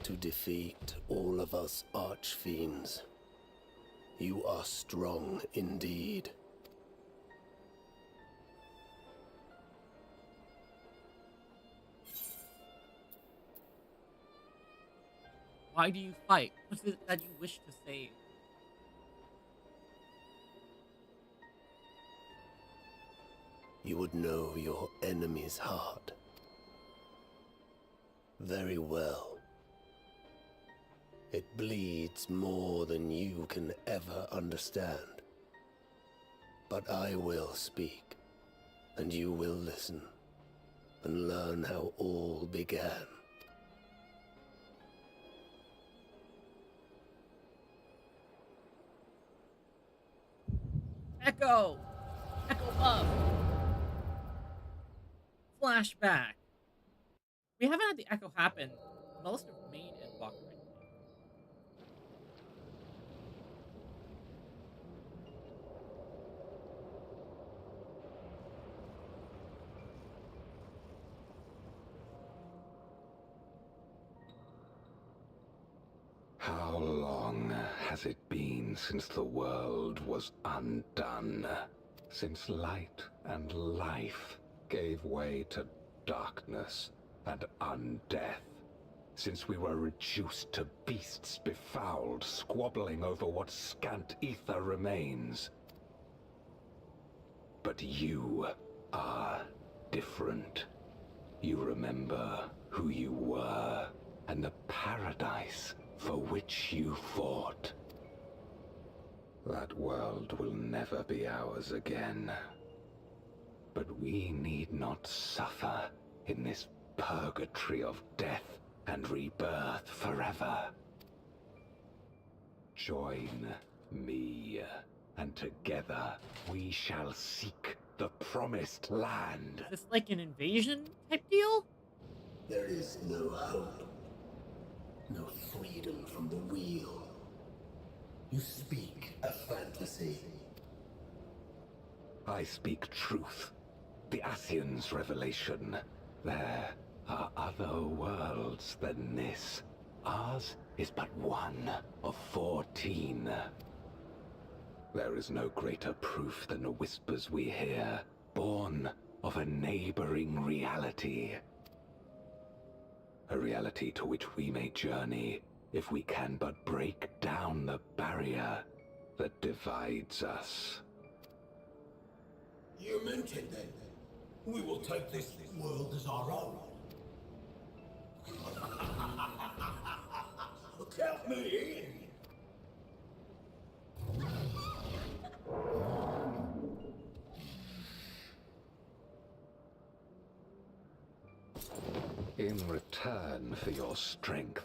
To defeat all of us archfiends, you are strong indeed. Why do you fight? What is it that you wish to save? You would know your enemy's heart. Very well. It bleeds more than you can ever understand. But I will speak, and you will listen, and learn how all began. Echo! love. Flashback. We haven't had the echo happen most of main Endwalker, I think. How long has it been since the world was undone? Since light and life gave way to darkness and undeath? Since we were reduced to beasts befouled, squabbling over what scant ether remains? But you are different. You remember who you were and the paradise for which you fought. That world will never be ours again. But we need not suffer in this purgatory of death and rebirth forever. Join me, and together we shall seek the promised land. Is this like an invasion type deal? There is no hope. No freedom from the wheel. You speak a fantasy. I speak truth. The Ascian's revelation. There are other worlds than this. Ours is but one of 14. There is no greater proof than the whispers we hear, born of a neighboring reality. A reality to which we may journey if we can but break down the barrier that divides us. You meant it then. We will take this world as our own. Count me in. In return for your strength,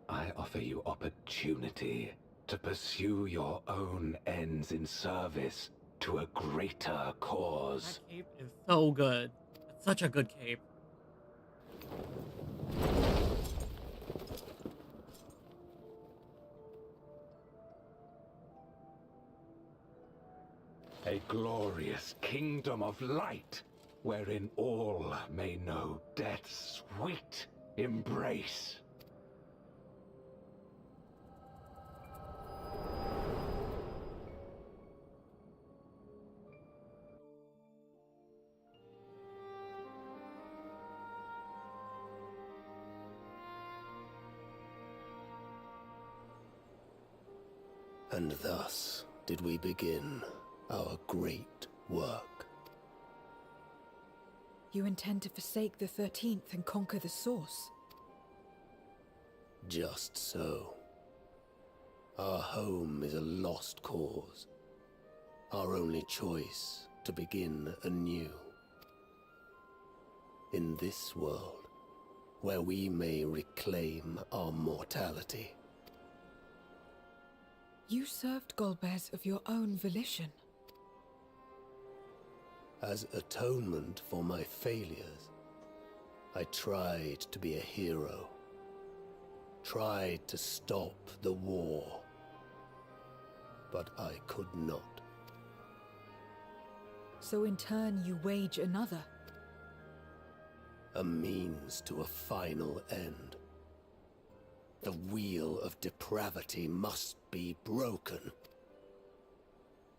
I offer you opportunity to pursue your own ends in service to a greater cause. That cape is so good. It's such a good cape. A glorious kingdom of light, wherein all may know death's sweet embrace. And thus did we begin our great work. You intend to forsake the 13th and conquer the Source? Just so. Our home is a lost cause. Our only choice to begin anew. In this world, where we may reclaim our mortality. You served Golbez of your own volition. As atonement for my failures, I tried to be a hero. Tried to stop the war. But I could not. So in turn you wage another. A means to a final end. The wheel of depravity must be broken.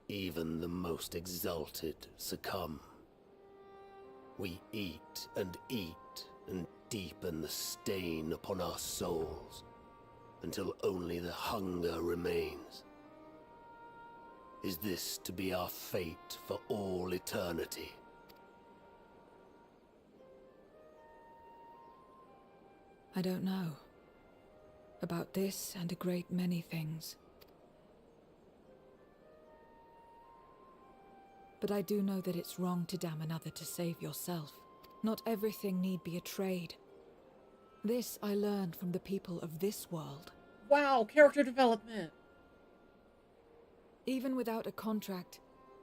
Even the most exalted succumb. We eat and deepen the stain upon our souls, until only the hunger remains. Is this to be our fate for all eternity? I don't know. About this and a great many things. But I do know that it's wrong to damn another to save yourself. Not everything need be a trade. This I learned from the people of this world. Wow, character development! Even without a contract,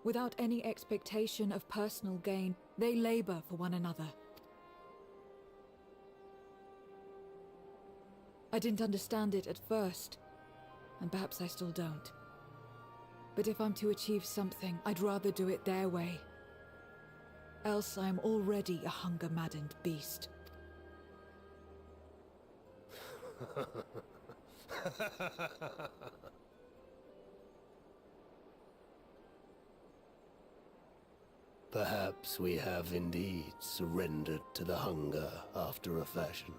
Without any expectation of personal gain, they labor for one another. I didn't understand it at first, and perhaps I still don't. But if I'm to achieve something, I'd rather do it their way. Else I'm already a hunger-maddened beast. Perhaps we have indeed surrendered to the hunger after a fashion.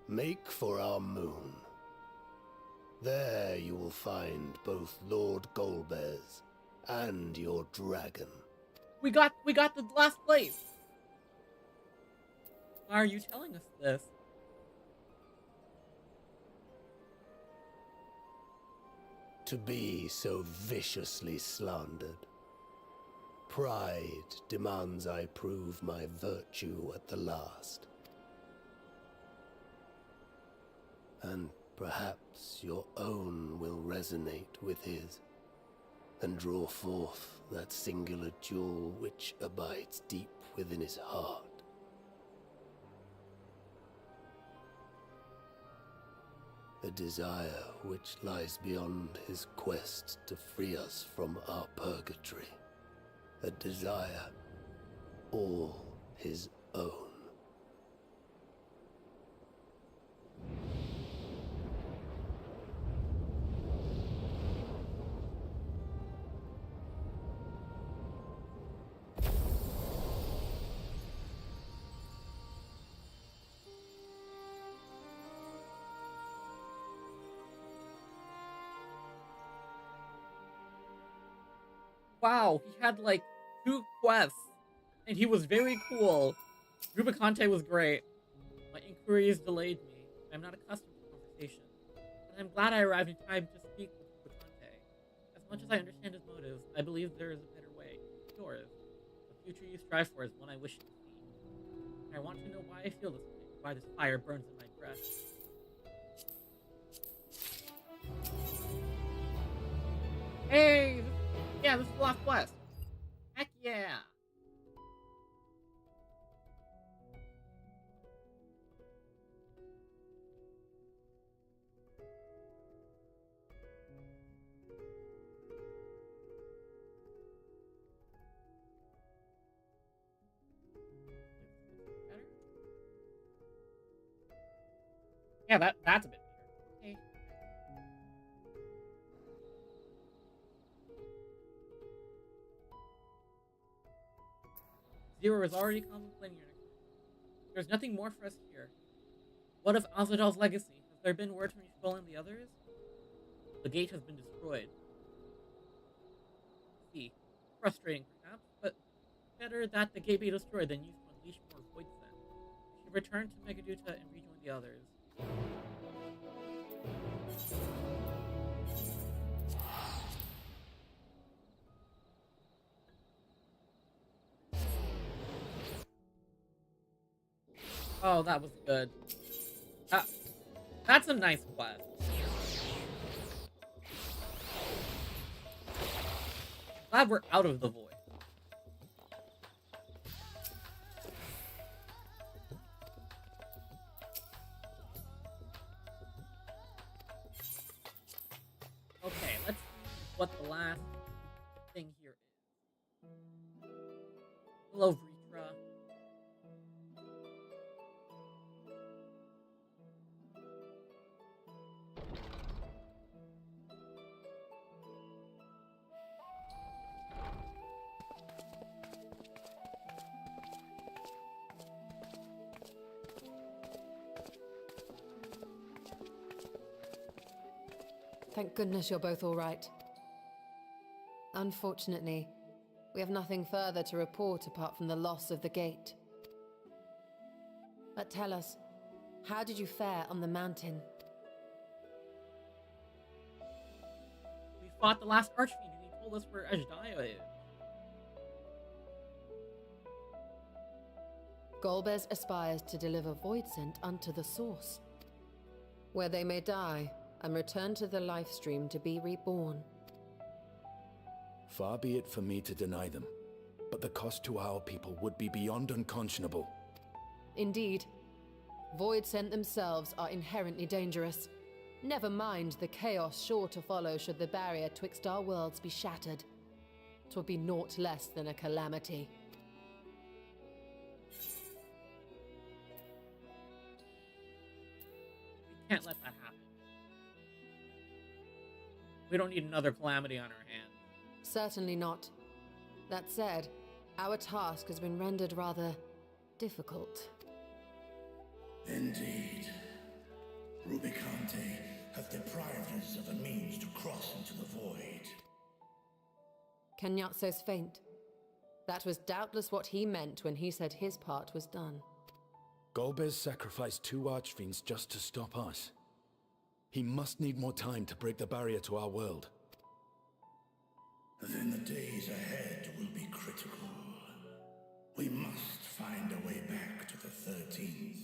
Make for our moon. There you will find both Lord Golbez and your dragon. We got the last place. Why are you telling us this? To be so viciously slandered. Pride demands I prove my virtue at the last. And perhaps your own will resonate with his, and draw forth that singular jewel which abides deep within his heart. A desire which lies beyond his quest to free us from our purgatory. A desire all his own. Wow, he had like 2 quests, and he was very cool. Rubicante was great. My inquiries delayed me. I'm not accustomed to conversation, but I'm glad I arrived in time to speak with Rubicante. As much as I understand his motives, I believe there is a better way. Yours. The future you strive for is one I wish to see. I want to know why I feel this way, why this fire burns in my breast. Hey! Yeah, this is the last quest. Heck yeah! Better? Yeah, that's a bit better. Okay. Zero is already contemplating your next move. There's nothing more for us here. What of Azadal's legacy? Has there been word from you stolen the others? The gate has been destroyed. See, frustrating perhaps, but better that the gate be destroyed than used to unleash more void sent. You should return to Megaduta and rejoin the others. Oh, that was good. That's a nice quest. Glad we're out of the void. Okay, let's see what the last thing here is. Hello, Vritra. Thank goodness you're both all right. Unfortunately, we have nothing further to report apart from the loss of the gate. But tell us, how did you fare on the mountain? We fought the last Archfiend and he told us where Ajdaya is. Golbez aspires to deliver Voidsent unto the source, where they may die and return to the life stream to be reborn. Far be it for me to deny them, but the cost to our people would be beyond unconscionable. Indeed. Void Sent themselves are inherently dangerous. Never mind the chaos sure to follow should the barrier twixt our worlds be shattered. 'Twould be naught less than a calamity. We can't let that happen. We don't need another calamity on our hands. Certainly not. That said, our task has been rendered rather difficult. Indeed. Rubicante have deprived us of a means to cross into the void. Kanyatso's faint. That was doubtless what he meant when he said his part was done. Golbez sacrificed 2 archfiends just to stop us. He must need more time to break the barrier to our world. Then the days ahead will be critical. We must find a way back to the 13th.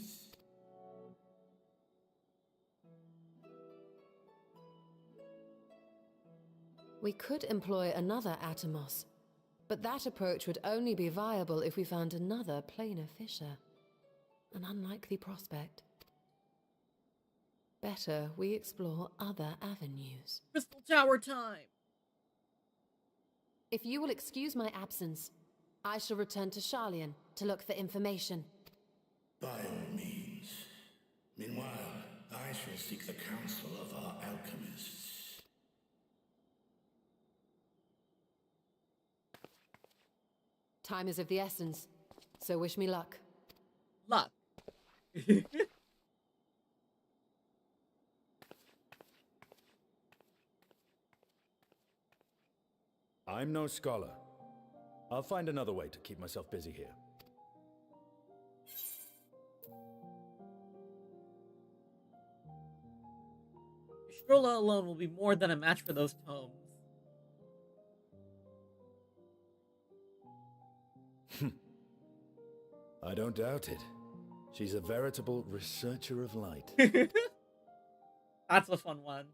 We could employ another Atomos, but that approach would only be viable if we found another planar fissure. An unlikely prospect. Better we explore other avenues. Crystal Tower time! If you will excuse my absence, I shall return to Sharlayan to look for information. By all means. Meanwhile, I shall seek the counsel of our alchemists. Time is of the essence, so wish me luck. Luck. I'm no scholar. I'll find another way to keep myself busy here. Strolla alone will be more than a match for those tomes. I don't doubt it. She's a veritable researcher of light. That's a fun one.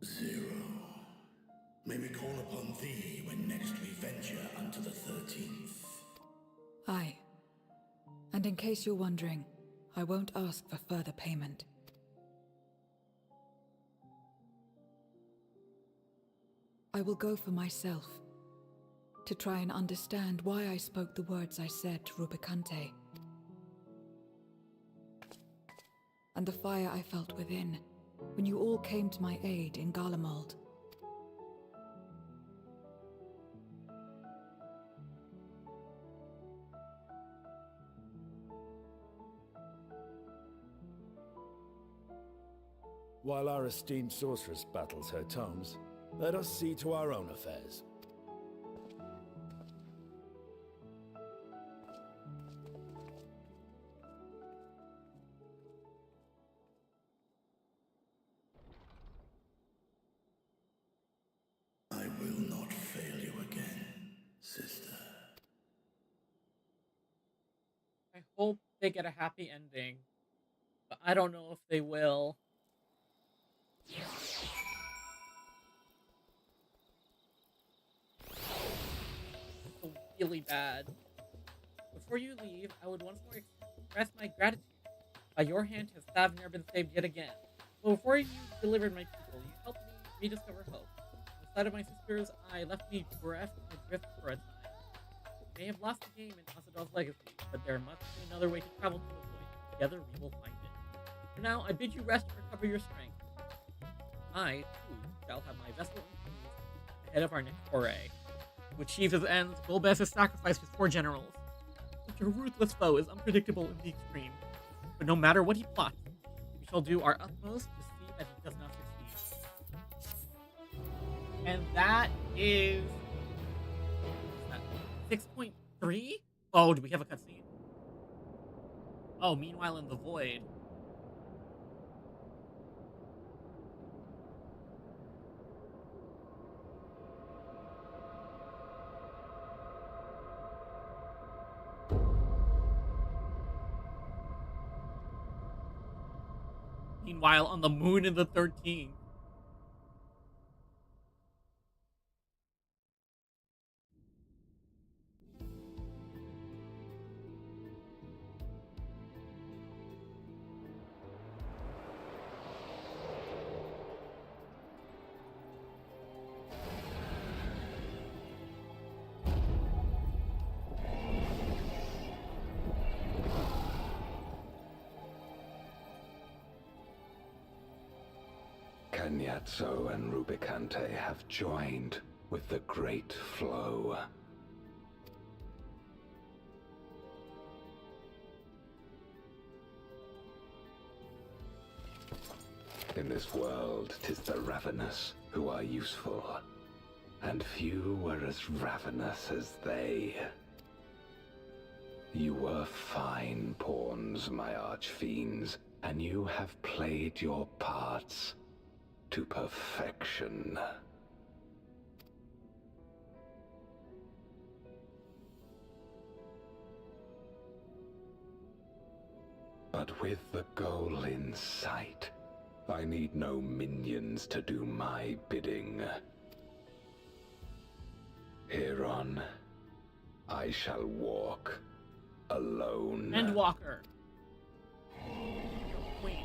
Zero. May we call upon thee when next we venture unto the 13th. Aye. And in case you're wondering, I won't ask for further payment. I will go for myself, to try and understand why I spoke the words I said to Rubicante. And the fire I felt within, when you all came to my aid in Garlemald. While our esteemed sorceress battles her tomes, let us see to our own affairs. I will not fail you again, sister. I hope they get a happy ending, but I don't know if they will. So really bad. Before you leave, I would once more express my gratitude. By your hand has Thavnir been saved yet again. But before you delivered my people, you helped me rediscover hope. The sight of my sister's eye left me bereft and adrift for a time. I may have lost the game in Asadal's legacy, but there must be another way to travel to the void. Together we will find it. For now, I bid you rest and recover your strength. I, too, shall have my vessel in peace ahead of our next foray. To achieve his ends, Golbez has sacrificed his 4 generals. Such a ruthless foe is unpredictable in the extreme. But no matter what he plots, we shall do our utmost to see that he does not succeed. And that is... 6.3? Oh, do we have a cutscene? Oh, meanwhile in the void. Meanwhile, on the moon in the 13th. Kanyatso and Rubicante have joined with the Great Flow. In this world, 'tis the ravenous who are useful, and few were as ravenous as they. You were fine pawns, my archfiends, and you have played your parts to perfection. But with the goal in sight, I need no minions to do my bidding. Hereon, I shall walk alone. Endwalker. Wait.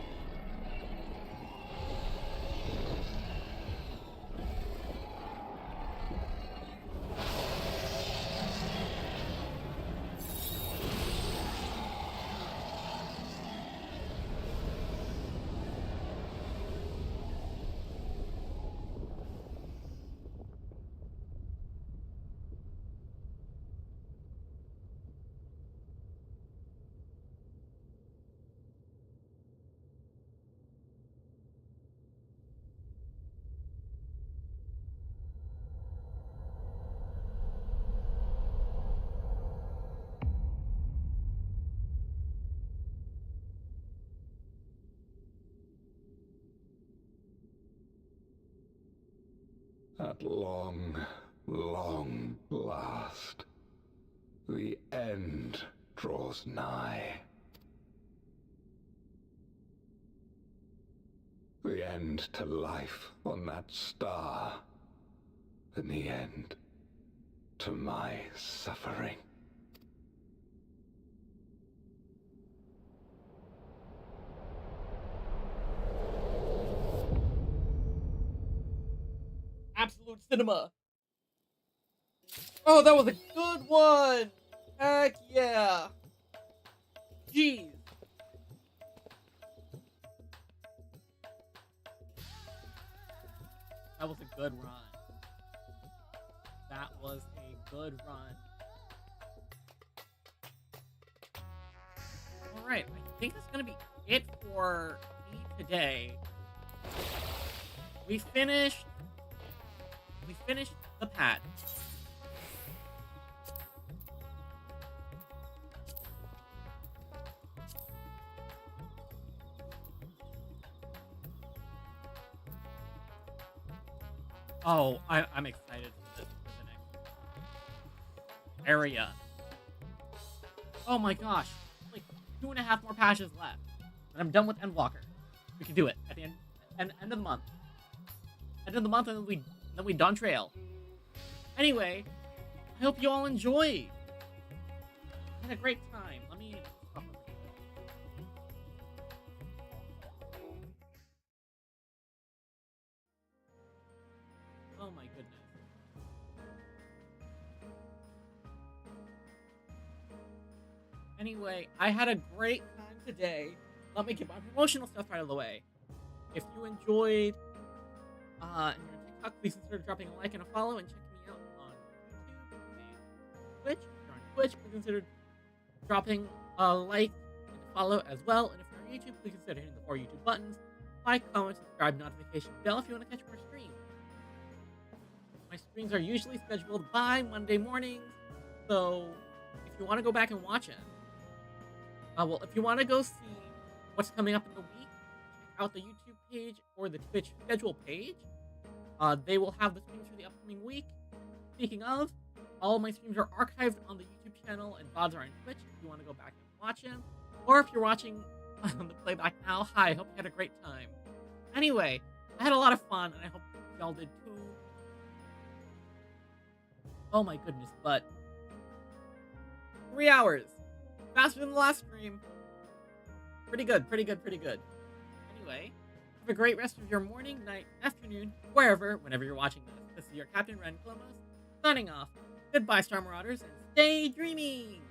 At long, long last, the end draws nigh. The end to life on that star, and the end to my suffering. Absolute cinema. Oh, that was a good one. Heck yeah. Jeez. That was a good run. That was a good run. Alright, I think that's gonna be it for me today. We finished the pad. Oh, I'm excited for the next area. Oh my gosh, like 2.5 more patches left, and I'm done with Endwalker. We can do it at the end of the month. End of the month, and then we done trail. Anyway, I hope you all enjoyed. I had a great time. Let me stop over here. Oh my goodness. Anyway, I had a great time today. Let me get my promotional stuff out of the way. If you enjoyed and you're on TikTok, please consider dropping a like and a follow and checking me out on YouTube and Twitch. If you're on Twitch, please consider dropping a like and a follow as well. And if you're on YouTube, please consider hitting the 4 YouTube buttons. Like, comment, subscribe, notification bell if you want to catch more streams. My streams are usually scheduled by Monday mornings, so if you want to go back and watch it, well, if you want to go see what's coming up in the week, check out the YouTube page or the Twitch schedule page. They will have the streams for the upcoming week. Speaking of, all of my streams are archived on the YouTube channel, and VODs are on Twitch if you want to go back and watch them. Or if you're watching on the playback now. Hi, hope you had a great time. Anyway, I had a lot of fun, and I hope y'all did too. Oh my goodness, but 3 hours. Faster than the last stream. Pretty good, pretty good, pretty good. Anyway, have a great rest of your morning, night, afternoon, whenever you're watching this. This is your Captain Ren Clomos, signing off. Goodbye, Star Marauders, and stay dreaming!